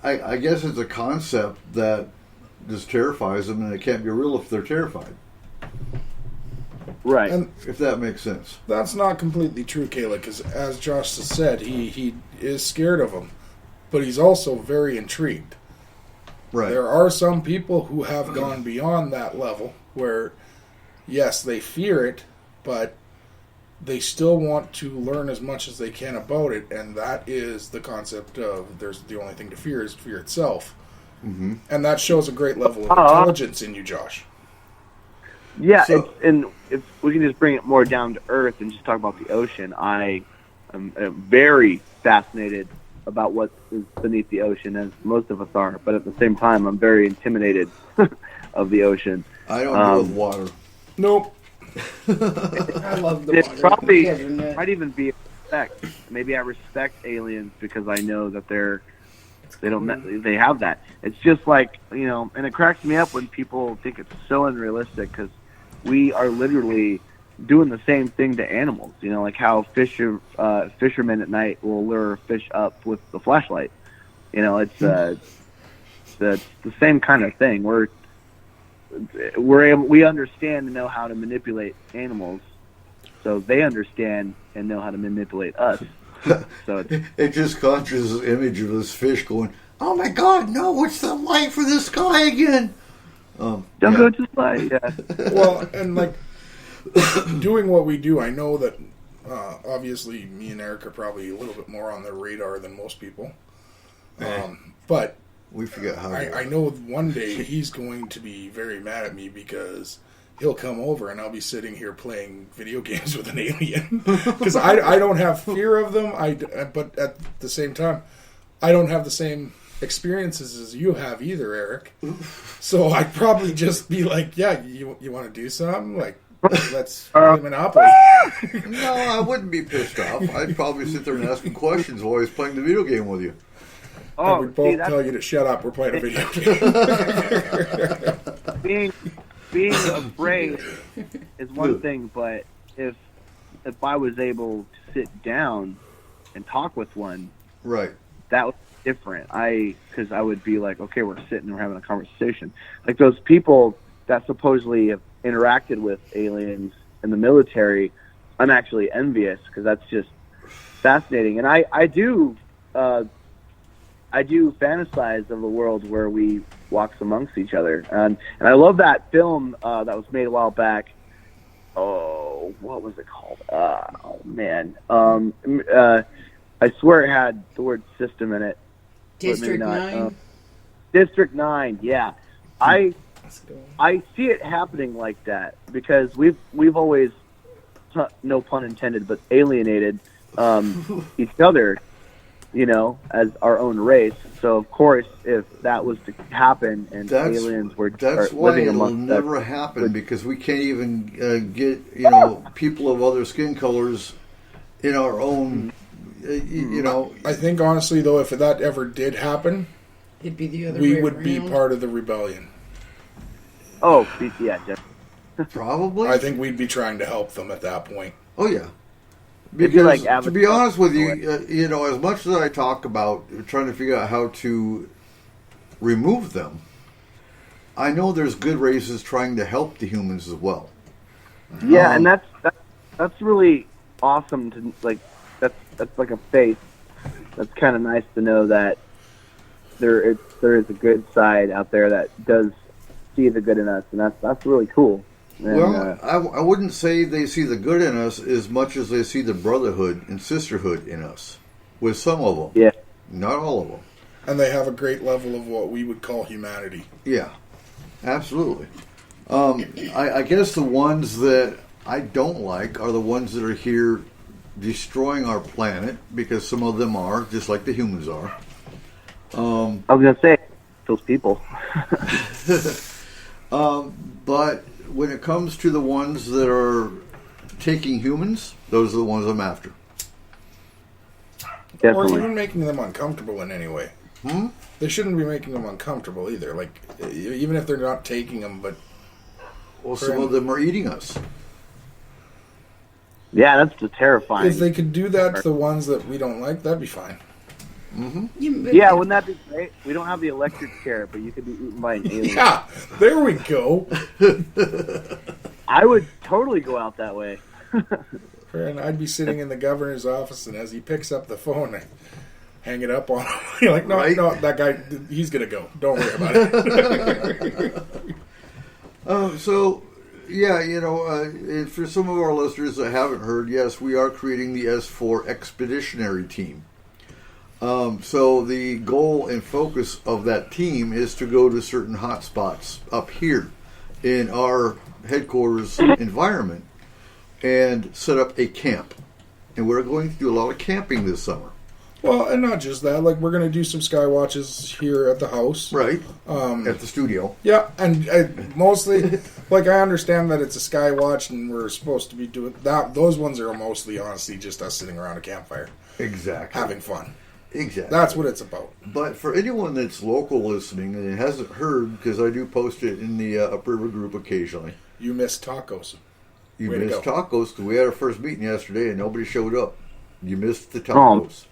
I guess it's a concept that just terrifies them, and it can't be real if they're terrified, Right. And if that makes sense. that's not completely true, Kayla, because as Josh has said, he is scared of them, but he's also very intrigued. Right. There are some people who have gone beyond that level where, yes, they fear it, but they still want to learn as much as they can about it, and that is the concept of there's the only thing to fear is fear itself. Mm-hmm. And that shows a great level of intelligence in you, Josh. Yeah, So- and if we can just bring it more down to earth and just talk about the ocean, I am very fascinated about what is beneath the ocean, as most of us are. But at the same time, I'm very intimidated of the ocean. I don't deal with water. Nope. I love the It water. probably Kevin, might even be respect. Maybe I respect aliens because I know that they have that. It's just like, and it cracks me up when people think it's so unrealistic because we are literally doing the same thing to animals. Like how fishermen at night will lure fish up with the flashlight. It's the same kind of thing. We understand and know how to manipulate animals, so they understand and know how to manipulate us. So It just conjures this image of this fish going, "Oh my God, no! It's the light for the sky again." don't Yeah. go to the light. Yeah. Well, and like doing what we do, I know that obviously me and Eric are probably a little bit more on their radar than most people. But We forget how. to I know one day he's going to be very mad at me because he'll come over and I'll be sitting here playing video games with an alien because I don't have fear of them. But at the same time, I don't have the same experiences as you have either, Eric. So I'd probably just be like, "Yeah, you want to do something? Like, let's play Monopoly." No, I wouldn't be pissed off. I'd probably sit there and ask him questions while he's playing the video game with you. And Oh, we'd both that's tell you to shut up. We're playing a video game. being afraid is one thing, but if I was able to sit down and talk with one, Right. that was different. Because I would be like, okay, we're sitting, we're having a conversation. Like those people that supposedly have interacted with aliens in the military, I'm actually envious because that's just fascinating. And I do fantasize of a world where we walk amongst each other. And I love that film that was made a while back. Oh, what was it called? Oh man, I swear it had the word system in it. but maybe District not. 9. District 9, yeah. I I see it happening like that because we've always, no pun intended, but alienated each other, as our own race. So of course, if that was to happen and aliens were that's why living it'll amongst never us, happen because we can't even get people of other skin colors in our own. I think honestly though, if that ever did happen, It'd be the other we way would be around. part of the rebellion. Oh, yeah, definitely. Probably. I think we'd be trying to help them at that point. Oh yeah. It'd be like Because to be Avatar. honest with you, as much as I talk about trying to figure out how to remove them, I know there's good races trying to help the humans as well. Yeah, and that's really awesome to that's like a faith. That's kind of nice to know that there is a good side out there that does see the good in us, and that's really cool. And, Well, I wouldn't say they see the good in us as much as they see the brotherhood and sisterhood in us. With some of them. Yeah. Not all of them. And they have a great level of what we would call humanity. Yeah. Absolutely. I guess the ones that I don't like are the ones that are here destroying our planet, because some of them are, just like the humans are. I was going to say, those people. But when it comes to the ones that are taking humans, those are the ones I'm after. Or Definitely. even making them uncomfortable in any way. They shouldn't be making them uncomfortable either. Like, even if they're not taking them, but... Well, some of them are eating us. Yeah, that's just terrifying. If they could do that to the ones that we don't like, that'd be fine. Yeah, wouldn't that be great? We don't have the electric chair, but you could be eaten by an alien. Yeah, there we go. I would totally go out that way. And I'd be sitting in the governor's office, and as he picks up the phone, I hang it up on him. You're like, no, Right? no, that guy, he's going to go. Don't worry about it. So, yeah, and for some of our listeners that haven't heard, yes, we are creating the S4 Expeditionary Team. So the goal and focus of that team is to go to certain hotspots up here in our headquarters environment and set up a camp. And we're going to do a lot of camping this summer. Well, and not just that. Like, we're going to do some sky watches here at the house. Right. At the studio. Yeah, and mostly, like, I understand that it's a sky watch and we're supposed to be doing that. Those ones are mostly, honestly, just us sitting around a campfire. Exactly. Having fun. Exactly. That's what it's about. But for anyone that's local listening and hasn't heard, because I do post it in the Upriver group occasionally, You miss tacos. you Way to missed go. tacos because we had our first meeting yesterday and nobody showed up. You missed the tacos.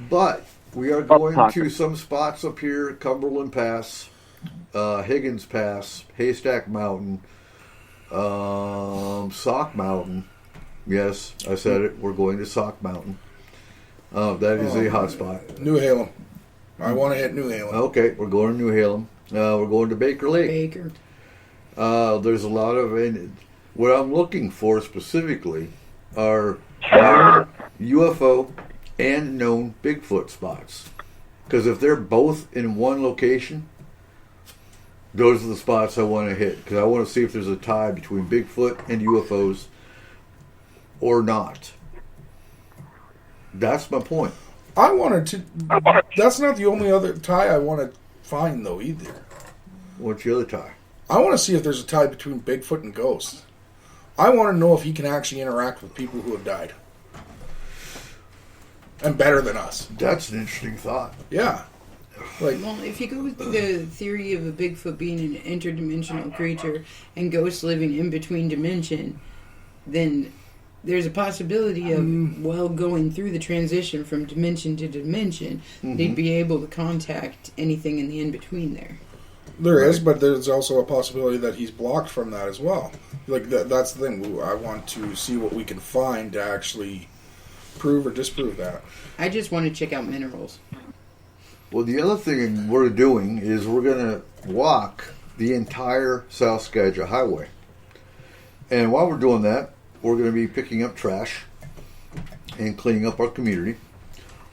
But we are going to some spots up here: Cumberland Pass, Higgins Pass, Haystack Mountain, Sock Mountain. Yes, I said it. We're going to Sock Mountain. That is a hot spot. New Halem. I want to hit New Halem. Okay, we're going to New Halem. We're going to Baker Lake. Baker. There's a lot of, and what I'm looking for specifically are UFO and known Bigfoot spots. Because if they're both in one location, those are the spots I want to hit. Because I want to see if there's a tie between Bigfoot and UFOs or not. That's my point. I wanted to. That's not the only other tie I want to find, though, either. What's the other tie? I want to see if there's a tie between Bigfoot and ghosts. I want to know if he can actually interact with people who have died. And better than us. That's an interesting thought. Yeah. Like, Well, if you go with the theory of a Bigfoot being an interdimensional creature and ghosts living in between dimension, then there's a possibility of, while going through the transition from dimension to dimension, they'd be able to contact anything in the in-between there. there is, but there's also a possibility that he's blocked from that as well. Like, that's the thing. I want to see what we can find to actually prove or disprove that. I just want to check out minerals. Well, the other thing we're doing is we're going to walk the entire South Skagit Highway. And while we're doing that, we're going to be picking up trash and cleaning up our community.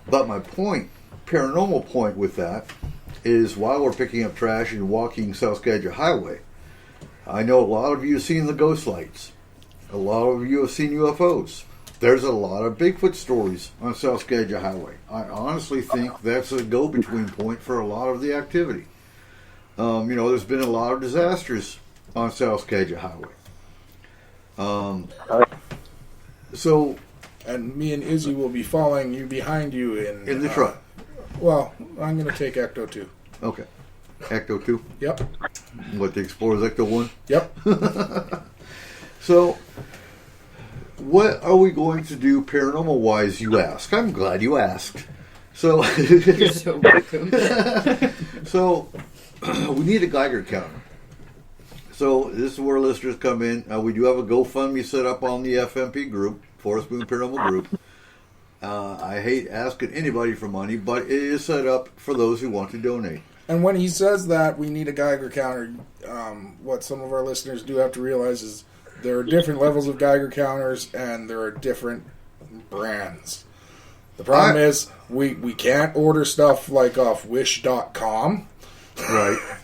But my point, paranormal point with that, is while we're picking up trash and walking South Skagit Highway, I know a lot of you have seen the ghost lights. A lot of you have seen UFOs. There's a lot of Bigfoot stories on South Skagit Highway. I honestly think that's a go-between point for a lot of the activity. There's been a lot of disasters on South Skagit Highway. And me and Izzy will be following you behind you in the truck. Well, I'm going to take Ecto 2. Okay. Ecto 2? Yep. What, the Explorer's Ecto 1? Yep. So, what are we going to do paranormal-wise, you ask? I'm glad you asked. So, You're so welcome. So, we need a Geiger counter. So, this is where listeners come in. We do have a GoFundMe set up on the FMP group, Forest Moon Paranormal Group. I hate asking anybody for money, but it is set up for those who want to donate. And when he says that we need a Geiger counter, what some of our listeners do have to realize is there are different levels of Geiger counters and there are different brands. The problem is we can't order stuff like off Wish.com. Right.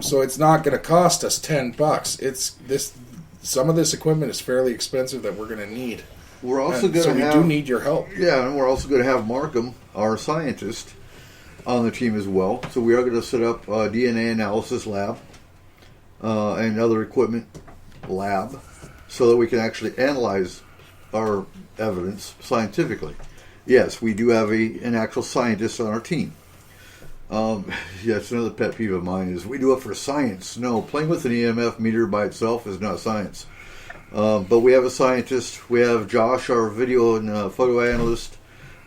So it's not going to cost us $10. It's this. Some of this equipment is fairly expensive that we're going to need. We're also going so to have. we do need your help. Yeah, and we're also going to have Markham, our scientist, on the team as well. So we are going to set up a DNA analysis lab and other equipment lab, so that we can actually analyze our evidence scientifically. Yes, we do have an actual scientist on our team. That's another pet peeve of mine is we do it for science. No, playing with an EMF meter by itself is not science. But we have a scientist. We have Josh, our video and photo analyst.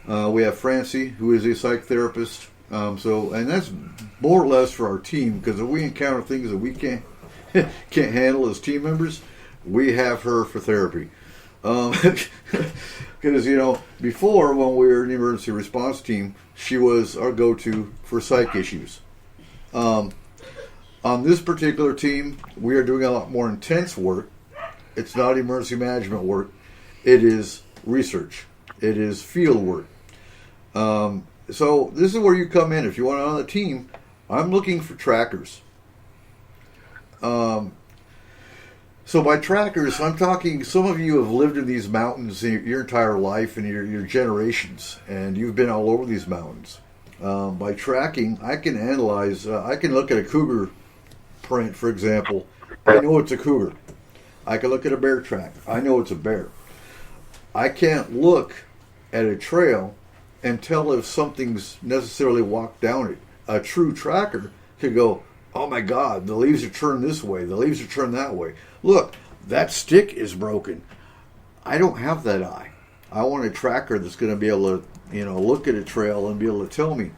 We have Francie, who is a psychotherapist. And that's more or less for our team, because if we encounter things that we can't handle as team members, we have her for therapy. Because, before when we were in the emergency response team, she was our go-to for psych issues. On this particular team, we are doing a lot more intense work. It's not emergency management work. It is research. It is field work. So this is where you come in. If you want on the team, I'm looking for trackers. So by trackers, I'm talking, some of you have lived in these mountains your entire life and your generations, and you've been all over these mountains. By tracking, I can analyze, I can look at a cougar print, for example. I know it's a cougar. I can look at a bear track. I know it's a bear. I can't look at a trail and tell if something's necessarily walked down it. A true tracker could go, oh my God, the leaves are turned this way, the leaves are turned that way. Look, that stick is broken. I don't have that eye. I want a tracker that's going to be able to, look at a trail and be able to tell me,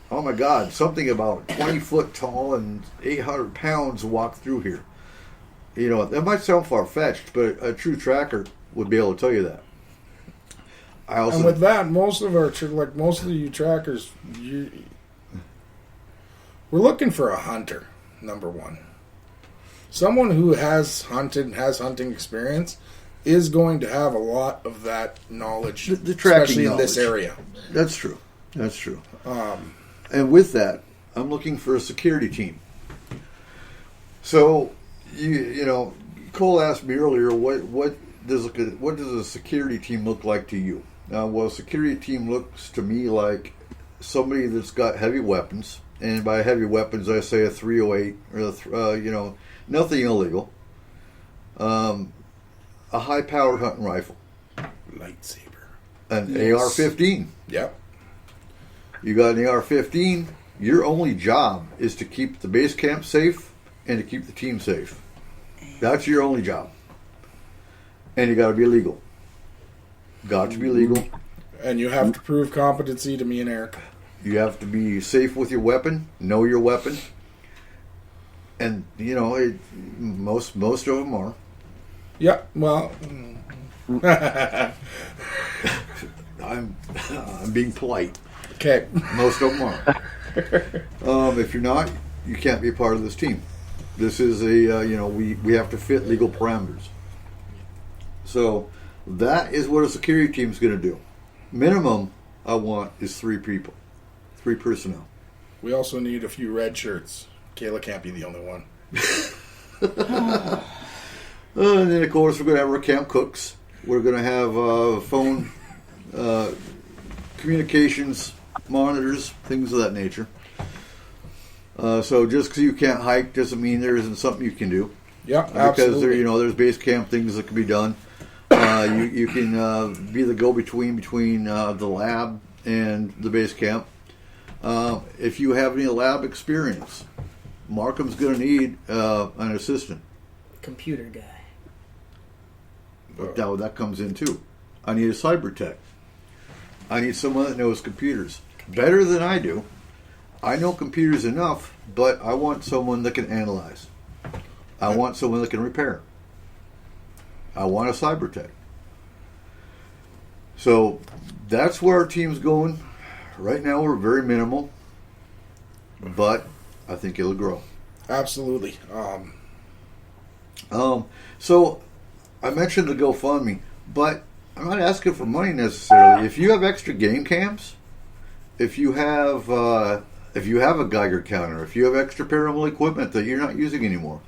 oh my God, something about 20 foot tall and 800 pounds walked through here. That might sound far-fetched, but a true tracker would be able to tell you that. And with that, most of you trackers, we're looking for a hunter, number one. Someone who has hunted and has hunting experience is going to have a lot of that knowledge, the tracking especially in knowledge. this area. That's true. That's true. And with that, I'm looking for a security team. So, Cole asked me earlier, what does a security team look like to you? Well, a security team looks to me like somebody that's got heavy weapons, and by heavy weapons I say a 308 or nothing illegal. A high-powered hunting rifle, Lightsaber, an AR-15. Yep. You got an AR-15. Your only job is to keep the base camp safe and to keep the team safe. That's your only job. And you got to be legal. Got to be legal. And you have to prove competency to me and Eric. You have to be safe with your weapon. Know your weapon. And most of them are. Yeah. Well, I'm being polite. okay. Most of them are. If you're not, you can't be a part of this team. This is we have to fit legal parameters. So that is what a security team is going to do. Minimum I want is 3 people, 3 personnel. We also need a few red shirts. Kayla can't be the only one. And then, of course, we're going to have our camp cooks. We're going to have phone communications monitors, things of that nature. So just because you can't hike doesn't mean there isn't something you can do. Yeah, Because absolutely. there's base camp things that can be done. You can be the go-between between the lab and the base camp. If you have any lab experience, Markham's going to need an assistant. Computer guy. But now that comes in too. I need a cyber tech. I need someone that knows computers better than I do. I know computers enough, but I want someone that can analyze. I want someone that can repair. I want a cyber tech. So that's where our team's going. Right now we're very minimal, but I think it'll grow. Absolutely. So I mentioned the GoFundMe, but I'm not asking for money necessarily. If you have extra game cams, if you have a Geiger counter, if you have extra paranormal equipment that you're not using anymore,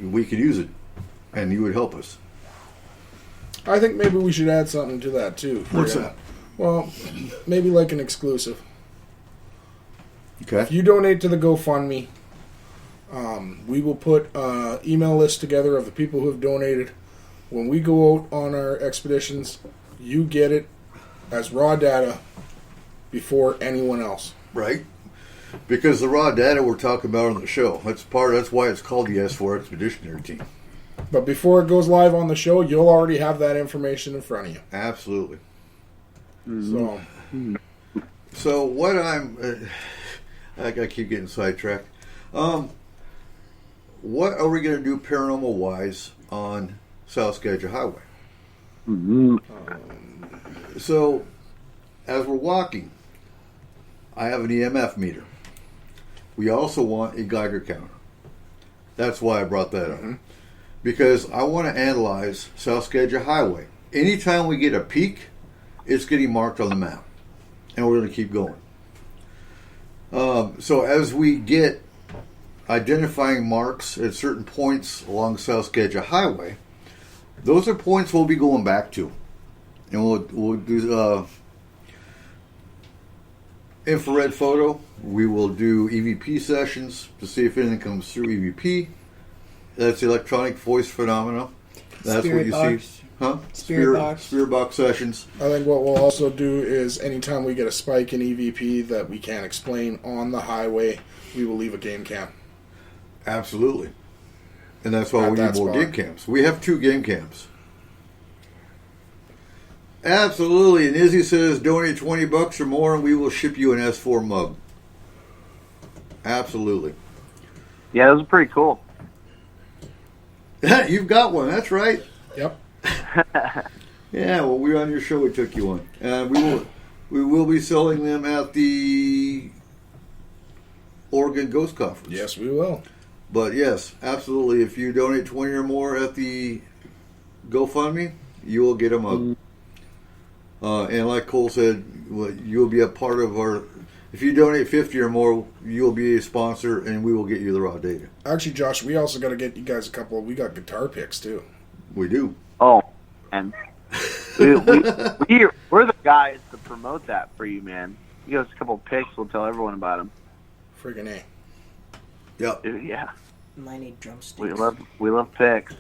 we could use it, and you would help us. I think maybe we should add something to that too. What's that? Well, maybe like an exclusive. Okay. If you donate to the GoFundMe, we will put an email list together of the people who have donated. When we go out on our expeditions, you get it as raw data before anyone else. Right. Because the raw data we're talking about on the show, that's why it's called the S4 Expeditionary Team. But before it goes live on the show, you'll already have that information in front of you. Absolutely. So, So what I keep getting sidetracked. What are we going to do paranormal wise on South Skagit Highway? So as we're walking, I have an EMF meter. We also want a Geiger counter. That's why I brought that up. Because I want to analyze South Skagit Highway. Anytime we get a peak, it's getting marked on the map. And we're going to keep going. So as we get identifying marks at certain points along South Skagit Highway, those are points we'll be going back to. And we'll do infrared photo. We will do EVP sessions to see if anything comes through EVP. That's electronic voice phenomena. That's Spirit what you box. see. Huh? Spirit box. Spirit box sessions. I think what we'll also do is anytime we get a spike in EVP that we can't explain on the highway, we will leave a game cam. Absolutely. And that's why At we need that more spot. game cams. We have 2 game cams. Absolutely. And Izzy says donate $20 or more and we will ship you an S4 mug. Absolutely. Yeah, those are pretty cool. You've got one. That's right. Yep. Yeah, well, we were on your show. We took you one. And we will be selling them at the Oregon Ghost Conference. Yes, we will. But yes, absolutely. If you donate 20 or more at the GoFundMe, you will get a mug. And like Cole said, you'll be a part of our. If you donate 50 or more, you'll be a sponsor, and we will get you the raw data. Actually, Josh, we also got to get you guys we got guitar picks, too. We do. Oh, and we're the guys to promote that for you, man. You give us a couple of picks, we'll tell everyone about them. Friggin' A. Yep. Yeah, Might need drumsticks. we love picks.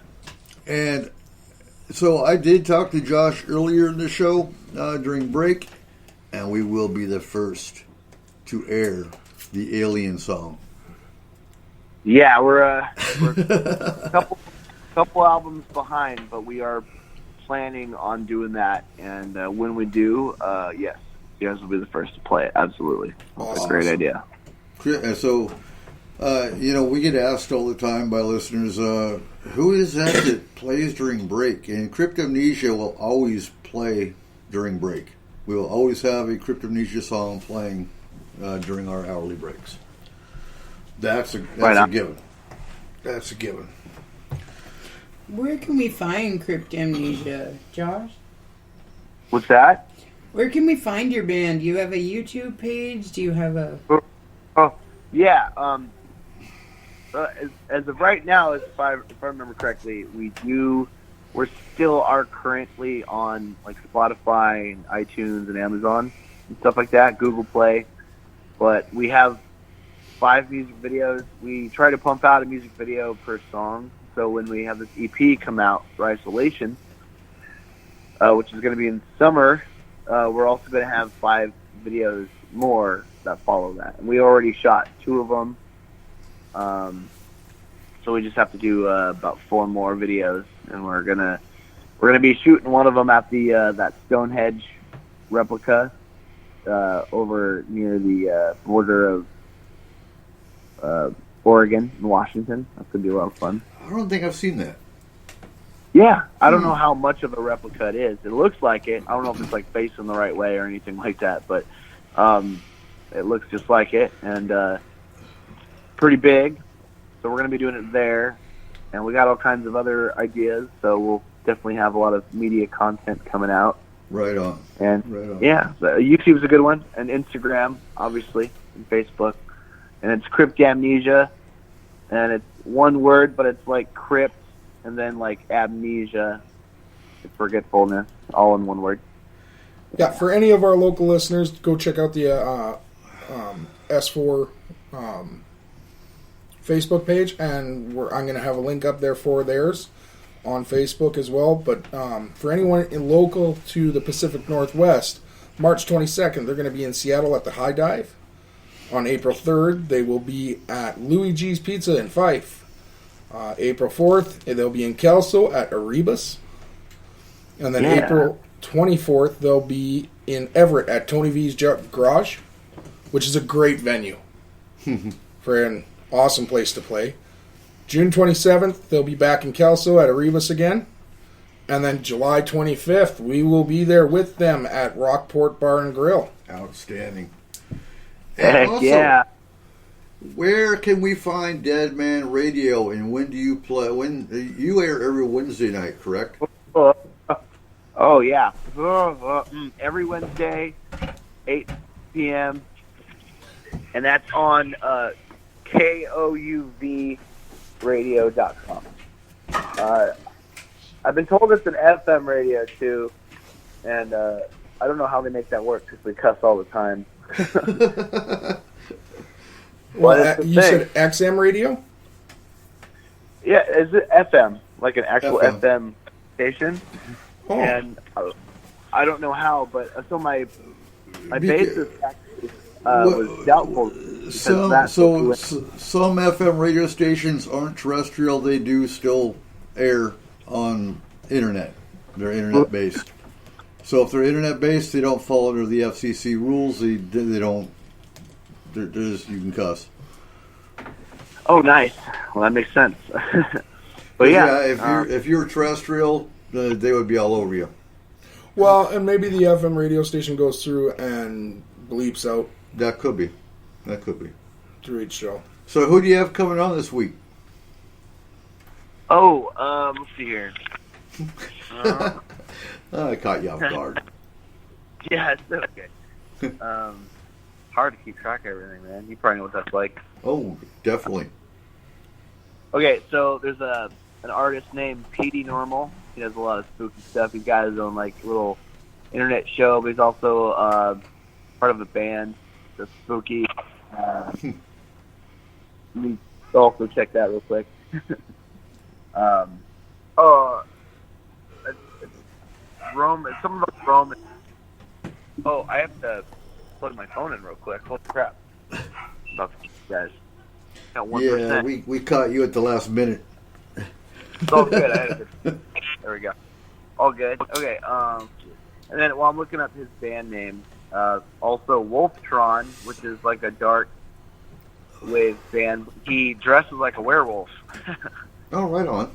And so I did talk to Josh earlier in the show during break, and we will be the first to air the Alien song. Yeah, we're a couple albums behind, but we are planning on doing that. And when we do, yes, you guys will be the first to play it. Absolutely, That's a great idea. And so, we get asked all the time by listeners, who is that plays during break? And Cryptomnesia will always play during break. We will always have a Cryptomnesia song playing during our hourly breaks. That's a given. That's a given. Where can we find Cryptomnesia, Josh? What's that? Where can we find your band? Do you have a YouTube page? Do you have a... Oh, yeah. As of right now, if I remember correctly, we're still are currently on like Spotify and iTunes and Amazon and stuff like that, Google Play. But we have 5 music videos. We try to pump out a music video per song. So when we have this EP come out for Isolation, which is going to be in summer, we're also going to have 5 videos more that follow that. And we already shot 2 of them. So we just have to do about 4 more videos, and we're gonna be shooting one of them at the that Stonehenge replica over near the border of Oregon and Washington. That's gonna be a lot of fun. I don't think I've seen that. Yeah, I don't know how much of a replica it is. It looks like it. I don't know if it's like facing the right way or anything like that, but it looks just like it, and pretty big. So we're going to be doing it there, and we got all kinds of other ideas, so we'll definitely have a lot of media content coming out. Right on. And Right on. yeah, so YouTube's a good one, and Instagram, obviously, and Facebook. And it's Crypt Amnesia, and it's one word, but it's like crypt, and then like amnesia, forgetfulness, all in one word. Yeah, for any of our local listeners, go check out the S4 Facebook page, and I'm going to have a link up there for theirs on Facebook as well. But for anyone local to the Pacific Northwest, March 22nd, they're going to be in Seattle at the High Dive. On April 3rd, they will be at Louis G's Pizza in Fife. April 4th, they'll be in Kelso at Erebus. And then April 24th, they'll be in Everett at Tony V's Garage, which is a great venue for an awesome place to play. June 27th, they'll be back in Kelso at Erebus again. And then July 25th, we will be there with them at Rockport Bar and Grill. Outstanding. Heck also, yeah. Where can we find Dead Man Radio, and when do you play? When you air every Wednesday night, correct? Oh yeah. Every Wednesday, 8 p.m. And that's on KOUVradio.com. I've been told it's an FM radio too, and I don't know how they make that work because we cuss all the time. Well, you said XM radio? Yeah, is it FM? Like an actual FM station? Oh. And I don't know how, but so my basis actually was doubtful. Some FM radio stations aren't terrestrial. They do still air on internet. They're internet based. So if they're internet based, they don't fall under the FCC rules. They don't. They're just, you can cuss. Oh, nice. Well, that makes sense. But yeah, if you're terrestrial, they would be all over you. Well, and maybe the FM radio station goes through and bleeps out That could be. through each show. So who do you have coming on this week? let's see here. I caught you off guard. Yeah, it's okay. Hard to keep track of everything, man. You probably know what that's like. Oh, definitely. Okay, so there's an artist named PD Normal. He does a lot of spooky stuff. He's got his own like little internet show, but he's also part of a band that's spooky. You also check that real quick. Rome. Something about Rome. Oh, I have to plug my phone in real quick. Holy crap! About to guys. Got 1%. Yeah, we caught you at the last minute. It's all good. There we go. All good. Okay. And then while I'm looking up his band name, also Wolftron, which is like a dark wave band. He dresses like a werewolf. Oh, right on.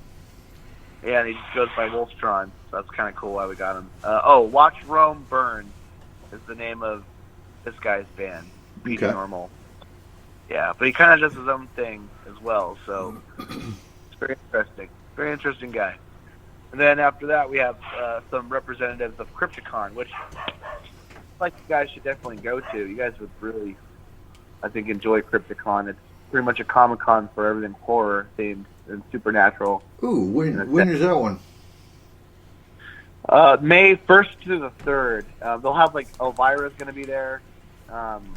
Yeah, and he just goes by Wolftron. So that's kind of cool why we got him. Watch Rome Burn is the name of this guy's band. PD Normal. Yeah, but he kind of does his own thing as well. So it's very interesting. Very interesting guy. And then after that, we have some representatives of Crypticon, which like you guys should definitely go to. You guys would really, I think, enjoy Crypticon. It's pretty much a Comic-Con for everything horror themed and supernatural. Ooh, when is that one? May 1st to the 3rd. They'll have like Elvira's going to be there. I'm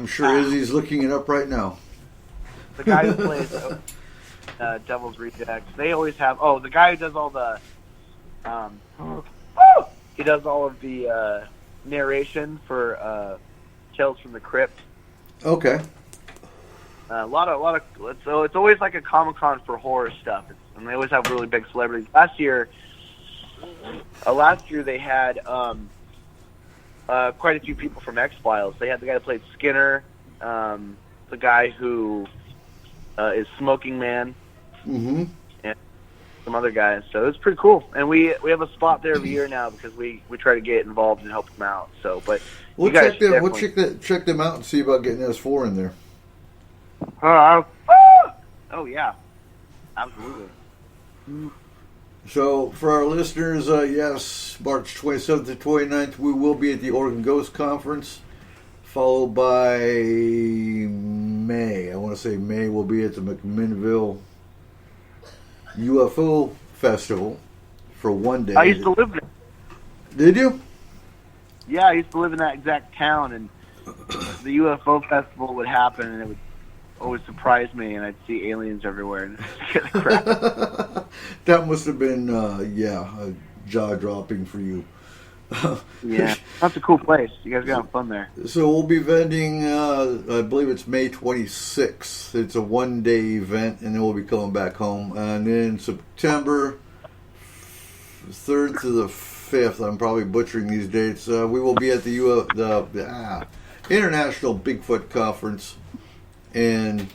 sure Izzy's looking it up right now. The guy who plays Devil's Rejects. They always have. Oh, the guy who does all the. He does all of the narration for Tales from the Crypt. Okay. A lot of. So it's always like a Comic-Con for horror stuff, and they always have really big celebrities. Last year they had quite a few people from X-Files. They had the guy who played Skinner, the guy who is Smoking Man, Mm-hmm. and some other guys. So it's pretty cool. And we have a spot there every year now because we try to get involved and help them out. So, but We'll you guys check them out and see about getting S4 in there. Oh yeah, absolutely. So, for our listeners, yes, March 27th to 29th, we will be at the Oregon Ghost Conference, followed by May. I want to say May will be at the McMinnville UFO Festival for one day. I used to live there. Did you? Yeah, I used to live in that exact town, and the UFO festival would happen, and it would always surprise me, and I'd see aliens everywhere, and scare the crap. That must have been, jaw-dropping for you. Yeah, that's a cool place. You guys got fun there. So we'll be vending, I believe it's May 26th. It's a one-day event, and then we'll be coming back home. And then September 3rd to the 5th, I'm probably butchering these dates, we will be at the International Bigfoot Conference in,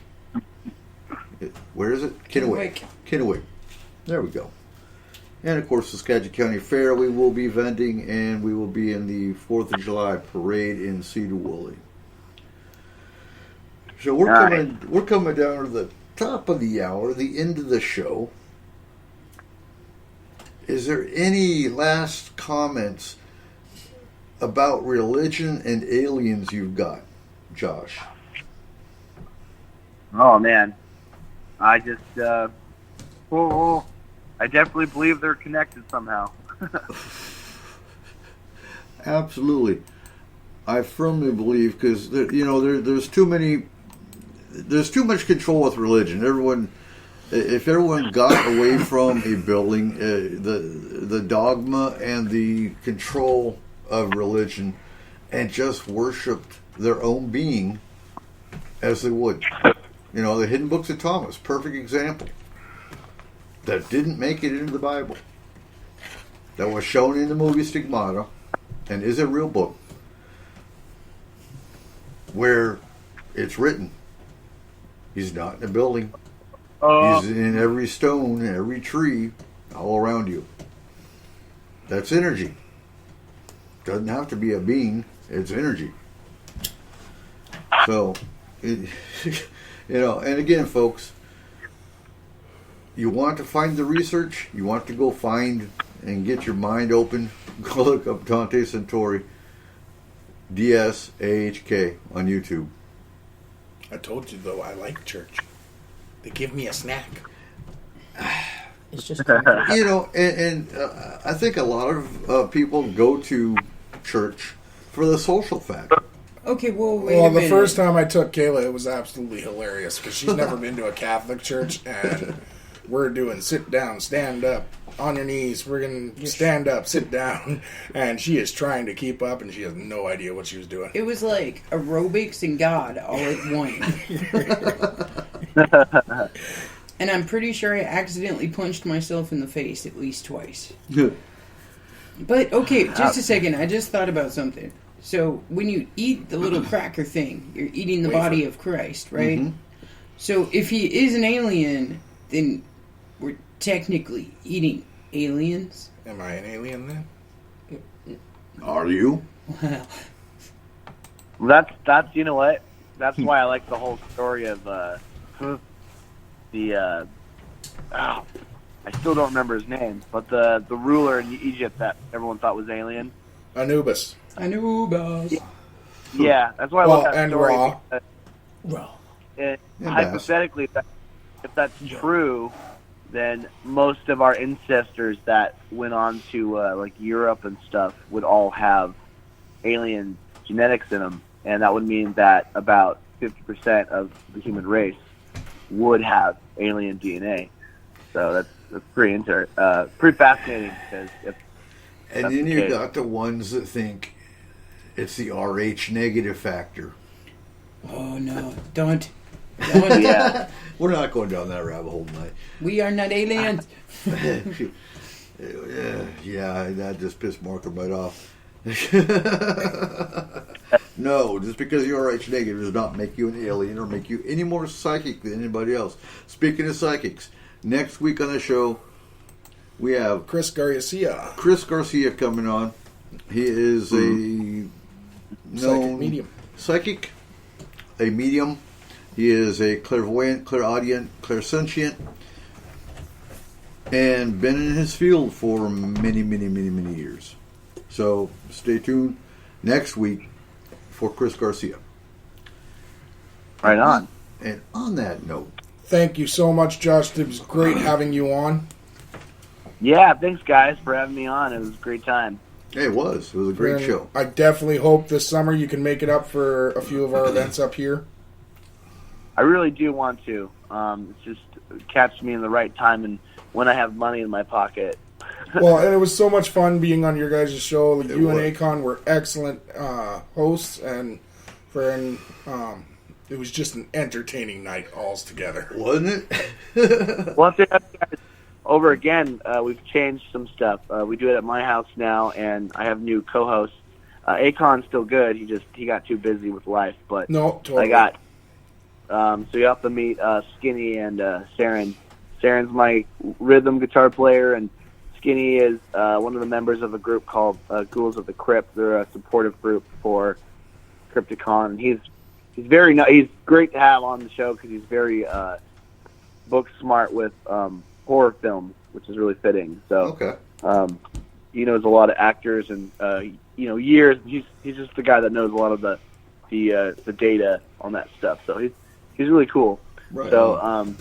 where is it? Kennewick. There we go. And, of course, the Skagit County Fair we will be vending, and we will be in the 4th of July parade in Cedar Woolley. So we're coming down to the top of the hour, the end of the show. Is there any last comments about religion and aliens you've got, Josh? Oh, man. I just, I definitely believe they're connected somehow. Absolutely. I firmly believe, because, there's too much control with religion. If everyone got away from a building, the dogma and the control of religion, and just worshipped their own being as they would. The Hidden Books of Thomas, perfect example. That didn't make it into the Bible. That was shown in the movie Stigmata, and is a real book, where it's written, he's not in a building. He's in every stone, every tree, all around you. That's energy. Doesn't have to be a being. It's energy. So, and again, folks, you want to find the research, you want to go find and get your mind open, go look up Dante Centauri, DSAHK on YouTube. I told you, though, I like church. They give me a snack. It's just and I think a lot of people go to church for the social factor. Okay, well, wait a minute. The first time I took Kayla, it was absolutely hilarious because she's never been to a Catholic church, and we're doing sit down, stand up, on your knees. We're going to stand up, sit down, and she is trying to keep up, and she has no idea what she was doing. It was like aerobics and God all at one. And I'm pretty sure I accidentally punched myself in the face at least twice. But, okay, just a second. I just thought about something. So, when you eat the little cracker thing, you're eating the body of Christ, right? Mm-hmm. So, if he is an alien, then we're technically eating aliens. Am I an alien then? Are you? Well, that's you know what? That's why I like the whole story of I still don't remember his name, but the ruler in Egypt that everyone thought was alien. Anubis. Anubis. Yeah, that's why I Well, love that and story. Ra. Raw. And And hypothetically, if that's true, then most of our ancestors that went on to like Europe and stuff would all have alien genetics in them, and that would mean that about 50% of the human race would have alien DNA. So that's pretty pretty fascinating because if And that's then the you case. got the ones that think it's the RH negative factor. Oh no! Don't. yeah, We're not going down that rabbit hole tonight. We are not aliens. Yeah, that just pissed Markham right off. No, just because you're RH negative does not make you an alien or make you any more psychic than anybody else. Speaking of psychics, next week on the show, we have Chris Garcia. Chris Garcia coming on. He is a known medium. psychic, a medium. He is a clairvoyant, clairaudient, clairsentient, and been in his field for many, many, many, many years. So stay tuned next week for Chris Garcia. right on. And on that note, Thank you so much, Josh. It was great having you on. Yeah, thanks guys for having me on. It was a great time. hey, it was a great And show. I definitely hope this summer you can make it up for a few of our events up here. I really do want to. It's just catch me in the right time and when I have money in my pocket. Well, and it was so much fun being on your guys' show. Like, It you and was. Akon were excellent hosts, and it was just an entertaining night altogether. Wasn't it? We'll have to have you guys over again. We've changed some stuff. We do it at my house now, and I have new co-hosts. Akon's still good. He got too busy with life, but No, totally. I got. So you have to meet Skinny and Saren. Saren's my rhythm guitar player, and Skinny is one of the members of a group called Ghouls of the Crypt. They're a supportive group for Crypticon. He's he's great to have on the show because he's very book smart with horror films, which is really fitting. So Okay. he knows a lot of actors and years. He's just the guy that knows a lot of the data on that stuff. So he's really cool. Right. So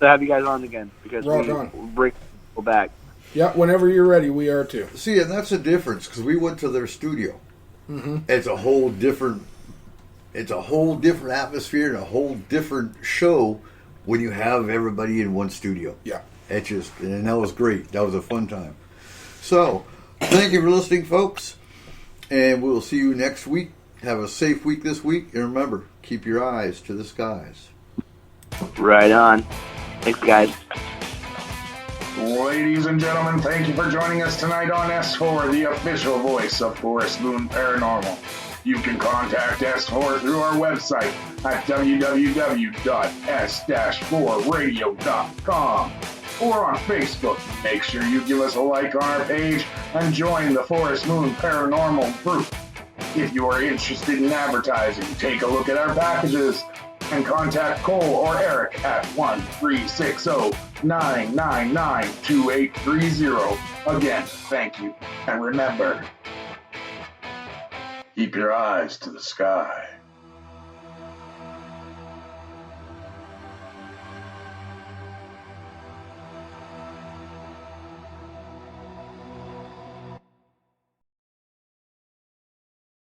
to have you guys on again because Right we on. bring people back. Yeah, whenever you're ready, we are too. See, and that's the difference because we went to their studio. Mm-hmm. It's a whole different atmosphere and a whole different show when you have everybody in one studio. Yeah. And that was great. That was a fun time. So, thank you for listening, folks, and we'll see you next week. Have a safe week this week, and remember, keep your eyes to the skies. Right on. Thanks, guys. Ladies and gentlemen, thank you for joining us tonight on S4, the official voice of Forest Moon Paranormal. You can contact S4 through our website at www.s-4radio.com or on Facebook. Make sure you give us a like on our page and join the Forest Moon Paranormal group. If you are interested in advertising, take a look at our packages and contact Cole or Eric at 1-360-999-2830. Again, thank you. And remember, keep your eyes to the sky.